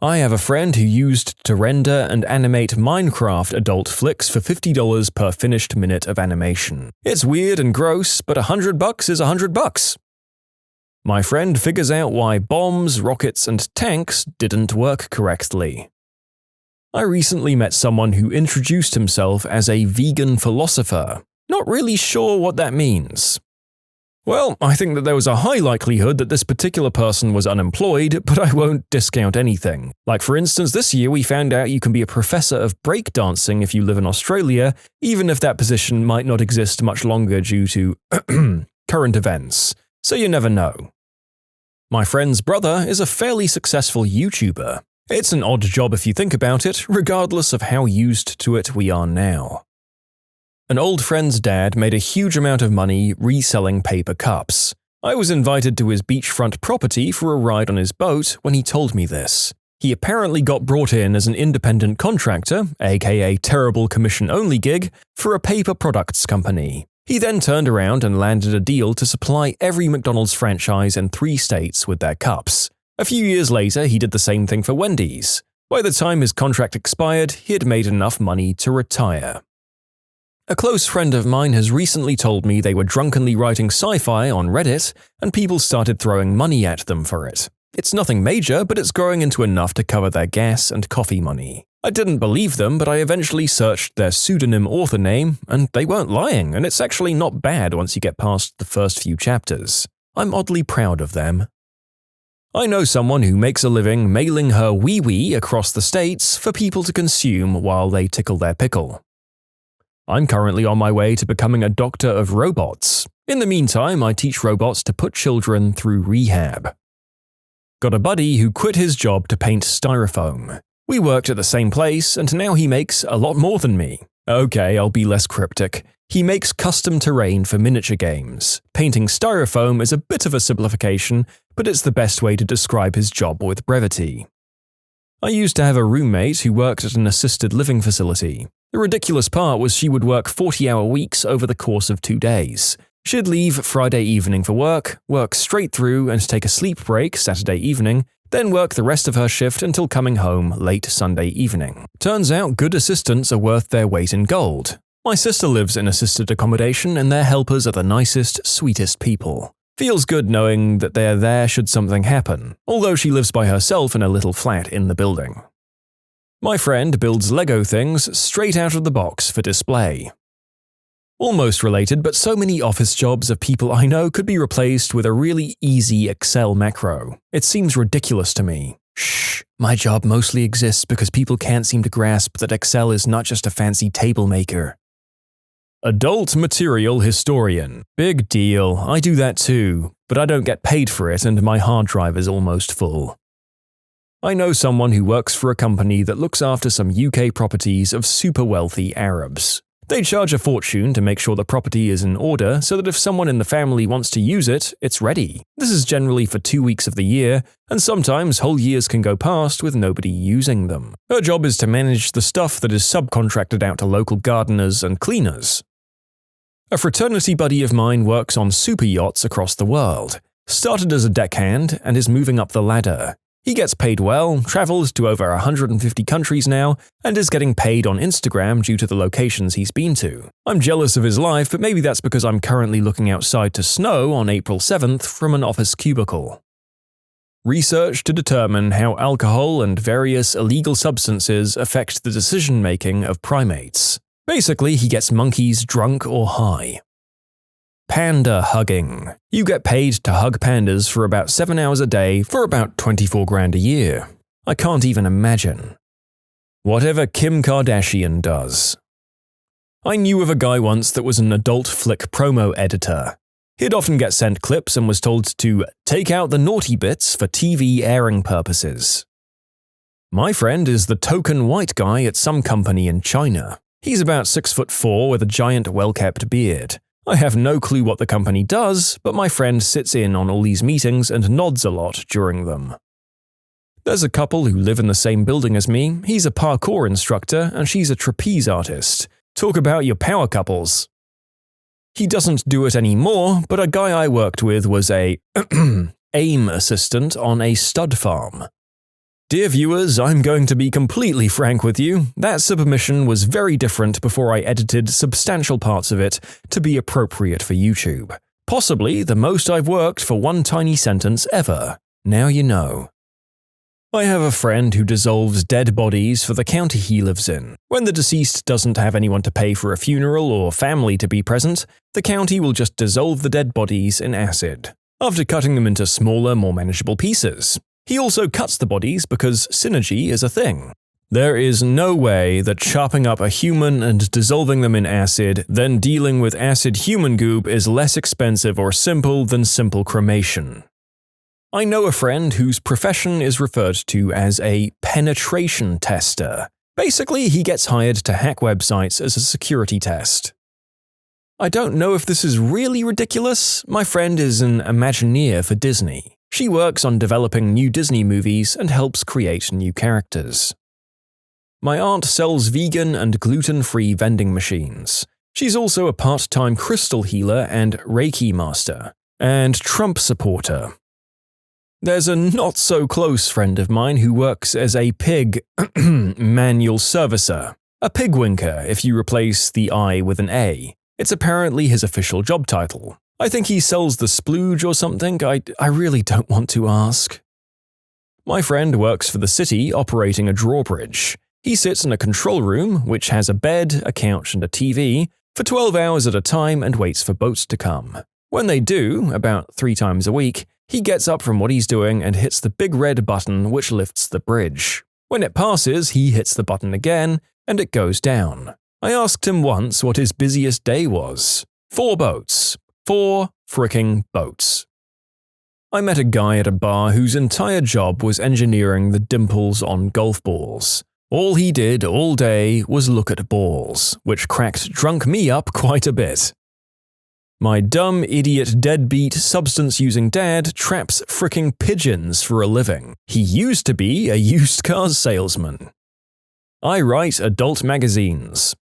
I have a friend who used to render and animate Minecraft adult flicks for $50 per finished minute of animation. It's weird and gross, but $100 is $100. My friend figures out why bombs, rockets, and tanks didn't work correctly. I recently met someone who introduced himself as a vegan philosopher. Not really sure what that means. Well, I think that there was a high likelihood that this particular person was unemployed, but I won't discount anything. Like for instance, this year we found out you can be a professor of breakdancing if you live in Australia, even if that position might not exist much longer due to current events. So you never know. My friend's brother is a fairly successful YouTuber. It's an odd job if you think about it, regardless of how used to it we are now. An old friend's dad made a huge amount of money reselling paper cups. I was invited to his beachfront property for a ride on his boat when he told me this. He apparently got brought in as an independent contractor, aka terrible commission-only gig, for a paper products company. He then turned around and landed a deal to supply every McDonald's franchise in 3 states with their cups. A few years later, he did the same thing for Wendy's. By the time his contract expired, he had made enough money to retire. A close friend of mine has recently told me they were drunkenly writing sci-fi on Reddit, and people started throwing money at them for it. It's nothing major, but it's growing into enough to cover their gas and coffee money. I didn't believe them, but I eventually searched their pseudonym author name, and they weren't lying, and it's actually not bad once you get past the first few chapters. I'm oddly proud of them. I know someone who makes a living mailing her wee-wee across the states for people to consume while they tickle their pickle. I'm currently on my way to becoming a doctor of robots. In the meantime, I teach robots to put children through rehab. Got a buddy who quit his job to paint styrofoam. We worked at the same place, and now he makes a lot more than me. Okay, I'll be less cryptic. He makes custom terrain for miniature games. Painting styrofoam is a bit of a simplification, but it's the best way to describe his job with brevity. I used to have a roommate who worked at an assisted living facility. The ridiculous part was she would work 40-hour weeks over the course of 2 days. She'd leave Friday evening for work straight through and take a sleep break Saturday evening, then work the rest of her shift until coming home late Sunday evening. Turns out good assistants are worth their weight in gold. My sister lives in assisted accommodation and their helpers are the nicest, sweetest people. Feels good knowing that they're there should something happen, although she lives by herself in a little flat in the building. My friend builds Lego things straight out of the box for display. Almost related, but so many office jobs of people I know could be replaced with a really easy Excel macro. It seems ridiculous to me. Shh, my job mostly exists because people can't seem to grasp that Excel is not just a fancy table maker. Adult material historian. Big deal, I do that too, but I don't get paid for it and my hard drive is almost full. I know someone who works for a company that looks after some UK properties of super wealthy Arabs. They charge a fortune to make sure the property is in order so that if someone in the family wants to use it, it's ready. This is generally for 2 weeks of the year, and sometimes whole years can go past with nobody using them. Her job is to manage the stuff that is subcontracted out to local gardeners and cleaners. A fraternity buddy of mine works on super yachts across the world. Started as a deckhand and is moving up the ladder. He gets paid well, travels to over 150 countries now, and is getting paid on Instagram due to the locations he's been to. I'm jealous of his life, but maybe that's because I'm currently looking outside to snow on April 7th from an office cubicle. Research to determine how alcohol and various illegal substances affect the decision-making of primates. Basically, he gets monkeys drunk or high. Panda hugging. You get paid to hug pandas for about 7 hours a day for about 24 grand a year. I can't even imagine. Whatever Kim Kardashian does. I knew of a guy once that was an adult flick promo editor. He'd often get sent clips and was told to take out the naughty bits for TV airing purposes. My friend is the token white guy at some company in China. He's about 6'4" with a giant well-kept beard. I have no clue what the company does, but my friend sits in on all these meetings and nods a lot during them. There's a couple who live in the same building as me. He's a parkour instructor and she's a trapeze artist. Talk about your power couples. He doesn't do it anymore, but a guy I worked with was a AIM assistant on a stud farm. Dear viewers, I'm going to be completely frank with you. That submission was very different before I edited substantial parts of it to be appropriate for YouTube. Possibly the most I've worked for one tiny sentence ever. Now you know. I have a friend who dissolves dead bodies for the county he lives in. When the deceased doesn't have anyone to pay for a funeral or family to be present, the county will just dissolve the dead bodies in acid, after cutting them into smaller, more manageable pieces. He also cuts the bodies because synergy is a thing. There is no way that chopping up a human and dissolving them in acid, then dealing with acid human goop is less expensive or simple than simple cremation. I know a friend whose profession is referred to as a penetration tester. Basically, he gets hired to hack websites as a security test. I don't know if this is really ridiculous. My friend is an Imagineer for Disney. She works on developing new Disney movies and helps create new characters. My aunt sells vegan and gluten-free vending machines. She's also a part-time crystal healer and Reiki master, and Trump supporter. There's a not-so-close friend of mine who works as a pig manual servicer. A pigwinker if you replace the I with an A. It's apparently his official job title. I think he sells the splooge or something. I really don't want to ask. My friend works for the city operating a drawbridge. He sits in a control room, which has a bed, a couch and a TV, for 12 hours at a time and waits for boats to come. When they do, about 3 times a week, he gets up from what he's doing and hits the big red button which lifts the bridge. When it passes, he hits the button again, and it goes down. I asked him once what his busiest day was. 4 boats. 4 fricking boats. I met a guy at a bar whose entire job was engineering the dimples on golf balls. All he did all day was look at balls, which cracked drunk me up quite a bit. My dumb, idiot, deadbeat, substance-using dad traps fricking pigeons for a living. He used to be a used cars salesman. I write adult magazines.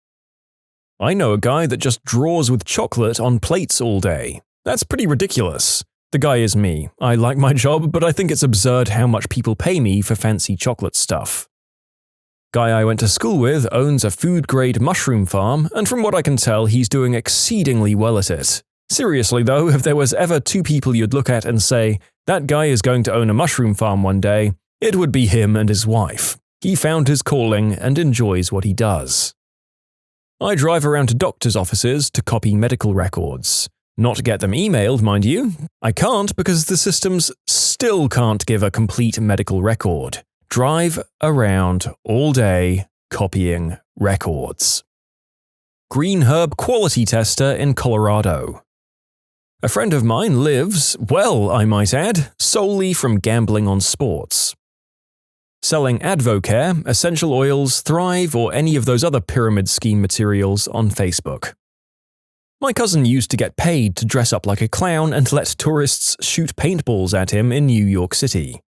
I know a guy that just draws with chocolate on plates all day. That's pretty ridiculous. The guy is me. I like my job, but I think it's absurd how much people pay me for fancy chocolate stuff. Guy I went to school with owns a food-grade mushroom farm, and from what I can tell, he's doing exceedingly well at it. Seriously though, if there was ever 2 people you'd look at and say, that guy is going to own a mushroom farm one day, it would be him and his wife. He found his calling and enjoys what he does. I drive around to doctors' offices to copy medical records. Not get them emailed, mind you. I can't because the systems still can't give a complete medical record. Drive around all day copying records. Green herb quality tester in Colorado. A friend of mine lives, well, I might add, solely from gambling on sports. Selling AdvoCare, essential oils, Thrive, or any of those other pyramid scheme materials on Facebook. My cousin used to get paid to dress up like a clown and let tourists shoot paintballs at him in New York City.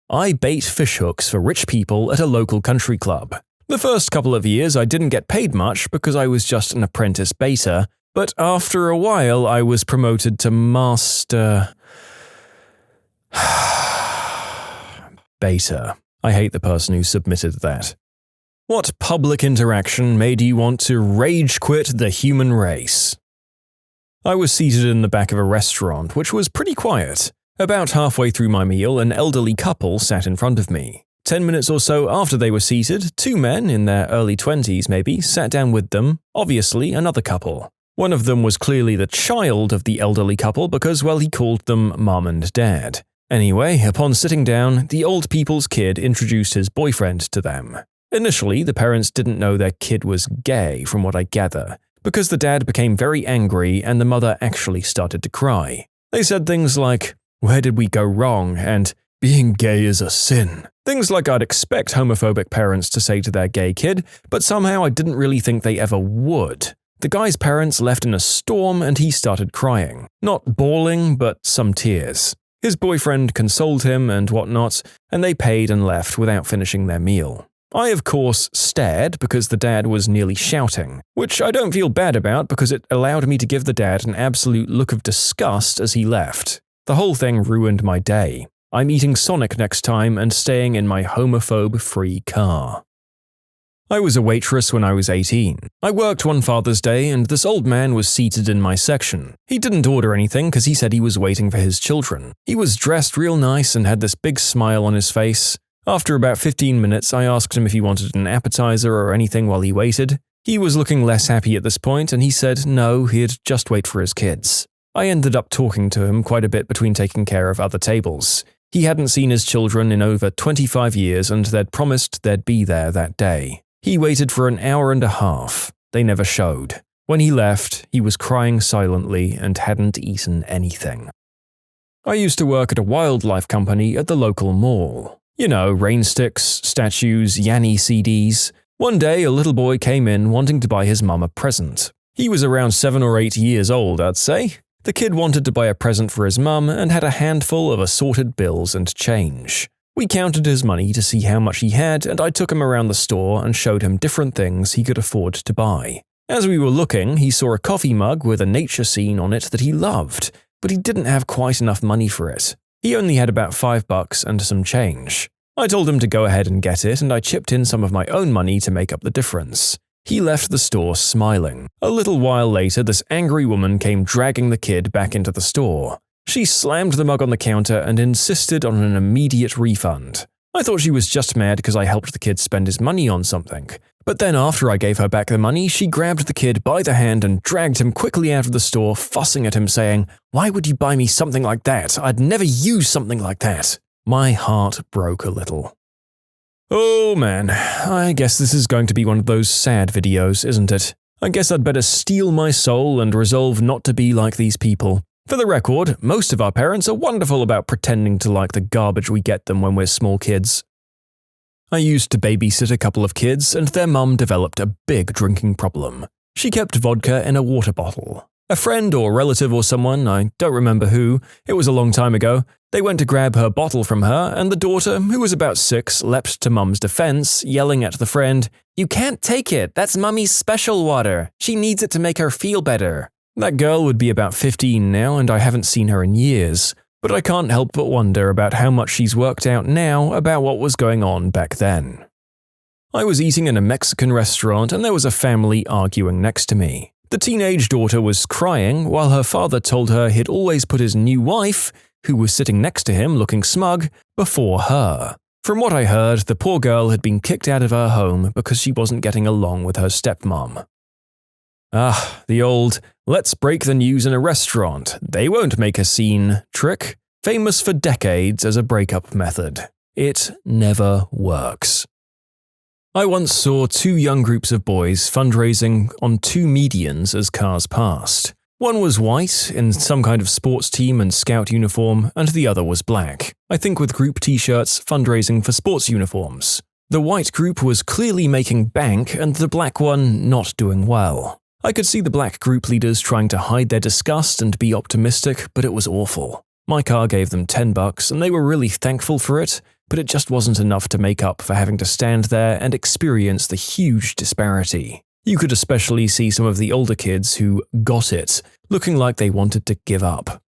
I bait fishhooks for rich people at a local country club. The first couple of years I didn't get paid much because I was just an apprentice baiter, but after a while I was promoted to master... baiter. I hate the person who submitted that. What public interaction made you want to rage quit the human race? I was seated in the back of a restaurant, which was pretty quiet. About halfway through my meal, an elderly couple sat in front of me. 10 minutes or so after they were seated, 2 men, in their early 20s maybe, sat down with them, obviously another couple. One of them was clearly the child of the elderly couple because, well, he called them Mum and Dad. Anyway, upon sitting down, the old people's kid introduced his boyfriend to them. Initially, the parents didn't know their kid was gay, from what I gather, because the dad became very angry and the mother actually started to cry. They said things like, "Where did we go wrong?" and "being gay is a sin." Things like I'd expect homophobic parents to say to their gay kid, but somehow I didn't really think they ever would. The guy's parents left in a storm and he started crying. Not bawling, but some tears. His boyfriend consoled him and whatnot, and they paid and left without finishing their meal. I, of course, stared because the dad was nearly shouting, which I don't feel bad about because it allowed me to give the dad an absolute look of disgust as he left. The whole thing ruined my day. I'm eating Sonic next time and staying in my homophobe-free car. I was a waitress when I was 18. I worked one Father's Day and this old man was seated in my section. He didn't order anything because he said he was waiting for his children. He was dressed real nice and had this big smile on his face. After about 15 minutes, I asked him if he wanted an appetizer or anything while he waited. He was looking less happy at this point and he said no, he'd just wait for his kids. I ended up talking to him quite a bit between taking care of other tables. He hadn't seen his children in over 25 years and they'd promised they'd be there that day. He waited for an hour and a half. They never showed. When he left, he was crying silently and hadn't eaten anything. I used to work at a wildlife company at the local mall. You know, rain sticks, statues, Yanni CDs. One day, a little boy came in wanting to buy his mum a present. He was around 7 or 8 years old, I'd say. The kid wanted to buy a present for his mum and had a handful of assorted bills and change. We counted his money to see how much he had, and I took him around the store and showed him different things he could afford to buy. As we were looking, he saw a coffee mug with a nature scene on it that he loved, but he didn't have quite enough money for it. He only had about $5 and some change. I told him to go ahead and get it, and I chipped in some of my own money to make up the difference. He left the store smiling. A little while later, this angry woman came dragging the kid back into the store. She slammed the mug on the counter and insisted on an immediate refund. I thought she was just mad because I helped the kid spend his money on something, But then after I gave her back the money, she grabbed the kid by the hand and dragged him quickly out of the store, fussing at him saying, "Why would you buy me something like that? I'd never use something like that." My heart broke a little. Oh man, I guess this is going to be one of those sad videos, isn't it? I guess I'd better steel my soul and resolve not to be like these people. For the record, most of our parents are wonderful about pretending to like the garbage we get them when we're small kids. I used to babysit a couple of kids, and their mum developed a big drinking problem. She kept vodka in a water bottle. A friend or relative or someone, I don't remember who, it was a long time ago, they went to grab her bottle from her, and the daughter, who was about 6, leapt to mum's defense, yelling at the friend, "You can't take it, that's mummy's special water. She needs it to make her feel better." That girl would be about 15 now, and I haven't seen her in years. But I can't help but wonder about how much she's worked out now about what was going on back then. I was eating in a Mexican restaurant and there was a family arguing next to me. The teenage daughter was crying while her father told her he'd always put his new wife, who was sitting next to him looking smug, before her. From what I heard, the poor girl had been kicked out of her home because she wasn't getting along with her stepmom. Ah, the old, "let's break the news in a restaurant, they won't make a scene" trick, famous for decades as a breakup method. It never works. I once saw 2 young groups of boys fundraising on 2 medians as cars passed. One was white, in some kind of sports team and scout uniform, and the other was black, I think with group t-shirts fundraising for sports uniforms. The white group was clearly making bank and the black one not doing well. I could see the black group leaders trying to hide their disgust and be optimistic, but it was awful. My car gave them $10 and they were really thankful for it, but it just wasn't enough to make up for having to stand there and experience the huge disparity. You could especially see some of the older kids who got it, looking like they wanted to give up.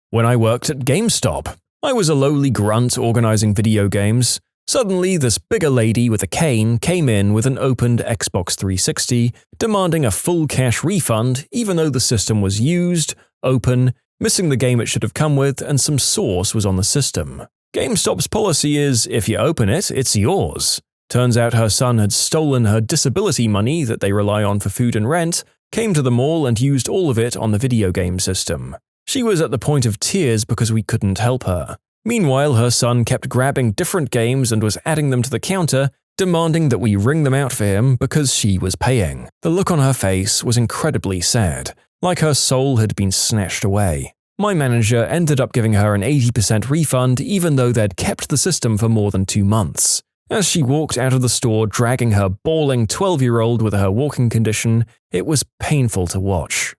When I worked at GameStop, I was a lowly grunt organizing video games. Suddenly, this bigger lady with a cane came in with an opened Xbox 360, demanding a full cash refund even though the system was used, open, missing the game it should have come with, and some sauce was on the system. GameStop's policy is, if you open it, it's yours. Turns out her son had stolen her disability money that they rely on for food and rent, came to the mall and used all of it on the video game system. She was at the point of tears because we couldn't help her. Meanwhile, her son kept grabbing different games and was adding them to the counter, demanding that we ring them out for him because she was paying. The look on her face was incredibly sad, like her soul had been snatched away. My manager ended up giving her an 80% refund even though they'd kept the system for more than 2 months. As she walked out of the store dragging her bawling 12-year-old with her walking condition, it was painful to watch.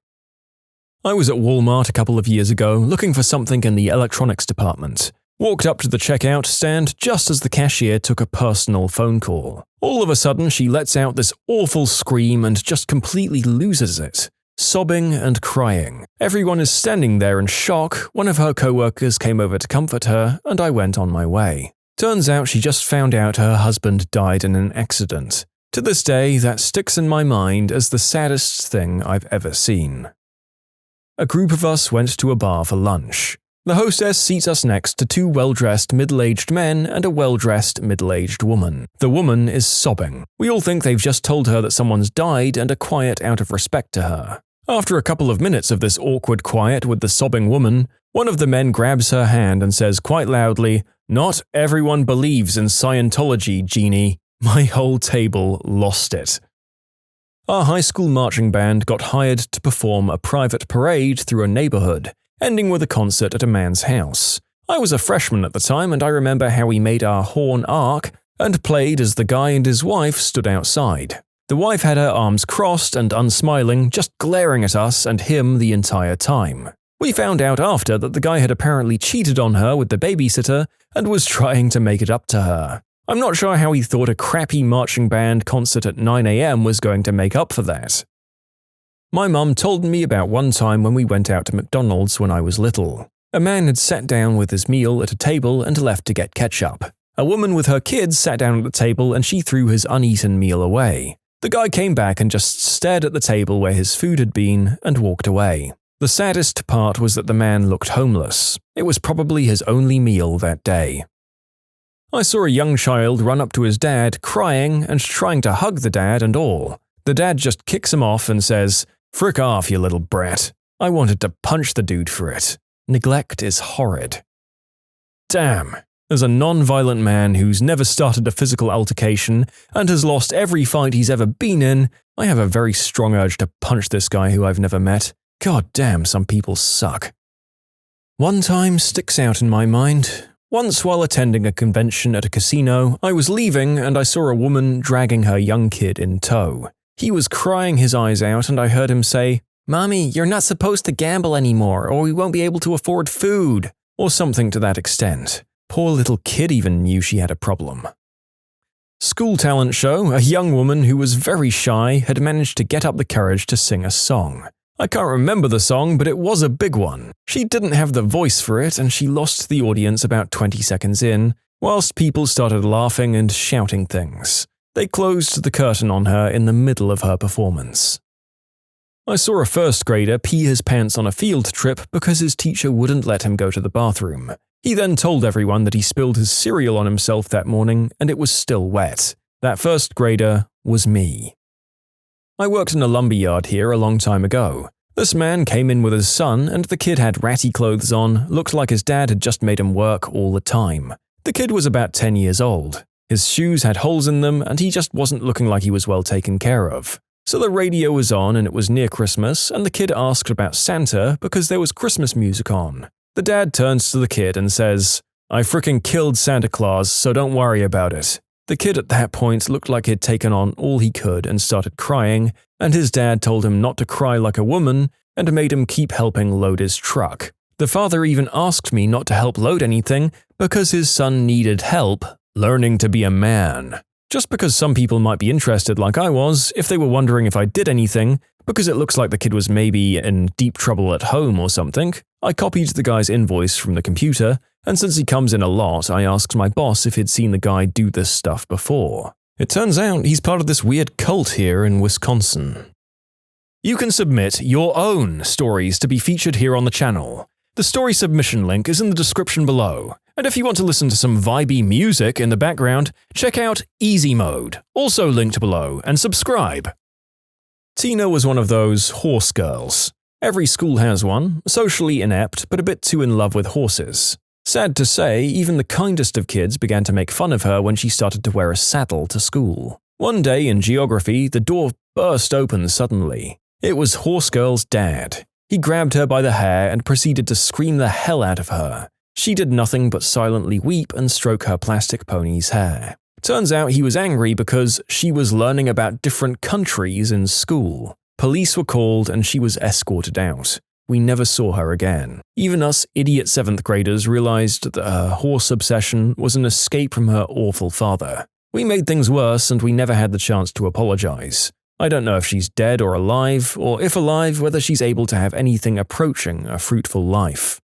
I was at Walmart a couple of years ago looking for something in the electronics department. Walked up to the checkout stand just as the cashier took a personal phone call. All of a sudden, she lets out this awful scream and just completely loses it, sobbing and crying. Everyone is standing there in shock. One of her coworkers came over to comfort her, and I went on my way. Turns out she just found out her husband died in an accident. To this day, that sticks in my mind as the saddest thing I've ever seen. A group of us went to a bar for lunch. The hostess seats us next to 2 well-dressed middle-aged men and a well-dressed middle-aged woman. The woman is sobbing. We all think they've just told her that someone's died and are quiet out of respect to her. After a couple of minutes of this awkward quiet with the sobbing woman, one of the men grabs her hand and says quite loudly, "Not everyone believes in Scientology, Jeannie." My whole table lost it. Our high school marching band got hired to perform a private parade through a neighborhood, ending with a concert at a man's house. I was a freshman at the time and I remember how we made our horn arc and played as the guy and his wife stood outside. The wife had her arms crossed and unsmiling, just glaring at us and him the entire time. We found out after that the guy had apparently cheated on her with the babysitter and was trying to make it up to her. I'm not sure how he thought a crappy marching band concert at 9 a.m. was going to make up for that. My mum told me about one time when we went out to McDonald's when I was little. A man had sat down with his meal at a table and left to get ketchup. A woman with her kids sat down at the table and she threw his uneaten meal away. The guy came back and just stared at the table where his food had been and walked away. The saddest part was that the man looked homeless. It was probably his only meal that day. I saw a young child run up to his dad, crying and trying to hug the dad and all. The dad just kicks him off and says, "Frick off, you little brat." I wanted to punch the dude for it. Neglect is horrid. Damn. As a non-violent man who's never started a physical altercation and has lost every fight he's ever been in, I have a very strong urge to punch this guy who I've never met. God damn, some people suck. One time sticks out in my mind. Once while attending a convention at a casino, I was leaving and I saw a woman dragging her young kid in tow. He was crying his eyes out and I heard him say, "Mommy, you're not supposed to gamble anymore or we won't be able to afford food," or something to that extent. Poor little kid even knew she had a problem. School talent show, a young woman who was very shy had managed to get up the courage to sing a song. I can't remember the song, but it was a big one. She didn't have the voice for it and she lost the audience about 20 seconds in, whilst people started laughing and shouting things. They closed the curtain on her in the middle of her performance. I saw a first grader pee his pants on a field trip because his teacher wouldn't let him go to the bathroom. He then told everyone that he spilled his cereal on himself that morning and it was still wet. That first grader was me. I worked in a lumberyard here a long time ago. This man came in with his son and the kid had ratty clothes on, looked like his dad had just made him work all the time. The kid was about 10 years old. His shoes had holes in them and he just wasn't looking like he was well taken care of. So the radio was on and it was near Christmas and the kid asked about Santa because there was Christmas music on. The dad turns to the kid and says, "I frickin' killed Santa Claus, so don't worry about it." The kid at that point looked like he'd taken on all he could and started crying, and his dad told him not to cry like a woman and made him keep helping load his truck. The father even asked me not to help load anything because his son needed help learning to be a man. Just because some people might be interested like I was, if they were wondering if I did anything, because it looks like the kid was maybe in deep trouble at home or something, I copied the guy's invoice from the computer, and since he comes in a lot, I asked my boss if he'd seen the guy do this stuff before. It turns out he's part of this weird cult here in Wisconsin. You can submit your own stories to be featured here on the channel. The story submission link is in the description below. And if you want to listen to some vibey music in the background, check out easymode, also linked below, and subscribe. Tina was one of those horse girls. Every school has one, socially inept but a bit too in love with horses. Sad to say, even the kindest of kids began to make fun of her when she started to wear a saddle to school. One day in geography, the door burst open suddenly. It was Horse Girl's dad. He grabbed her by the hair and proceeded to scream the hell out of her. She did nothing but silently weep and stroke her plastic pony's hair. Turns out he was angry because she was learning about different countries in school. Police were called and she was escorted out. We never saw her again. Even us idiot 7th graders realized that her horse obsession was an escape from her awful father. We made things worse and we never had the chance to apologize. I don't know if she's dead or alive, or if alive, whether she's able to have anything approaching a fruitful life.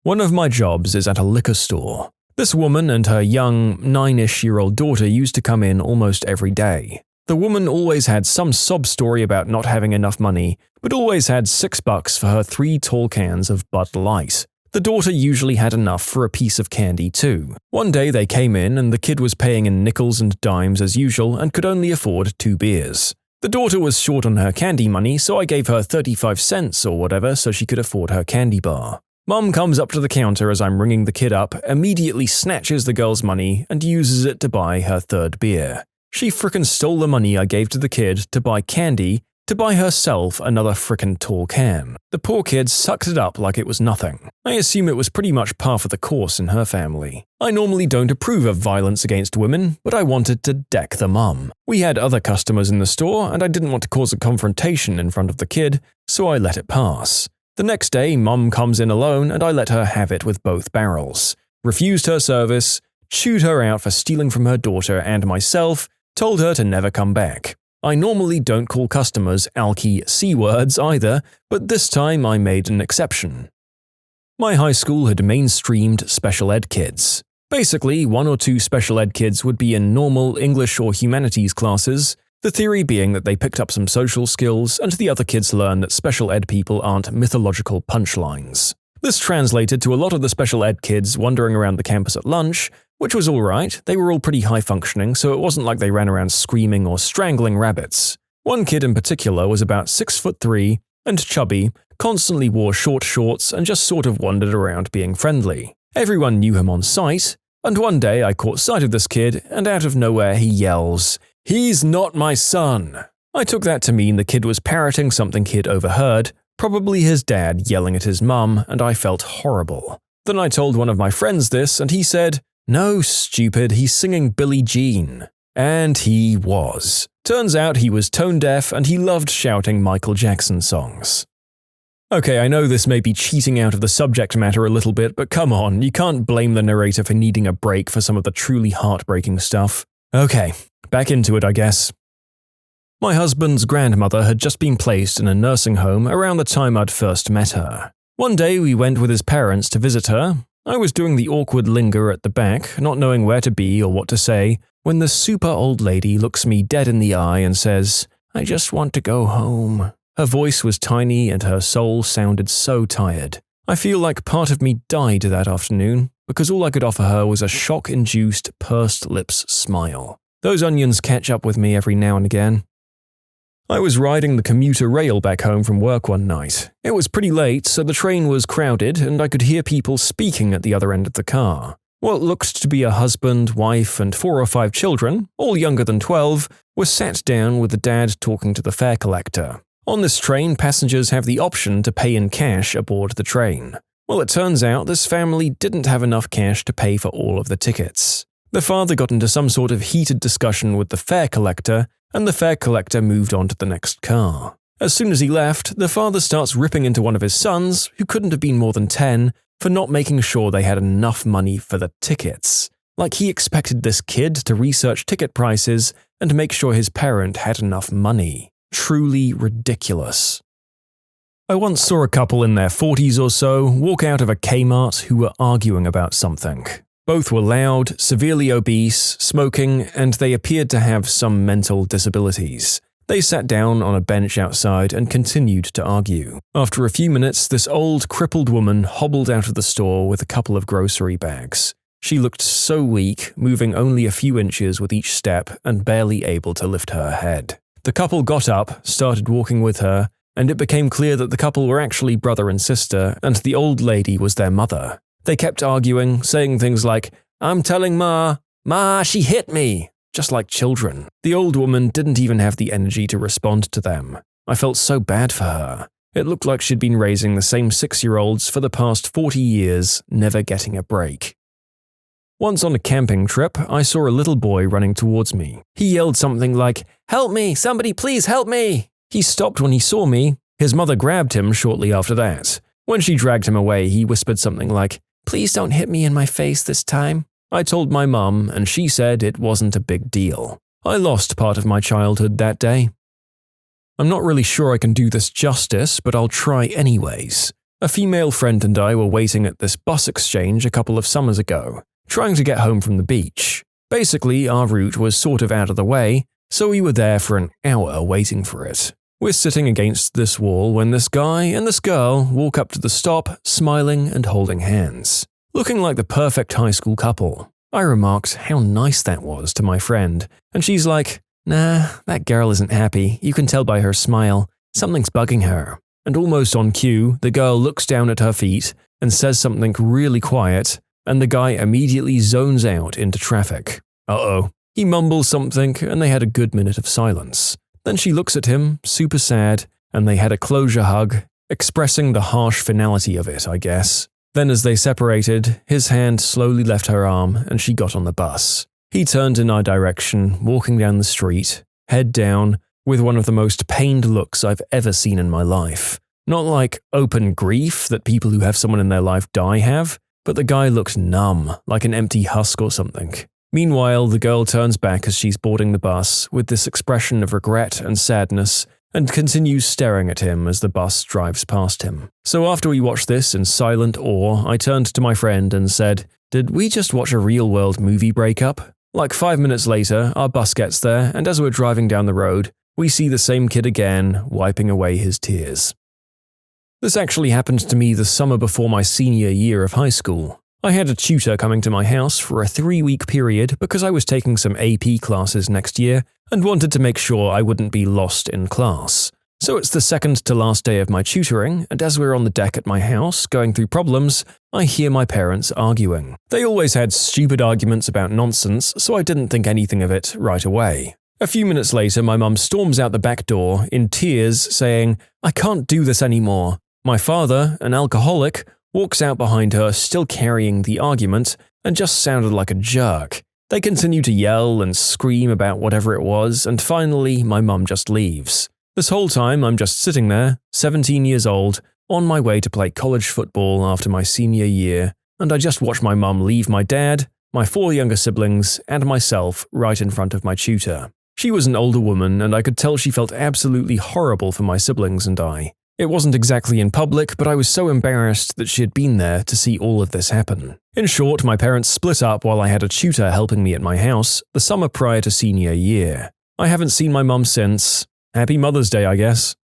One of my jobs is at a liquor store. This woman and her young 9-ish-year-old daughter used to come in almost every day. The woman always had some sob story about not having enough money, but always had $6 for her 3 tall cans of Bud Light. The daughter usually had enough for a piece of candy too. One day they came in and the kid was paying in nickels and dimes as usual and could only afford 2 beers. The daughter was short on her candy money, so I gave her 35 cents or whatever so she could afford her candy bar. Mum comes up to the counter as I'm ringing the kid up, immediately snatches the girl's money and uses it to buy her 3rd beer. She frickin' stole the money I gave to the kid to buy candy to buy herself another frickin' tall can. The poor kid sucked it up like it was nothing. I assume it was pretty much par for the course in her family. I normally don't approve of violence against women, but I wanted to deck the mum. We had other customers in the store and I didn't want to cause a confrontation in front of the kid, so I let it pass. The next day, Mum comes in alone and I let her have it with both barrels. Refused her service, chewed her out for stealing from her daughter and myself, told her to never come back. I normally don't call customers alky C-words either, but this time I made an exception. My high school had mainstreamed special ed kids. Basically, 1 or 2 special ed kids would be in normal English or humanities classes, the theory being that they picked up some social skills and the other kids learned that special ed people aren't mythological punchlines. This translated to a lot of the special ed kids wandering around the campus at lunch, which was alright. They were all pretty high-functioning, so it wasn't like they ran around screaming or strangling rabbits. One kid in particular was about 6'3" and chubby, constantly wore short shorts and just sort of wandered around being friendly. Everyone knew him on sight, and one day I caught sight of this kid, and out of nowhere he yells, "He's not my son!" I took that to mean the kid was parroting something he'd overheard, probably his dad yelling at his mum, and I felt horrible. Then I told one of my friends this, and he said, "No, stupid, he's singing Billie Jean." And he was. Turns out he was tone deaf and he loved shouting Michael Jackson songs. Okay, I know this may be cheating out of the subject matter a little bit, but come on, you can't blame the narrator for needing a break for some of the truly heartbreaking stuff. Okay, back into it, I guess. My husband's grandmother had just been placed in a nursing home around the time I'd first met her. One day we went with his parents to visit her. I was doing the awkward linger at the back, not knowing where to be or what to say, when the super old lady looks me dead in the eye and says, "I just want to go home." Her voice was tiny and her soul sounded so tired. I feel like part of me died that afternoon, because all I could offer her was a shock-induced, pursed lips smile. Those onions catch up with me every now and again. I was riding the commuter rail back home from work one night. It was pretty late, so the train was crowded and I could hear people speaking at the other end of the car. What looked to be a husband, wife, and 4 or 5 children, all younger than 12, were sat down with the dad talking to the fare collector. On this train, passengers have the option to pay in cash aboard the train. Well, it turns out this family didn't have enough cash to pay for all of the tickets. The father got into some sort of heated discussion with the fare collector, and the fare collector moved on to the next car. As soon as he left, the father starts ripping into one of his sons, who couldn't have been more than 10, for not making sure they had enough money for the tickets. Like he expected this kid to research ticket prices and make sure his parent had enough money. Truly ridiculous. I once saw a couple in their 40s or so walk out of a Kmart who were arguing about something. Both were loud, severely obese, smoking, and they appeared to have some mental disabilities. They sat down on a bench outside and continued to argue. After a few minutes, this old, crippled woman hobbled out of the store with a couple of grocery bags. She looked so weak, moving only a few inches with each step and barely able to lift her head. The couple got up, started walking with her, and it became clear that the couple were actually brother and sister, and the old lady was their mother. They kept arguing, saying things like, "I'm telling Ma, Ma, she hit me," just like children. The old woman didn't even have the energy to respond to them. I felt so bad for her. It looked like she'd been raising the same 6-year-olds for the past 40 years, never getting a break. Once on a camping trip, I saw a little boy running towards me. He yelled something like, "Help me! Somebody please help me!" He stopped when he saw me. His mother grabbed him shortly after that. When she dragged him away, he whispered something like, "Please don't hit me in my face this time." I told my mum, and she said it wasn't a big deal. I lost part of my childhood that day. I'm not really sure I can do this justice, but I'll try anyways. A female friend and I were waiting at this bus exchange a couple of summers ago, trying to get home from the beach. Basically, our route was sort of out of the way, so we were there for an hour waiting for it. We're sitting against this wall when this guy and this girl walk up to the stop, smiling and holding hands, looking like the perfect high school couple. I remarked how nice that was to my friend, and she's like, "Nah, that girl isn't happy. You can tell by her smile. Something's bugging her." And almost on cue, the girl looks down at her feet and says something really quiet, and the guy immediately zones out into traffic. Uh-oh. He mumbles something, and they had a good minute of silence. Then she looks at him, super sad, and they had a closure hug, expressing the harsh finality of it, I guess. Then as they separated, his hand slowly left her arm and she got on the bus. He turned in our direction, walking down the street, head down, with one of the most pained looks I've ever seen in my life. Not like open grief that people who have someone in their life die have, but the guy looked numb, like an empty husk or something. Meanwhile, the girl turns back as she's boarding the bus with this expression of regret and sadness and continues staring at him as the bus drives past him. So after we watched this in silent awe, I turned to my friend and said, "Did we just watch a real-world movie breakup?" Like 5 minutes later, our bus gets there, and as we're driving down the road, we see the same kid again, wiping away his tears. This actually happened to me the summer before my senior year of high school. I had a tutor coming to my house for a 3-week period because I was taking some AP classes next year and wanted to make sure I wouldn't be lost in class. So it's the second to last day of my tutoring, and as we're on the deck at my house going through problems, I hear my parents arguing. They always had stupid arguments about nonsense, so I didn't think anything of it right away. A few minutes later, my mum storms out the back door in tears saying, "I can't do this anymore." My father, an alcoholic, walks out behind her still carrying the argument and just sounded like a jerk. They continue to yell and scream about whatever it was, and finally my mum just leaves. This whole time I'm just sitting there, 17 years old, on my way to play college football after my senior year, and I just watched my mum leave my dad, my 4 younger siblings, and myself right in front of my tutor. She was an older woman, and I could tell she felt absolutely horrible for my siblings and I. It wasn't exactly in public, but I was so embarrassed that she had been there to see all of this happen. In short, my parents split up while I had a tutor helping me at my house the summer prior to senior year. I haven't seen my mum since. Happy Mother's Day, I guess.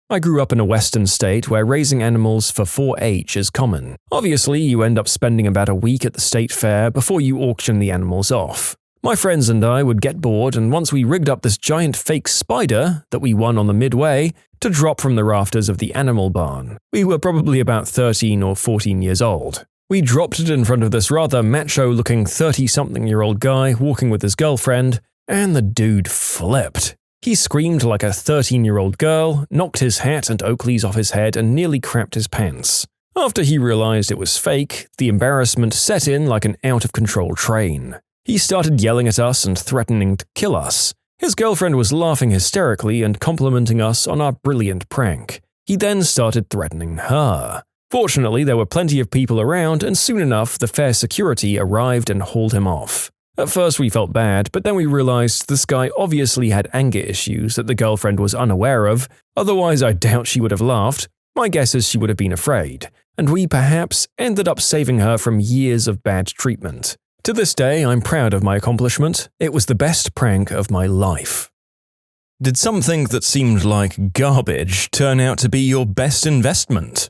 I grew up in a western state where raising animals for 4-H is common. Obviously, you end up spending about a week at the state fair before you auction the animals off. My friends and I would get bored, and once we rigged up this giant fake spider that we won on the midway to drop from the rafters of the animal barn. We were probably about 13 or 14 years old. We dropped it in front of this rather macho-looking 30-something-year-old guy walking with his girlfriend, and the dude flipped. He screamed like a 13-year-old girl, knocked his hat and Oakleys off his head, and nearly crapped his pants. After he realized it was fake, the embarrassment set in like an out-of-control train. He started yelling at us and threatening to kill us. His girlfriend was laughing hysterically and complimenting us on our brilliant prank. He then started threatening her. Fortunately, there were plenty of people around, and soon enough the fair security arrived and hauled him off. At first we felt bad, but then we realized this guy obviously had anger issues that the girlfriend was unaware of, otherwise I doubt she would have laughed. My guess is she would have been afraid, and we perhaps ended up saving her from years of bad treatment. To this day, I'm proud of my accomplishment. It was the best prank of my life. Did something that seemed like garbage turn out to be your best investment?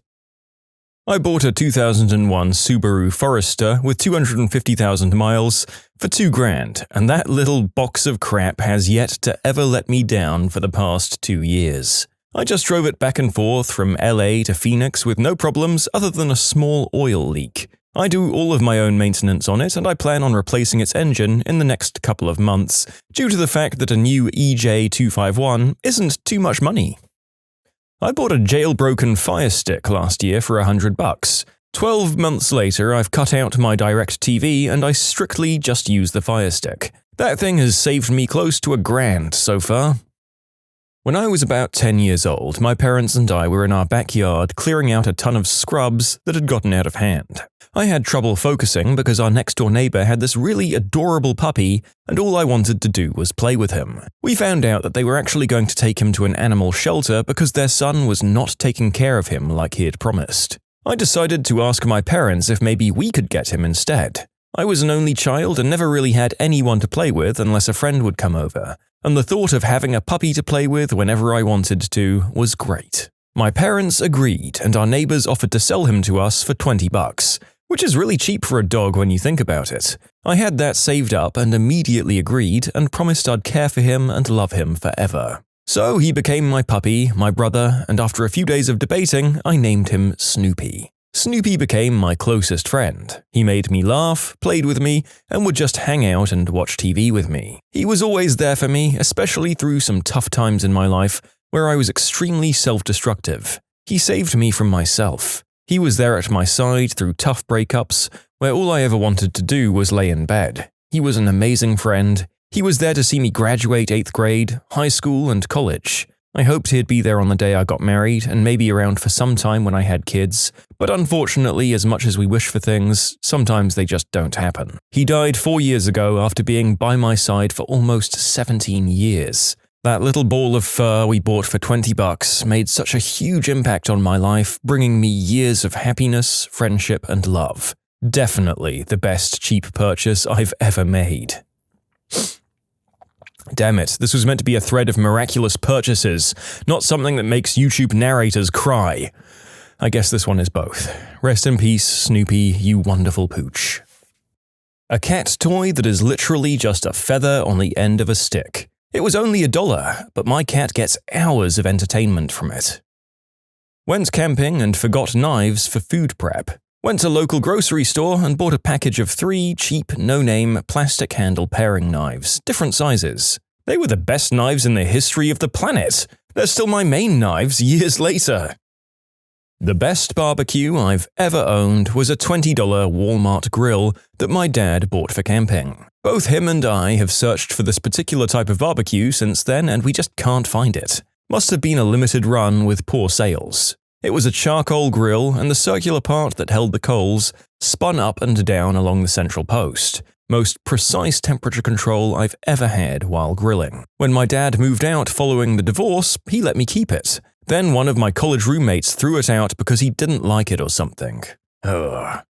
I bought a 2001 Subaru Forester with 250,000 miles for $2,000, and that little box of crap has yet to ever let me down for the past 2 years. I just drove it back and forth from LA to Phoenix with no problems other than a small oil leak. I do all of my own maintenance on it, and I plan on replacing its engine in the next couple of months, due to the fact that a new EJ251 isn't too much money. I bought a jailbroken Fire Stick last year for $100. 12 months later, I've cut out my DirecTV and I strictly just use the Fire Stick. That thing has saved me close to $1,000 so far. When I was about 10 years old, my parents and I were in our backyard clearing out a ton of scrubs that had gotten out of hand. I had trouble focusing because our next-door neighbor had this really adorable puppy, and all I wanted to do was play with him. We found out that they were actually going to take him to an animal shelter because their son was not taking care of him like he had promised. I decided to ask my parents if maybe we could get him instead. I was an only child and never really had anyone to play with unless a friend would come over, and the thought of having a puppy to play with whenever I wanted to was great. My parents agreed, and our neighbors offered to sell him to us for $20, which is really cheap for a dog when you think about it. I had that saved up and immediately agreed and promised I'd care for him and love him forever. So he became my puppy, my brother, and after a few days of debating, I named him Snoopy. Snoopy became my closest friend. He made me laugh, played with me, and would just hang out and watch TV with me. He was always there for me, especially through some tough times in my life where I was extremely self-destructive. He saved me from myself. He was there at my side through tough breakups where all I ever wanted to do was lay in bed. He was an amazing friend. He was there to see me graduate 8th grade, high school, and college. I hoped he'd be there on the day I got married and maybe around for some time when I had kids, but unfortunately, as much as we wish for things, sometimes they just don't happen. He died 4 years ago after being by my side for almost 17 years. That little ball of fur we bought for $20 made such a huge impact on my life, bringing me years of happiness, friendship, and love. Definitely the best cheap purchase I've ever made. Damn it, this was meant to be a thread of miraculous purchases, not something that makes YouTube narrators cry. I guess this one is both. Rest in peace, Snoopy, you wonderful pooch. A cat toy that is literally just a feather on the end of a stick. It was only $1, but my cat gets hours of entertainment from it. Went camping and forgot knives for food prep. Went to local grocery store and bought a package of 3 cheap, no-name, plastic handle paring knives, different sizes. They were the best knives in the history of the planet. They're still my main knives years later. The best barbecue I've ever owned was a $20 Walmart grill that my dad bought for camping. Both him and I have searched for this particular type of barbecue since then and we just can't find it. Must have been a limited run with poor sales. It was a charcoal grill and the circular part that held the coals spun up and down along the central post. Most precise temperature control I've ever had while grilling. When my dad moved out following the divorce, he let me keep it. Then one of my college roommates threw it out because he didn't like it or something. Ugh.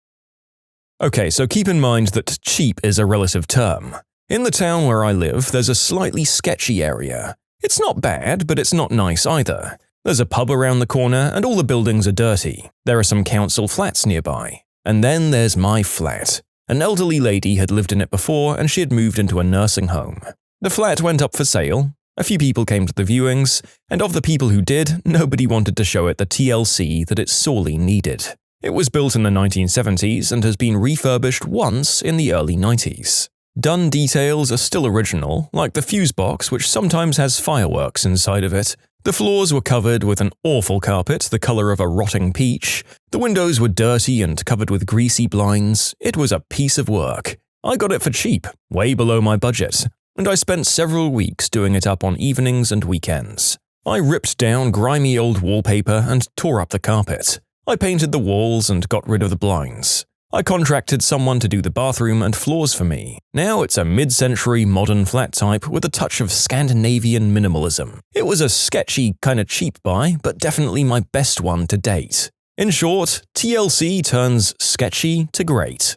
Okay, so keep in mind that cheap is a relative term. In the town where I live, there's a slightly sketchy area. It's not bad, but it's not nice either. There's a pub around the corner and all the buildings are dirty. There are some council flats nearby. And then there's my flat. An elderly lady had lived in it before and she had moved into a nursing home. The flat went up for sale. A few people came to the viewings, and of the people who did, nobody wanted to show it the TLC that it sorely needed. It was built in the 1970s and has been refurbished once in the early 90s. Done details are still original, like the fuse box which sometimes has fireworks inside of it. The floors were covered with an awful carpet the color of a rotting peach. The windows were dirty and covered with greasy blinds. It was a piece of work. I got it for cheap, way below my budget. And I spent several weeks doing it up on evenings and weekends. I ripped down grimy old wallpaper and tore up the carpet. I painted the walls and got rid of the blinds. I contracted someone to do the bathroom and floors for me. Now it's a mid-century modern flat type with a touch of Scandinavian minimalism. It was a sketchy, kinda cheap buy, but definitely my best one to date. In short, TLC turns sketchy to great.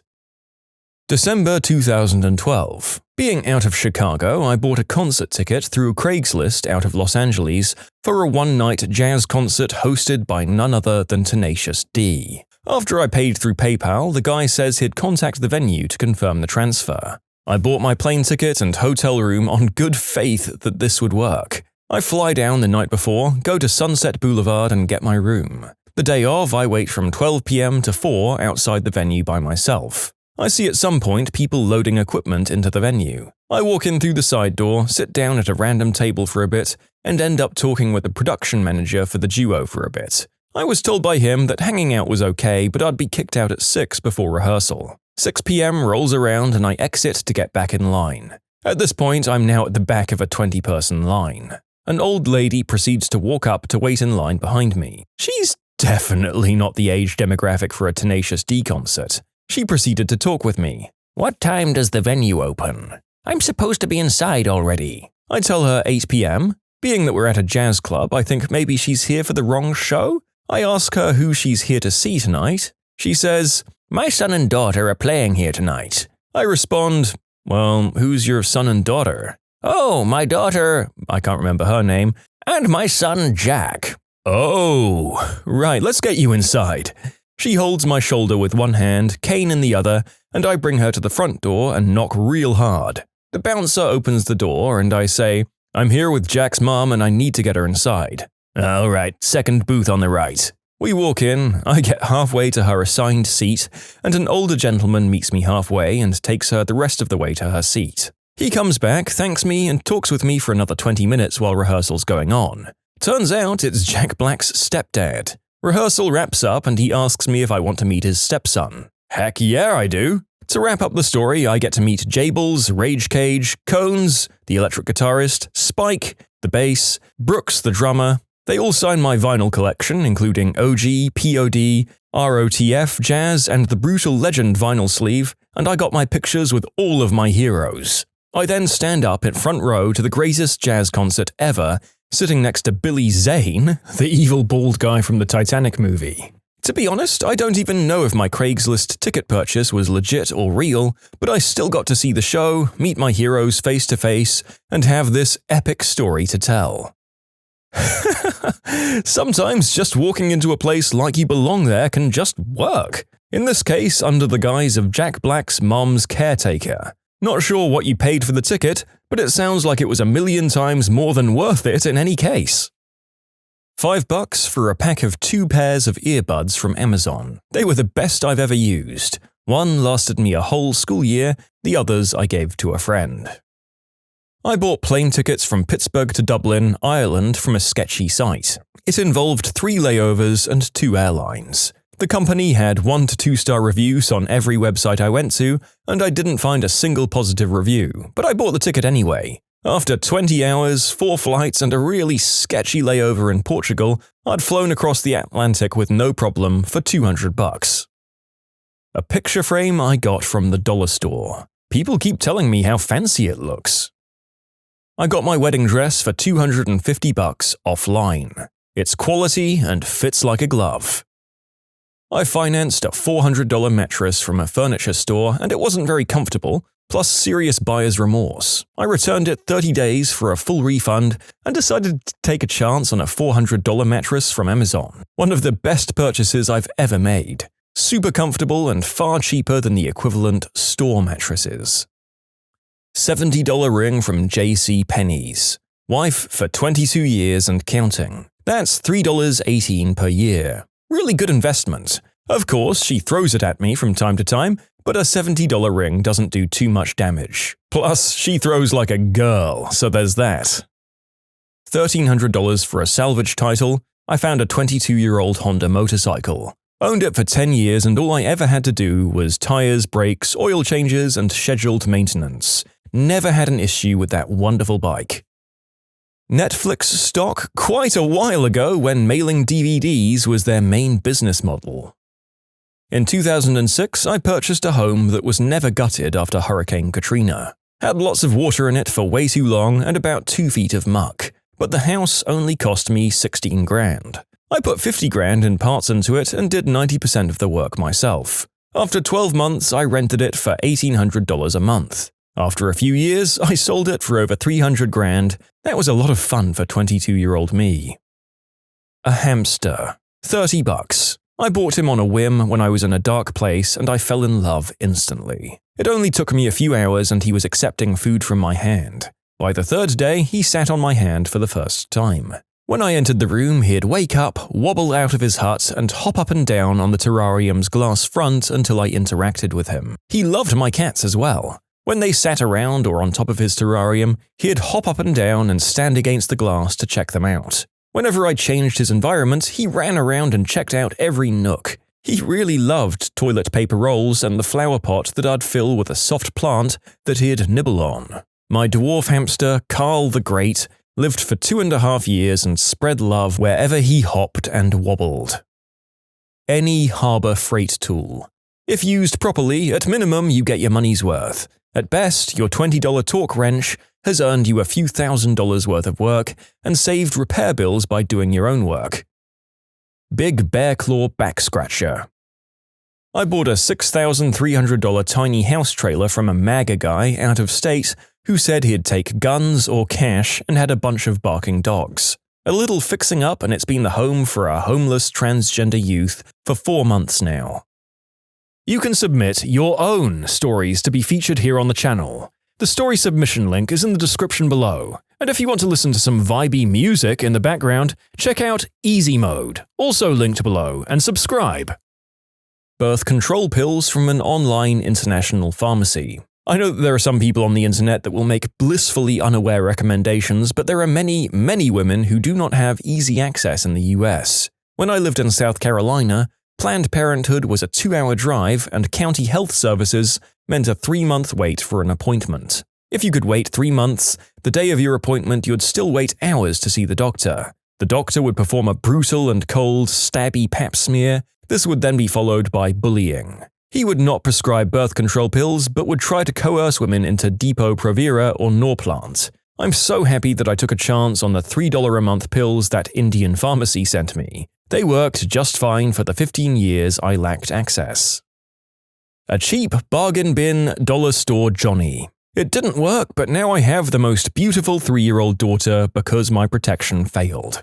December 2012. Being out of Chicago, I bought a concert ticket through Craigslist out of Los Angeles for a one-night jazz concert hosted by none other than Tenacious D. After I paid through PayPal, the guy says he'd contact the venue to confirm the transfer. I bought my plane ticket and hotel room on good faith that this would work. I fly down the night before, go to Sunset Boulevard and get my room. The day of, I wait from 12 p.m. to 4 outside the venue by myself. I see at some point people loading equipment into the venue. I walk in through the side door, sit down at a random table for a bit, and end up talking with the production manager for the duo for a bit. I was told by him that hanging out was okay, but I'd be kicked out at 6 before rehearsal. 6 p.m. rolls around and I exit to get back in line. At this point, I'm now at the back of a 20-person line. An old lady proceeds to walk up to wait in line behind me. She's definitely not the age demographic for a Tenacious D concert. She proceeded to talk with me. "What time does the venue open? I'm supposed to be inside already." I tell her 8 p.m. Being that we're at a jazz club, I think maybe she's here for the wrong show. I ask her who she's here to see tonight. She says, "My son and daughter are playing here tonight." I respond, "Well, who's your son and daughter?" "Oh, my daughter," I can't remember her name, "and my son Jack." "Oh, right, let's get you inside." She holds my shoulder with one hand, cane in the other, and I bring her to the front door and knock real hard. The bouncer opens the door and I say, "I'm here with Jack's mom and I need to get her inside." "All right, second booth on the right." We walk in, I get halfway to her assigned seat, and an older gentleman meets me halfway and takes her the rest of the way to her seat. He comes back, thanks me, and talks with me for another 20 minutes while rehearsal's going on. Turns out it's Jack Black's stepdad. Rehearsal wraps up and he asks me if I want to meet his stepson. Heck yeah, I do. To wrap up the story, I get to meet Jables, Rage Cage, Cones, the electric guitarist, Spike, the bass, Brooks, the drummer. They all sign my vinyl collection, including OG, POD, ROTF, Jazz, and the Brutal Legend vinyl sleeve, and I got my pictures with all of my heroes. I then stand up in front row to the greatest jazz concert ever, sitting next to Billy Zane, the evil bald guy from the Titanic movie. To be honest, I don't even know if my Craigslist ticket purchase was legit or real, but I still got to see the show, meet my heroes face to face, and have this epic story to tell. Sometimes just walking into a place like you belong there can just work. In this case, under the guise of Jack Black's mom's caretaker. Not sure what you paid for the ticket, but it sounds like it was 1,000,000 times more than worth it in any case. $5 for a pack of 2 pairs of earbuds from Amazon. They were the best I've ever used. One lasted me a whole school year, the others I gave to a friend. I bought plane tickets from Pittsburgh to Dublin, Ireland from a sketchy site. It involved 3 layovers and 2 airlines. The company had 1 to 2 star reviews on every website I went to, and I didn't find a single positive review, but I bought the ticket anyway. After 20 hours, 4 flights, and a really sketchy layover in Portugal, I'd flown across the Atlantic with no problem for $200. A picture frame I got from the dollar store. People keep telling me how fancy it looks. I got my wedding dress for $250 offline. It's quality and fits like a glove. I financed a $400 mattress from a furniture store and it wasn't very comfortable, plus serious buyer's remorse. I returned it 30 days for a full refund and decided to take a chance on a $400 mattress from Amazon. One of the best purchases I've ever made. Super comfortable and far cheaper than the equivalent store mattresses. $70 ring from JCPenney's. Wife for 22 years and counting. That's $3.18 per year. Really good investment. Of course, she throws it at me from time to time, but a $70 ring doesn't do too much damage. Plus, she throws like a girl, so there's that. $1,300 for a salvage title. I found a 22-year-old Honda motorcycle. Owned it for 10 years and all I ever had to do was tires, brakes, oil changes, and scheduled maintenance. Never had an issue with that wonderful bike. Netflix stock quite a while ago when mailing DVDs was their main business model. In 2006, I purchased a home that was never gutted after Hurricane Katrina. Had lots of water in it for way too long and about 2 feet of muck, but the house only cost me $16,000. I put $50,000 in parts into it and did 90% of the work myself. After 12 months, I rented it for $1,800 a month. After a few years, I sold it for over $300,000. That was a lot of fun for 22-year-old me. A hamster. $30. I bought him on a whim when I was in a dark place and I fell in love instantly. It only took me a few hours and he was accepting food from my hand. By the 3rd day, he sat on my hand for the first time. When I entered the room, he'd wake up, wobble out of his hut, and hop up and down on the terrarium's glass front until I interacted with him. He loved my cats as well. When they sat around or on top of his terrarium, he'd hop up and down and stand against the glass to check them out. Whenever I changed his environment, he ran around and checked out every nook. He really loved toilet paper rolls and the flower pot that I'd fill with a soft plant that he'd nibble on. My dwarf hamster, Carl the Great, lived for 2.5 years and spread love wherever he hopped and wobbled. Any harbor freight tool. If used properly, at minimum you get your money's worth. At best, your $20 torque wrench has earned you a few $1,000s worth of work and saved repair bills by doing your own work. Big Bear Claw Back Scratcher. I bought a $6,300 tiny house trailer from a MAGA guy out of state who said he'd take guns or cash and had a bunch of barking dogs. A little fixing up and it's been the home for a homeless transgender youth for 4 months now. You can submit your own stories to be featured here on the channel. The story submission link is in the description below. And if you want to listen to some vibey music in the background, check out easymode, also linked below, and subscribe. Birth control pills from an online international pharmacy. I know that there are some people on the internet that will make blissfully unaware recommendations, but there are many, many women who do not have easy access in the US. When I lived in South Carolina, Planned Parenthood was a 2-hour drive and county health services meant a 3-month wait for an appointment. If you could wait 3 months, the day of your appointment you'd still wait hours to see the doctor. The doctor would perform a brutal and cold, stabby pap smear. This would then be followed by bullying. He would not prescribe birth control pills, but would try to coerce women into Depo-Provera or Norplant. I'm so happy that I took a chance on the $3 a month pills that Indian pharmacy sent me. They worked just fine for the 15 years I lacked access. A cheap bargain bin dollar store Johnny. It didn't work, but now I have the most beautiful 3-year-old daughter because my protection failed.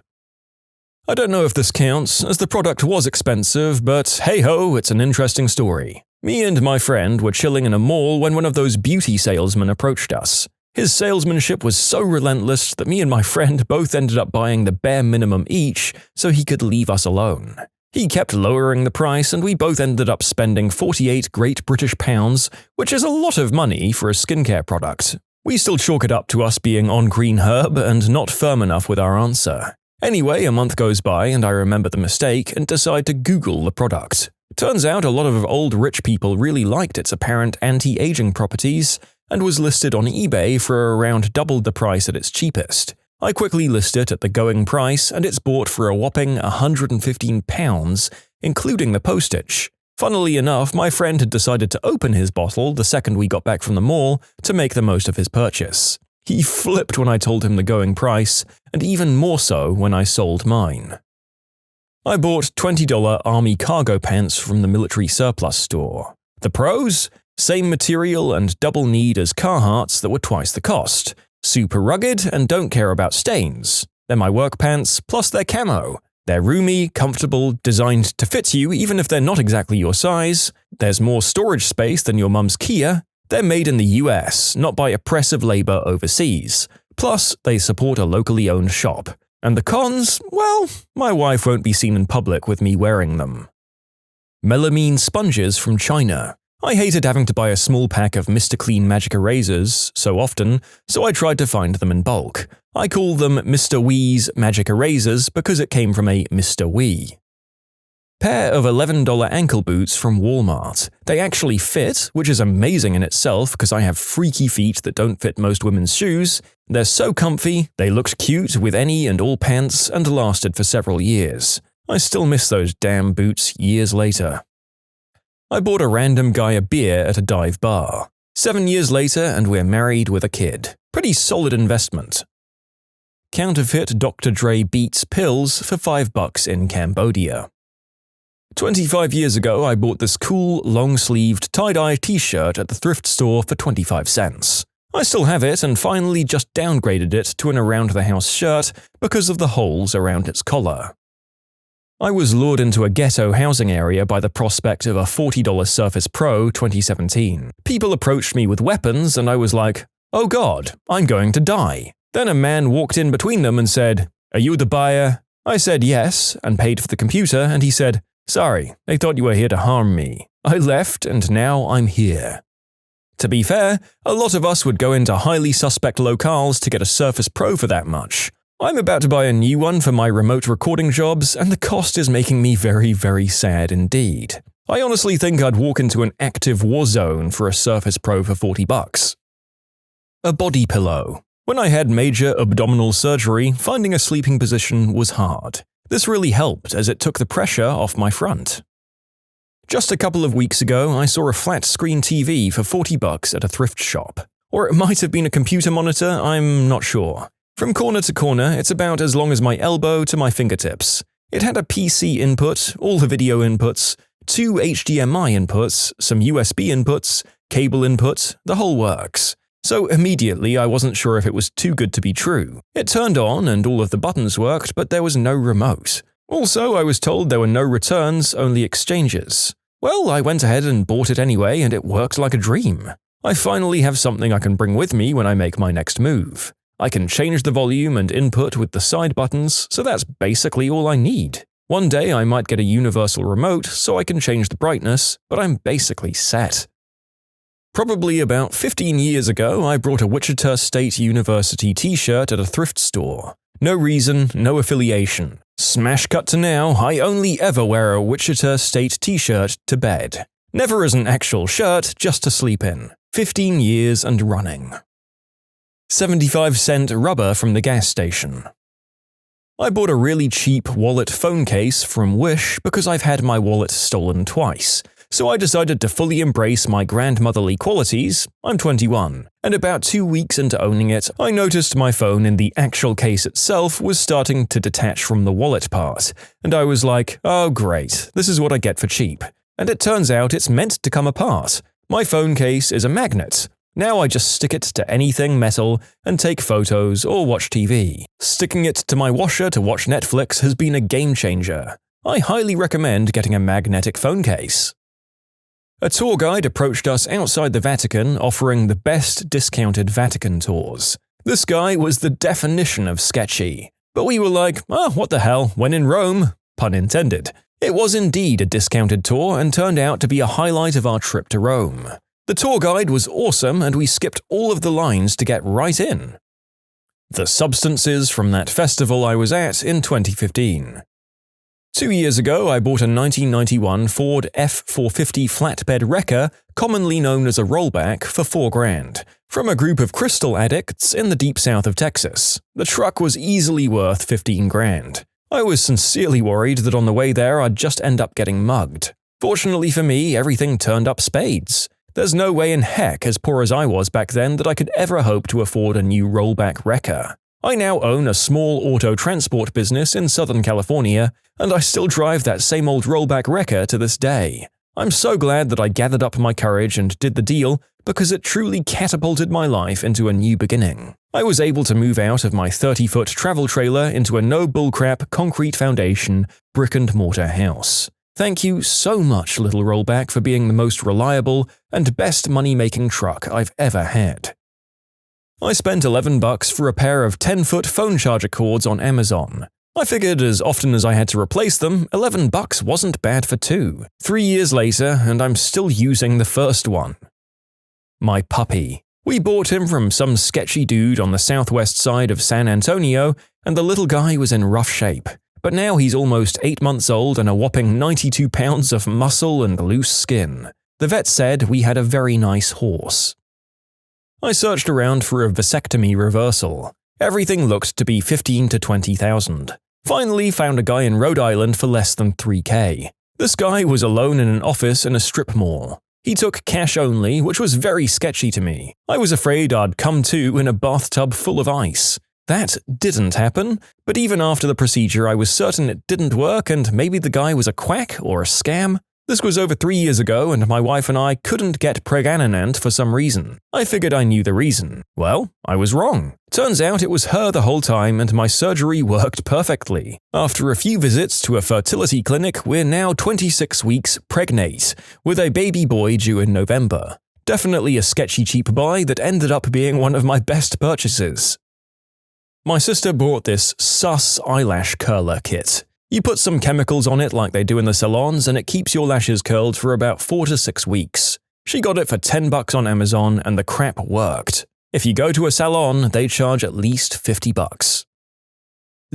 I don't know if this counts, as the product was expensive, but hey-ho, it's an interesting story. Me and my friend were chilling in a mall when one of those beauty salesmen approached us. His salesmanship was so relentless that me and my friend both ended up buying the bare minimum each so he could leave us alone. He kept lowering the price and we both ended up spending 48 Great British pounds, which is a lot of money for a skincare product. We still chalk it up to us being on green herb and not firm enough with our answer. Anyway, a month goes by and I remember the mistake and decide to Google the product. Turns out a lot of old rich people really liked its apparent anti-aging properties and was listed on eBay for around double the price at its cheapest. I quickly list it at the going price and it's bought for a whopping £115, including the postage. Funnily enough, my friend had decided to open his bottle the second we got back from the mall to make the most of his purchase. He flipped when I told him the going price, and even more so when I sold mine. I bought $20 army cargo pants from the military surplus store. The pros? Same material and double need as Carhartts that were twice the cost. Super rugged and don't care about stains. They're my work pants, plus they're camo. They're roomy, comfortable, designed to fit you even if they're not exactly your size. There's more storage space than your mum's Kia. They're made in the US, not by oppressive labor overseas. Plus, they support a locally owned shop. And the cons? Well, my wife won't be seen in public with me wearing them. Melamine sponges from China. I hated having to buy a small pack of Mr. Clean magic erasers so often, so I tried to find them in bulk. I call them Mr. Wee's magic erasers because it came from a Mr. Wee. Pair of $11 ankle boots from Walmart. They actually fit, which is amazing in itself because I have freaky feet that don't fit most women's shoes. They're so comfy, they looked cute with any and all pants and lasted for several years. I still miss those damn boots years later. I bought a random guy a beer at a dive bar. 7 years later and we're married with a kid. Pretty solid investment. Counterfeit Dr. Dre Beats pills for $5 in Cambodia. 25 years ago, I bought this cool, long-sleeved, tie-dye t-shirt at the thrift store for 25 cents. I still have it and finally just downgraded it to an around-the-house shirt because of the holes around its collar. I was lured into a ghetto housing area by the prospect of a $40 Surface Pro 2017. People approached me with weapons and I was like, oh god, I'm going to die. Then a man walked in between them and said, are you the buyer? I said yes and paid for the computer and he said, sorry, they thought you were here to harm me. I left and now I'm here. To be fair, a lot of us would go into highly suspect locales to get a Surface Pro for that much. I'm about to buy a new one for my remote recording jobs and the cost is making me very, very sad indeed. I honestly think I'd walk into an active war zone for a Surface Pro for $40. A body pillow. When I had major abdominal surgery, finding a sleeping position was hard. This really helped as it took the pressure off my front. Just a couple of weeks ago, I saw a flat-screen TV for $40 at a thrift shop. Or it might have been a computer monitor, I'm not sure. From corner to corner, it's about as long as my elbow to my fingertips. It had a PC input, all the video inputs, 2 HDMI inputs, some USB inputs, cable input, the whole works. So immediately I wasn't sure if it was too good to be true. It turned on and all of the buttons worked, but there was no remote. Also, I was told there were no returns, only exchanges. Well, I went ahead and bought it anyway and it worked like a dream. I finally have something I can bring with me when I make my next move. I can change the volume and input with the side buttons, so that's basically all I need. One day I might get a universal remote so I can change the brightness, but I'm basically set. Probably about 15 years ago, I bought a Wichita State University t-shirt at a thrift store. No reason, no affiliation. Smash cut to now, I only ever wear a Wichita State t-shirt to bed. Never as an actual shirt, just to sleep in. 15 years and running. 75-cent rubber from the gas station. I bought a really cheap wallet phone case from Wish because I've had my wallet stolen twice. So I decided to fully embrace my grandmotherly qualities. I'm 21, and about 2 weeks into owning it, I noticed my phone in the actual case itself was starting to detach from the wallet part, and I was like, oh great, this is what I get for cheap. And it turns out it's meant to come apart. My phone case is a magnet. Now I just stick it to anything metal and take photos or watch TV. Sticking it to my washer to watch Netflix has been a game changer. I highly recommend getting a magnetic phone case. A tour guide approached us outside the Vatican offering the best discounted Vatican tours. This guy was the definition of sketchy. But we were like, what the hell, when in Rome, pun intended. It was indeed a discounted tour and turned out to be a highlight of our trip to Rome. The tour guide was awesome and we skipped all of the lines to get right in. The substances from that festival I was at in 2015. 2 years ago, I bought a 1991 Ford F450 flatbed wrecker, commonly known as a rollback, for $4,000, from a group of crystal addicts in the deep south of Texas. The truck was easily worth $15,000. I was sincerely worried that on the way there I'd just end up getting mugged. Fortunately for me, everything turned up spades. There's no way in heck, as poor as I was back then, that I could ever hope to afford a new rollback wrecker. I now own a small auto transport business in Southern California, and I still drive that same old rollback wrecker to this day. I'm so glad that I gathered up my courage and did the deal, because it truly catapulted my life into a new beginning. I was able to move out of my 30-foot travel trailer into a no bullcrap concrete foundation brick-and-mortar house. Thank you so much, little rollback, for being the most reliable and best money-making truck I've ever had. I spent $11 for a pair of 10-foot phone charger cords on Amazon. I figured as often as I had to replace them, $11 wasn't bad for two. 3 years later, and I'm still using the first one. My puppy. We bought him from some sketchy dude on the southwest side of San Antonio, and the little guy was in rough shape. But now he's almost 8 months old and a whopping 92 pounds of muscle and loose skin. The vet said we had a very nice horse. I searched around for a vasectomy reversal. Everything looked to be $15,000 to $20,000. Finally found a guy in Rhode Island for less than $3,000. This guy was alone in an office in a strip mall. He took cash only, which was very sketchy to me. I was afraid I'd come to in a bathtub full of ice. That didn't happen, but even after the procedure I was certain it didn't work and maybe the guy was a quack or a scam. This was over 3 years ago and my wife and I couldn't get pregnant for some reason. I figured I knew the reason. Well, I was wrong. Turns out it was her the whole time and my surgery worked perfectly. After a few visits to a fertility clinic, we're now 26 weeks pregnant, with a baby boy due in November. Definitely a sketchy cheap buy that ended up being one of my best purchases. My sister bought this sus eyelash curler kit. You put some chemicals on it like they do in the salons and it keeps your lashes curled for about 4 to 6 weeks. She got it for $10 on Amazon and the crap worked. If you go to a salon, they charge at least $50.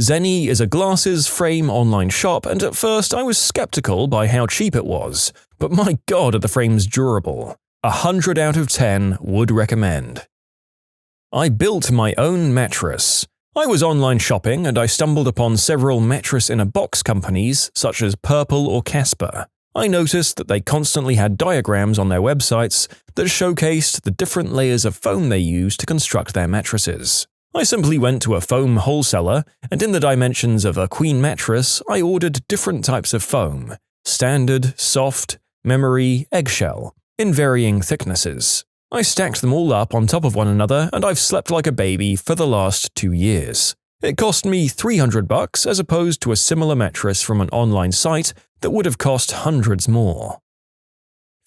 Zenny is a glasses frame online shop and at first I was skeptical by how cheap it was, but my god are the frames durable. 100 out of 10 would recommend. I built my own mattress. I was online shopping and I stumbled upon several mattress-in-a-box companies such as Purple or Casper. I noticed that they constantly had diagrams on their websites that showcased the different layers of foam they use to construct their mattresses. I simply went to a foam wholesaler and in the dimensions of a queen mattress, I ordered different types of foam: standard, soft, memory, eggshell, in varying thicknesses. I stacked them all up on top of one another and I've slept like a baby for the last 2 years. It cost me $300 as opposed to a similar mattress from an online site that would have cost hundreds more.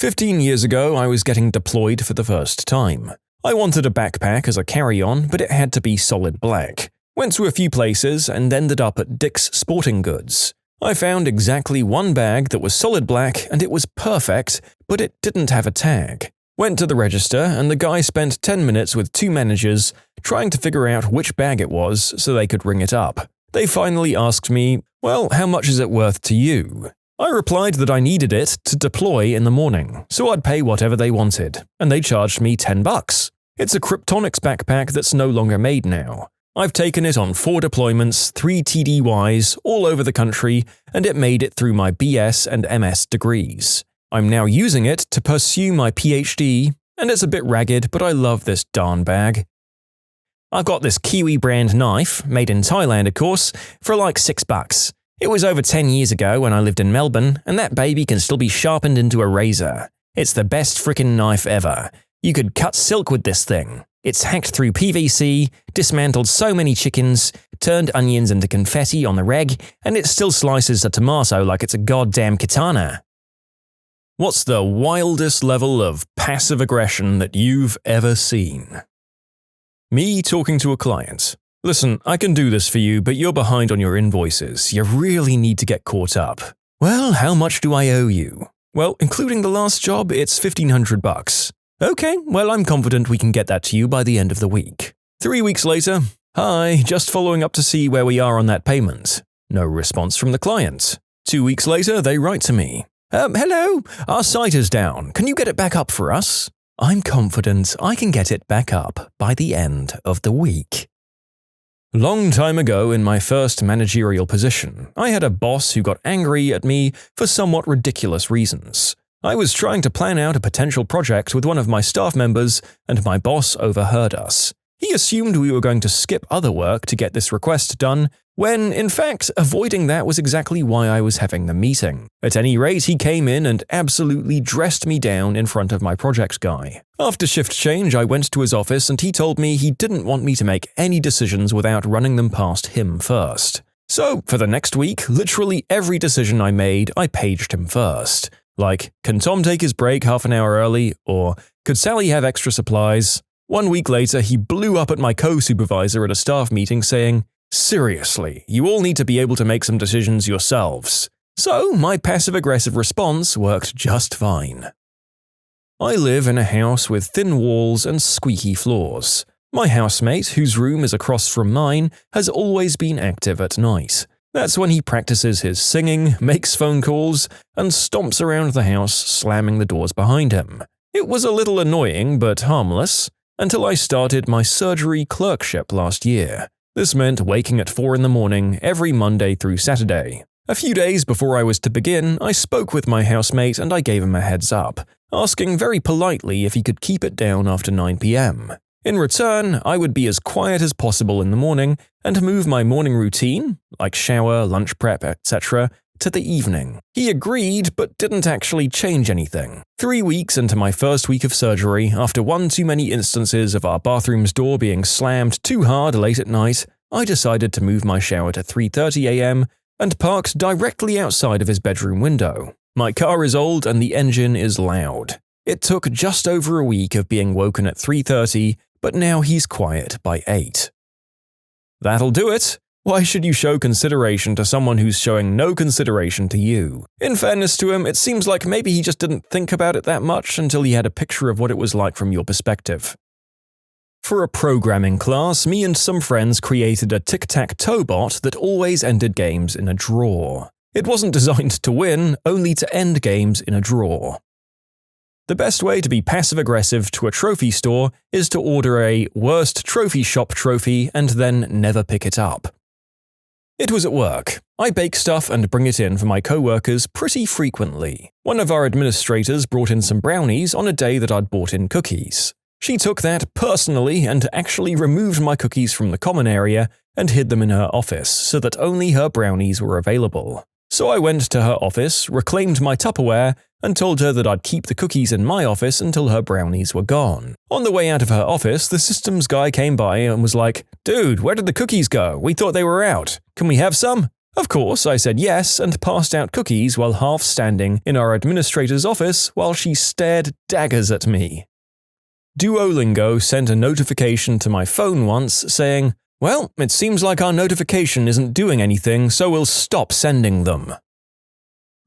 15 years ago, I was getting deployed for the first time. I wanted a backpack as a carry-on, but it had to be solid black. Went to a few places and ended up at Dick's Sporting Goods. I found exactly one bag that was solid black and it was perfect, but it didn't have a tag. Went to the register and the guy spent 10 minutes with 2 managers trying to figure out which bag it was so they could ring it up. They finally asked me, "Well, how much is it worth to you?" I replied that I needed it to deploy in the morning, so I'd pay whatever they wanted, and they charged me $10. It's a Kryptonics backpack that's no longer made now. I've taken it on 4 deployments, 3 TDYs, all over the country, and it made it through my BS and MS degrees. I'm now using it to pursue my PhD, and it's a bit ragged, but I love this darn bag. I've got this Kiwi brand knife, made in Thailand of course, for like $6. It was over 10 years ago when I lived in Melbourne, and that baby can still be sharpened into a razor. It's the best frickin' knife ever. You could cut silk with this thing. It's hacked through PVC, dismantled so many chickens, turned onions into confetti on the reg, and it still slices a tomato like it's a goddamn katana. What's the wildest level of passive aggression that you've ever seen? Me talking to a client. Listen, I can do this for you, but you're behind on your invoices. You really need to get caught up. Well, how much do I owe you? Well, including the last job, it's $1,500. Okay, well, I'm confident we can get that to you by the end of the week. 3 weeks later, hi, just following up to see where we are on that payment. No response from the client. 2 weeks later, they write to me. Hello, our site is down. Can you get it back up for us? I'm confident I can get it back up by the end of the week. Long time ago in my first managerial position, I had a boss who got angry at me for somewhat ridiculous reasons. I was trying to plan out a potential project with one of my staff members, and my boss overheard us. He assumed we were going to skip other work to get this request done, when, in fact, avoiding that was exactly why I was having the meeting. At any rate, he came in and absolutely dressed me down in front of my project guy. After shift change, I went to his office and he told me he didn't want me to make any decisions without running them past him first. So, for the next week, literally every decision I made, I paged him first. Like, can Tom take his break half an hour early? Or, could Sally have extra supplies? 1 week later, he blew up at my co-supervisor at a staff meeting saying, seriously, you all need to be able to make some decisions yourselves. So, my passive-aggressive response worked just fine. I live in a house with thin walls and squeaky floors. My housemate, whose room is across from mine, has always been active at night. That's when he practices his singing, makes phone calls, and stomps around the house, slamming the doors behind him. It was a little annoying but harmless, until I started my surgery clerkship last year. This meant waking at 4 in the morning every Monday through Saturday. A few days before I was to begin, I spoke with my housemate and I gave him a heads up, asking very politely if he could keep it down after 9 p.m. In return, I would be as quiet as possible in the morning and move my morning routine, like shower, lunch prep, etc., to the evening. He agreed, but didn't actually change anything. 3 weeks into my first week of surgery, after one too many instances of our bathroom's door being slammed too hard late at night, I decided to move my shower to 3:30 a.m. and parked directly outside of his bedroom window. My car is old and the engine is loud. It took just over a week of being woken at 3:30, but now he's quiet by 8. That'll do it. Why should you show consideration to someone who's showing no consideration to you? In fairness to him, it seems like maybe he just didn't think about it that much until he had a picture of what it was like from your perspective. For a programming class, me and some friends created a tic-tac-toe bot that always ended games in a draw. It wasn't designed to win, only to end games in a draw. The best way to be passive-aggressive to a trophy store is to order a worst trophy shop trophy and then never pick it up. It was at work. I bake stuff and bring it in for my co-workers pretty frequently. One of our administrators brought in some brownies on a day that I'd bought in cookies. She took that personally and actually removed my cookies from the common area and hid them in her office so that only her brownies were available. So I went to her office, reclaimed my Tupperware, and told her that I'd keep the cookies in my office until her brownies were gone. On the way out of her office, the systems guy came by and was like, "Dude, where did the cookies go? We thought they were out. Can we have some?" Of course, I said yes and passed out cookies while half standing in our administrator's office while she stared daggers at me. Duolingo sent a notification to my phone once saying, "Well, it seems like our notification isn't doing anything, so we'll stop sending them."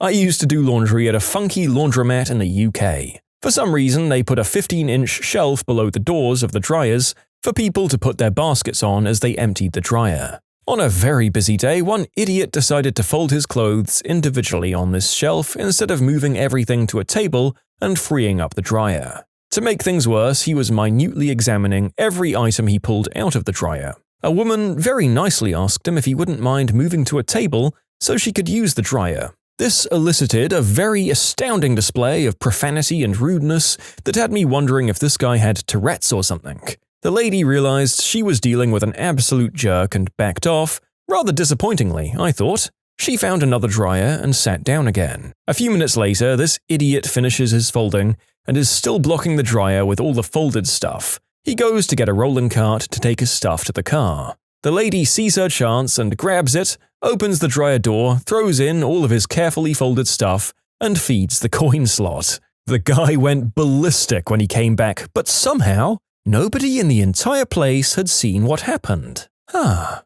I used to do laundry at a funky laundromat in the UK. For some reason, they put a 15-inch shelf below the doors of the dryers for people to put their baskets on as they emptied the dryer. On a very busy day, one idiot decided to fold his clothes individually on this shelf instead of moving everything to a table and freeing up the dryer. To make things worse, he was minutely examining every item he pulled out of the dryer. A woman very nicely asked him if he wouldn't mind moving to a table so she could use the dryer. This elicited a very astounding display of profanity and rudeness that had me wondering if this guy had Tourette's or something. The lady realized she was dealing with an absolute jerk and backed off, rather disappointingly, I thought. She found another dryer and sat down again. A few minutes later, this idiot finishes his folding and is still blocking the dryer with all the folded stuff. He goes to get a rolling cart to take his stuff to the car. The lady sees her chance and grabs it, opens the dryer door, throws in all of his carefully folded stuff, and feeds the coin slot. The guy went ballistic when he came back, but somehow, nobody in the entire place had seen what happened. A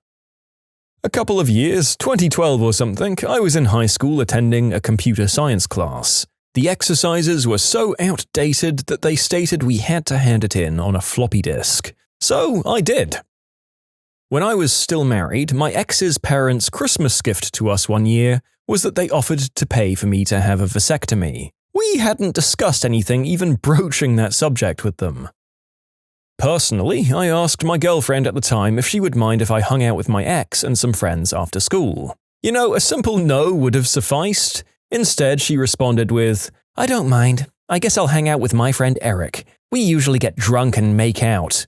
couple of years, 2012 or something, I was in high school attending a computer science class. The exercises were so outdated that they stated we had to hand it in on a floppy disk. So I did. When I was still married, my ex's parents' Christmas gift to us one year was that they offered to pay for me to have a vasectomy. We hadn't discussed anything even broaching that subject with them. Personally, I asked my girlfriend at the time if she would mind if I hung out with my ex and some friends after school. You know, a simple no would have sufficed. Instead, she responded with, "I don't mind. I guess I'll hang out with my friend Eric. We usually get drunk and make out."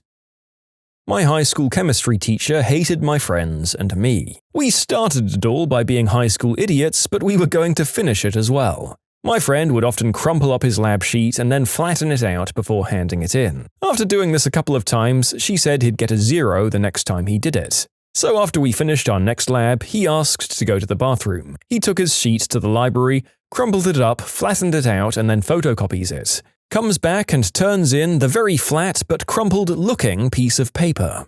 My high school chemistry teacher hated my friends and me. We started it all by being high school idiots, but we were going to finish it as well. My friend would often crumple up his lab sheet and then flatten it out before handing it in. After doing this a couple of times, she said he'd get a 0 the next time he did it. So after we finished our next lab, he asked to go to the bathroom. He took his sheet to the library, crumpled it up, flattened it out, and then photocopies it. Comes back and turns in the very flat but crumpled-looking piece of paper.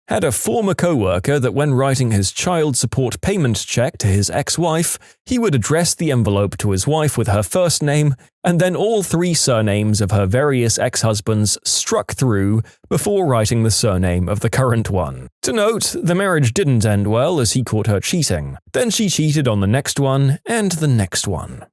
Had a former co-worker that when writing his child support payment check to his ex-wife, he would address the envelope to his wife with her first name and then all 3 surnames of her various ex-husbands struck through before writing the surname of the current one. To note, the marriage didn't end well as he caught her cheating. Then she cheated on the next one and the next one.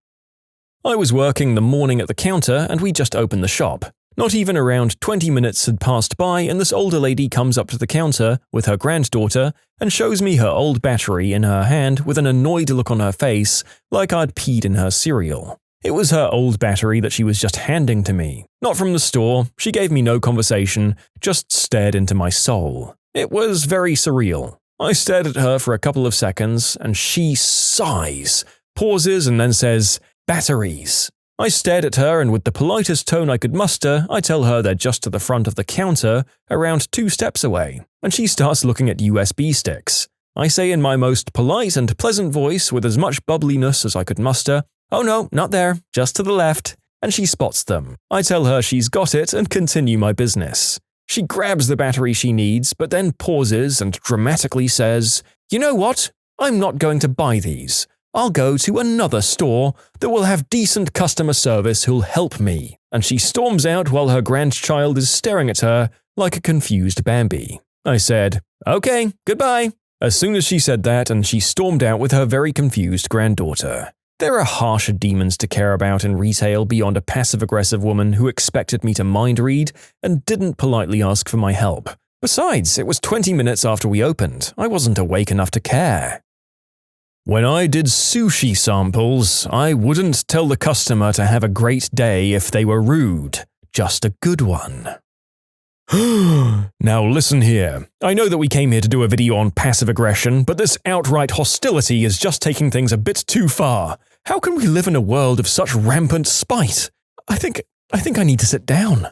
I was working the morning at the counter and we just opened the shop. Not even around 20 minutes had passed by and this older lady comes up to the counter with her granddaughter and shows me her old battery in her hand with an annoyed look on her face like I'd peed in her cereal. It was her old battery that she was just handing to me. Not from the store, she gave me no conversation, just stared into my soul. It was very surreal. I stared at her for a couple of seconds and she sighs, pauses and then says, "Batteries." I stared at her and with the politest tone I could muster, I tell her they're just to the front of the counter, around 2 steps away, and she starts looking at USB sticks. I say in my most polite and pleasant voice with as much bubbliness as I could muster, "Oh no, not there, just to the left," and she spots them. I tell her she's got it and continue my business. She grabs the battery she needs, but then pauses and dramatically says, "You know what? I'm not going to buy these. I'll go to another store that will have decent customer service who'll help me." And she storms out while her grandchild is staring at her like a confused Bambi. I said, "Okay, goodbye," as soon as she said that and she stormed out with her very confused granddaughter. There are harsher demons to care about in retail beyond a passive-aggressive woman who expected me to mind read and didn't politely ask for my help. Besides, it was 20 minutes after we opened. I wasn't awake enough to care. When I did sushi samples, I wouldn't tell the customer to have a great day if they were rude, just a good one. Now listen here. I know that we came here to do a video on passive aggression, but this outright hostility is just taking things a bit too far. How can we live in a world of such rampant spite? I think I need to sit down.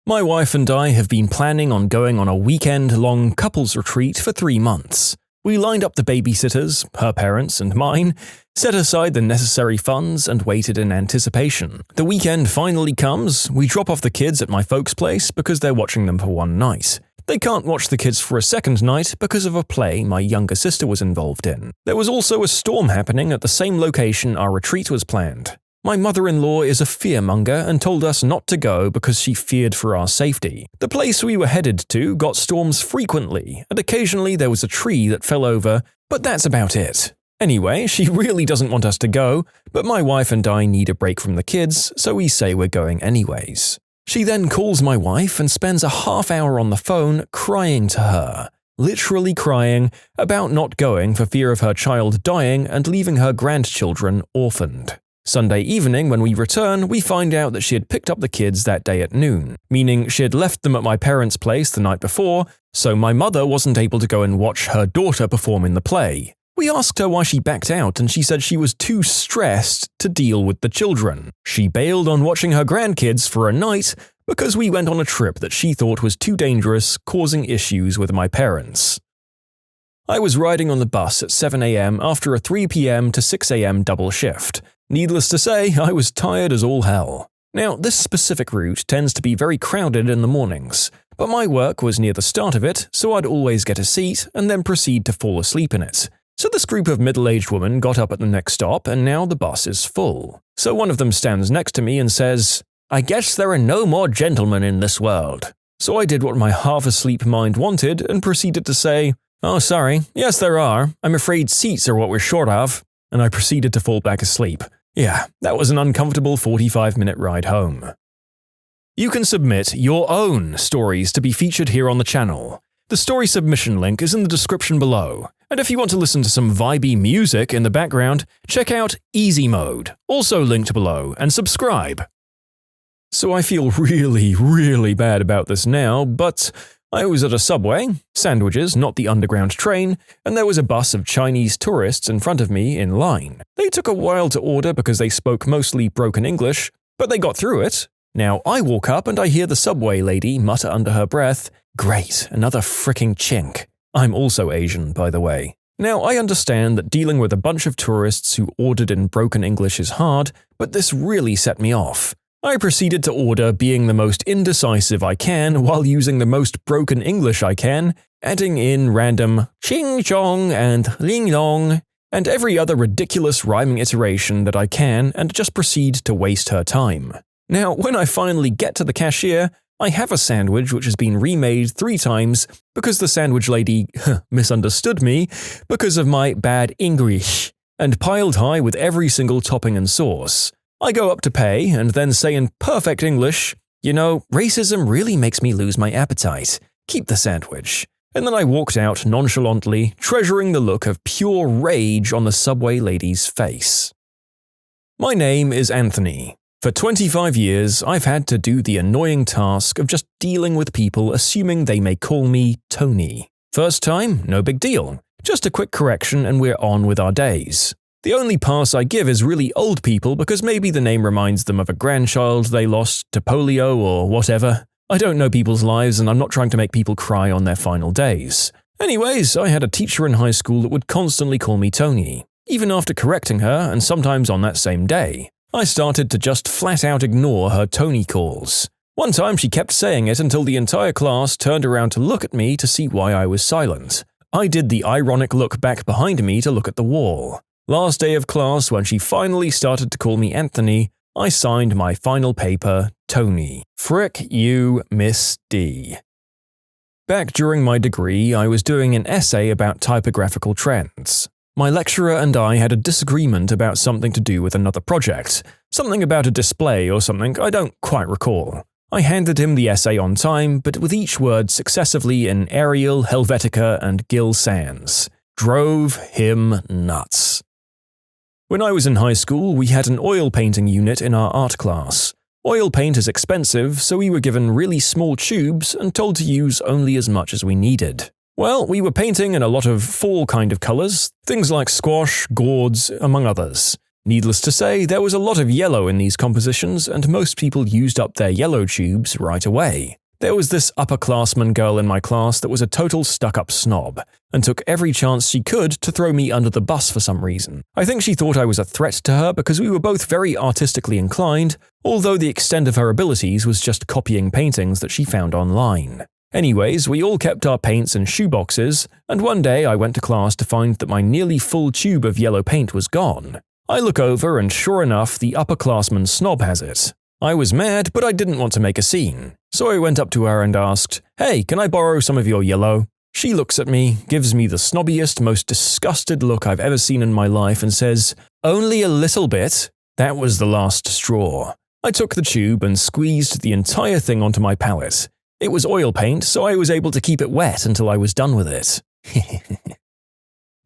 My wife and I have been planning on going on a weekend-long couples retreat for 3 months. We lined up the babysitters, her parents and mine, set aside the necessary funds and waited in anticipation. The weekend finally comes, we drop off the kids at my folks' place because they're watching them for one night. They can't watch the kids for a second night because of a play my younger sister was involved in. There was also a storm happening at the same location our retreat was planned. My mother-in-law is a fearmonger and told us not to go because she feared for our safety. The place we were headed to got storms frequently, and occasionally there was a tree that fell over, but that's about it. Anyway, she really doesn't want us to go, but my wife and I need a break from the kids, so we say we're going anyways. She then calls my wife and spends a half hour on the phone crying to her, literally crying, about not going for fear of her child dying and leaving her grandchildren orphaned. Sunday evening, when we return, we find out that she had picked up the kids that day at noon, meaning she had left them at my parents' place the night before, so my mother wasn't able to go and watch her daughter perform in the play. We asked her why she backed out and she said she was too stressed to deal with the children. She bailed on watching her grandkids for a night because we went on a trip that she thought was too dangerous, causing issues with my parents. I was riding on the bus at 7 a.m. after a 3 p.m. to 6 a.m. double shift. Needless to say, I was tired as all hell. Now, this specific route tends to be very crowded in the mornings, but my work was near the start of it, so I'd always get a seat and then proceed to fall asleep in it. So this group of middle-aged women got up at the next stop and now the bus is full. So one of them stands next to me and says, "I guess there are no more gentlemen in this world." So I did what my half-asleep mind wanted and proceeded to say, "Oh, sorry, yes there are. I'm afraid seats are what we're short of." And I proceeded to fall back asleep. Yeah, that was an uncomfortable 45-minute ride home. You can submit your own stories to be featured here on the channel. The story submission link is in the description below. And if you want to listen to some vibey music in the background, check out easymode, also linked below, and subscribe. So I feel really bad about this now, but I was at a subway, sandwiches, not the underground train, and there was a bus of Chinese tourists in front of me in line. They took a while to order because they spoke mostly broken English, but they got through it. Now I walk up and I hear the subway lady mutter under her breath, "Great, another fricking chink." I'm also Asian, by the way. Now I understand that dealing with a bunch of tourists who ordered in broken English is hard, but this really set me off. I proceeded to order being the most indecisive I can while using the most broken English I can, adding in random ching chong and ling long and every other ridiculous rhyming iteration that I can and just proceed to waste her time. Now, when I finally get to the cashier, I have a sandwich which has been remade 3 times because the sandwich lady misunderstood me because of my bad English and piled high with every single topping and sauce. I go up to pay and then say in perfect English, "You know, racism really makes me lose my appetite. Keep the sandwich." And then I walked out nonchalantly, treasuring the look of pure rage on the subway lady's face. My name is Anthony. For 25 years, I've had to do the annoying task of just dealing with people assuming they may call me Tony. First time, no big deal. Just a quick correction and we're on with our days. The only pass I give is really old people because maybe the name reminds them of a grandchild they lost to polio or whatever. I don't know people's lives and I'm not trying to make people cry on their final days. Anyways, I had a teacher in high school that would constantly call me Tony, even after correcting her and sometimes on that same day. I started to just flat out ignore her Tony calls. One time she kept saying it until the entire class turned around to look at me to see why I was silent. I did the ironic look back behind me to look at the wall. Last day of class, when she finally started to call me Anthony, I signed my final paper, Tony. Frick you, Miss D. Back during my degree, I was doing an essay about typographical trends. My lecturer and I had a disagreement about something to do with another project, something about a display or something, I don't quite recall. I handed him the essay on time, but with each word successively in Arial, Helvetica, and Gill Sans. Drove him nuts. When I was in high school, we had an oil painting unit in our art class. Oil paint is expensive, so we were given really small tubes and told to use only as much as we needed. Well, we were painting in a lot of fall kind of colors, things like squash, gourds, among others. Needless to say, there was a lot of yellow in these compositions and most people used up their yellow tubes right away. There was this upperclassman girl in my class that was a total stuck-up snob, and took every chance she could to throw me under the bus for some reason. I think she thought I was a threat to her because we were both very artistically inclined, although the extent of her abilities was just copying paintings that she found online. Anyways, we all kept our paints in shoeboxes, and one day I went to class to find that my nearly full tube of yellow paint was gone. I look over and sure enough, the upperclassman snob has it. I was mad, but I didn't want to make a scene. So I went up to her and asked, "Hey, can I borrow some of your yellow?" She looks at me, gives me the snobbiest, most disgusted look I've ever seen in my life and says, "Only a little bit." That was the last straw. I took the tube and squeezed the entire thing onto my palette. It was oil paint, so I was able to keep it wet until I was done with it.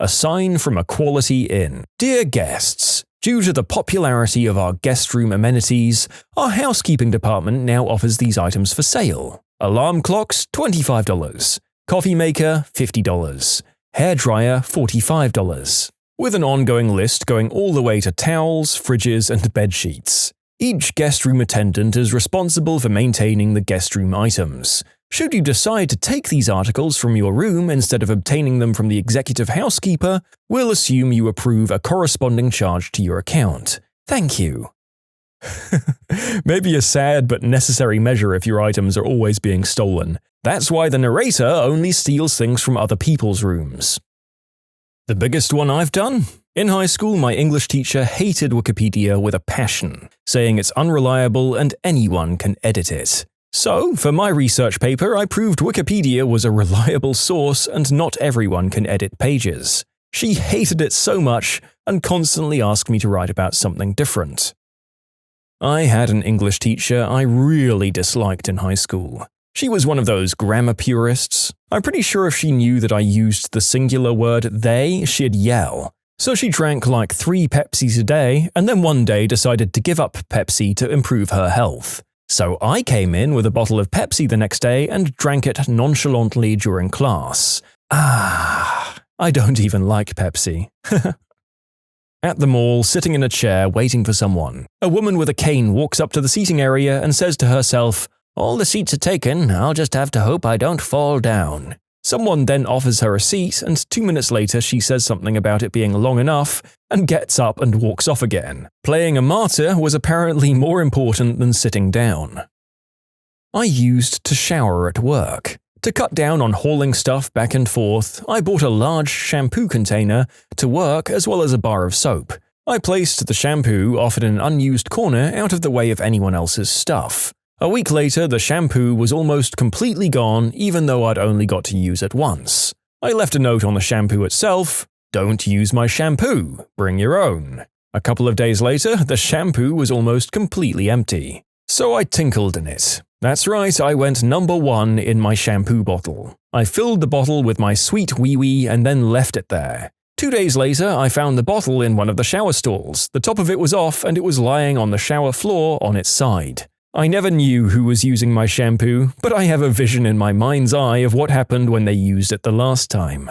A sign from a quality inn. Dear guests, due to the popularity of our guest room amenities, our housekeeping department now offers these items for sale. Alarm clocks, $25. Coffee maker, $50. hairdryer $45, with an ongoing list going all the way to towels, fridges, and bedsheets. Each guest room attendant is responsible for maintaining the guest room items. Should you decide to take these articles from your room instead of obtaining them from the executive housekeeper, we'll assume you approve a corresponding charge to your account. Thank you. Maybe a sad but necessary measure if your items are always being stolen. That's why the narrator only steals things from other people's rooms. The biggest one I've done? In high school, my English teacher hated Wikipedia with a passion, saying it's unreliable and anyone can edit it. So, for my research paper, I proved Wikipedia was a reliable source and not everyone can edit pages. She hated it so much and constantly asked me to write about something different. I had an English teacher I really disliked in high school. She was one of those grammar purists. I'm pretty sure if she knew that I used the singular word they, she'd yell. So she drank like 3 Pepsis a day and then one day decided to give up Pepsi to improve her health. So I came in with a bottle of Pepsi the next day and drank it nonchalantly during class. I don't even like Pepsi. At the mall, sitting in a chair waiting for someone, a woman with a cane walks up to the seating area and says to herself, "All the seats are taken, I'll just have to hope I don't fall down." Someone then offers her a seat, and 2 minutes later she says something about it being long enough and gets up and walks off again. Playing a martyr was apparently more important than sitting down. I used to shower at work. To cut down on hauling stuff back and forth, I bought a large shampoo container to work as well as a bar of soap. I placed the shampoo off in an unused corner out of the way of anyone else's stuff. A week later, the shampoo was almost completely gone, even though I'd only got to use it once. I left a note on the shampoo itself: "Don't use my shampoo, bring your own." A couple of days later, the shampoo was almost completely empty. So I tinkled in it. That's right, I went #1 in my shampoo bottle. I filled the bottle with my sweet wee-wee and then left it there. 2 days later, I found the bottle in one of the shower stalls. The top of it was off and it was lying on the shower floor on its side. I never knew who was using my shampoo, but I have a vision in my mind's eye of what happened when they used it the last time.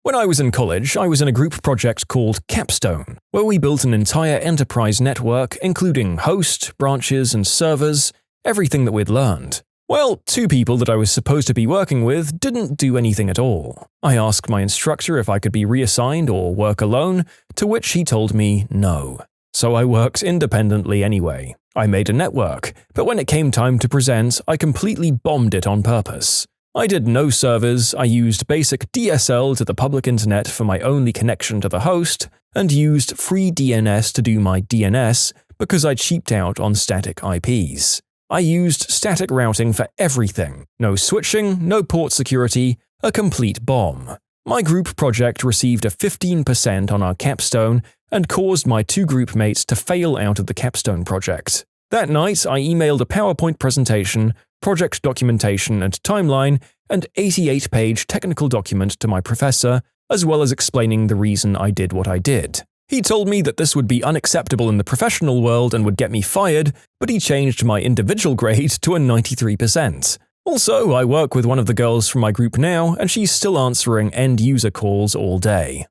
When I was in college, I was in a group project called Capstone, where we built an entire enterprise network including host, branches, and servers, everything that we'd learned. Well, 2 people that I was supposed to be working with didn't do anything at all. I asked my instructor if I could be reassigned or work alone, to which he told me no. So I worked independently anyway. I made a network, but when it came time to present, I completely bombed it on purpose. I did no servers, I used basic DSL to the public internet for my only connection to the host, and used free DNS to do my DNS because I cheaped out on static IPs. I used static routing for everything. No switching, no port security, a complete bomb. My group project received a 15% on our capstone and caused my 2 group mates to fail out of the capstone project. That night, I emailed a PowerPoint presentation, project documentation and timeline, and 88-page technical document to my professor, as well as explaining the reason I did what I did. He told me that this would be unacceptable in the professional world and would get me fired, but he changed my individual grade to a 93%. Also, I work with one of the girls from my group now, and she's still answering end-user calls all day.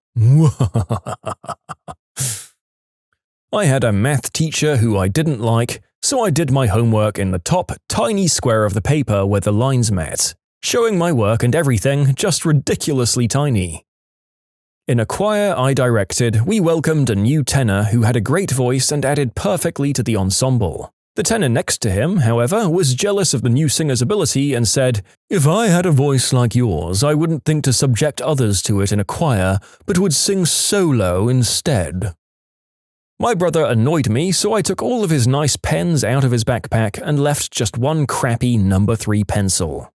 I had a math teacher who I didn't like, so I did my homework in the top tiny square of the paper where the lines met, showing my work and everything just ridiculously tiny. In a choir I directed, we welcomed a new tenor who had a great voice and added perfectly to the ensemble. The tenor next to him, however, was jealous of the new singer's ability and said, "If I had a voice like yours, I wouldn't think to subject others to it in a choir, but would sing solo instead." My brother annoyed me, so I took all of his nice pens out of his backpack and left just one crappy number 3 pencil.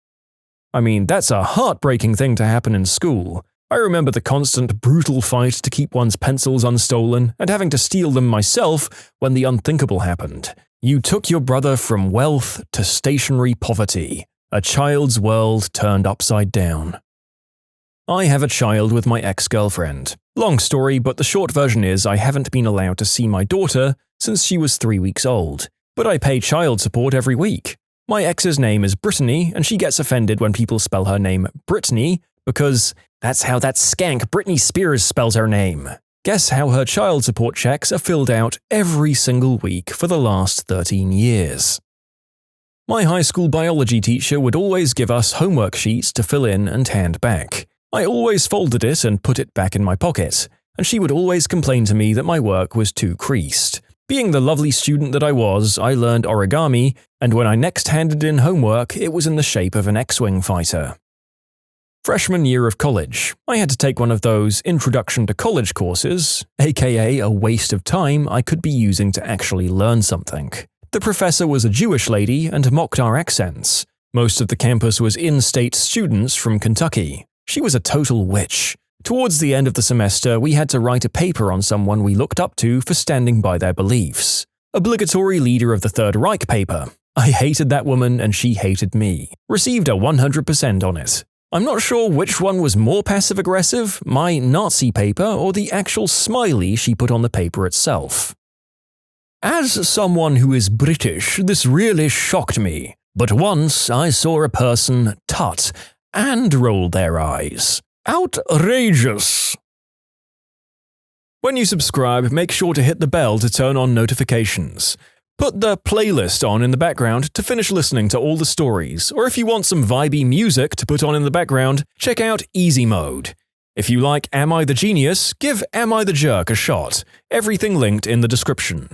I mean, that's a heartbreaking thing to happen in school. I remember the constant, brutal fight to keep one's pencils unstolen and having to steal them myself when the unthinkable happened. You took your brother from wealth to stationary poverty. A child's world turned upside down. I have a child with my ex-girlfriend. Long story, but the short version is I haven't been allowed to see my daughter since she was 3 weeks old. But I pay child support every week. My ex's name is Brittany, and she gets offended when people spell her name Brittany because That's how that skank Britney Spears spells her name. Guess how her child support checks are filled out every single week for the last 13 years. My high school biology teacher would always give us homework sheets to fill in and hand back. I always folded it and put it back in my pocket, and she would always complain to me that my work was too creased. Being the lovely student that I was, I learned origami, and when I next handed in homework, it was in the shape of an X-Wing fighter. Freshman year of college, I had to take one of those Introduction to College courses, aka a waste of time I could be using to actually learn something. The professor was a Jewish lady and mocked our accents. Most of the campus was in-state students from Kentucky. She was a total witch. Towards the end of the semester, we had to write a paper on someone we looked up to for standing by their beliefs. Obligatory leader of the Third Reich paper. I hated that woman and she hated me. Received a 100% on it. I'm not sure which one was more passive-aggressive, my Nazi paper or the actual smiley she put on the paper itself. As someone who is British, this really shocked me. But once I saw a person tut and roll their eyes. Outrageous! When you subscribe, make sure to hit the bell to turn on notifications. Put the playlist on in the background to finish listening to all the stories, or if you want some vibey music to put on in the background, check out easymode. If you like Am I the Genius, give Am I the Jerk a shot. Everything linked in the description.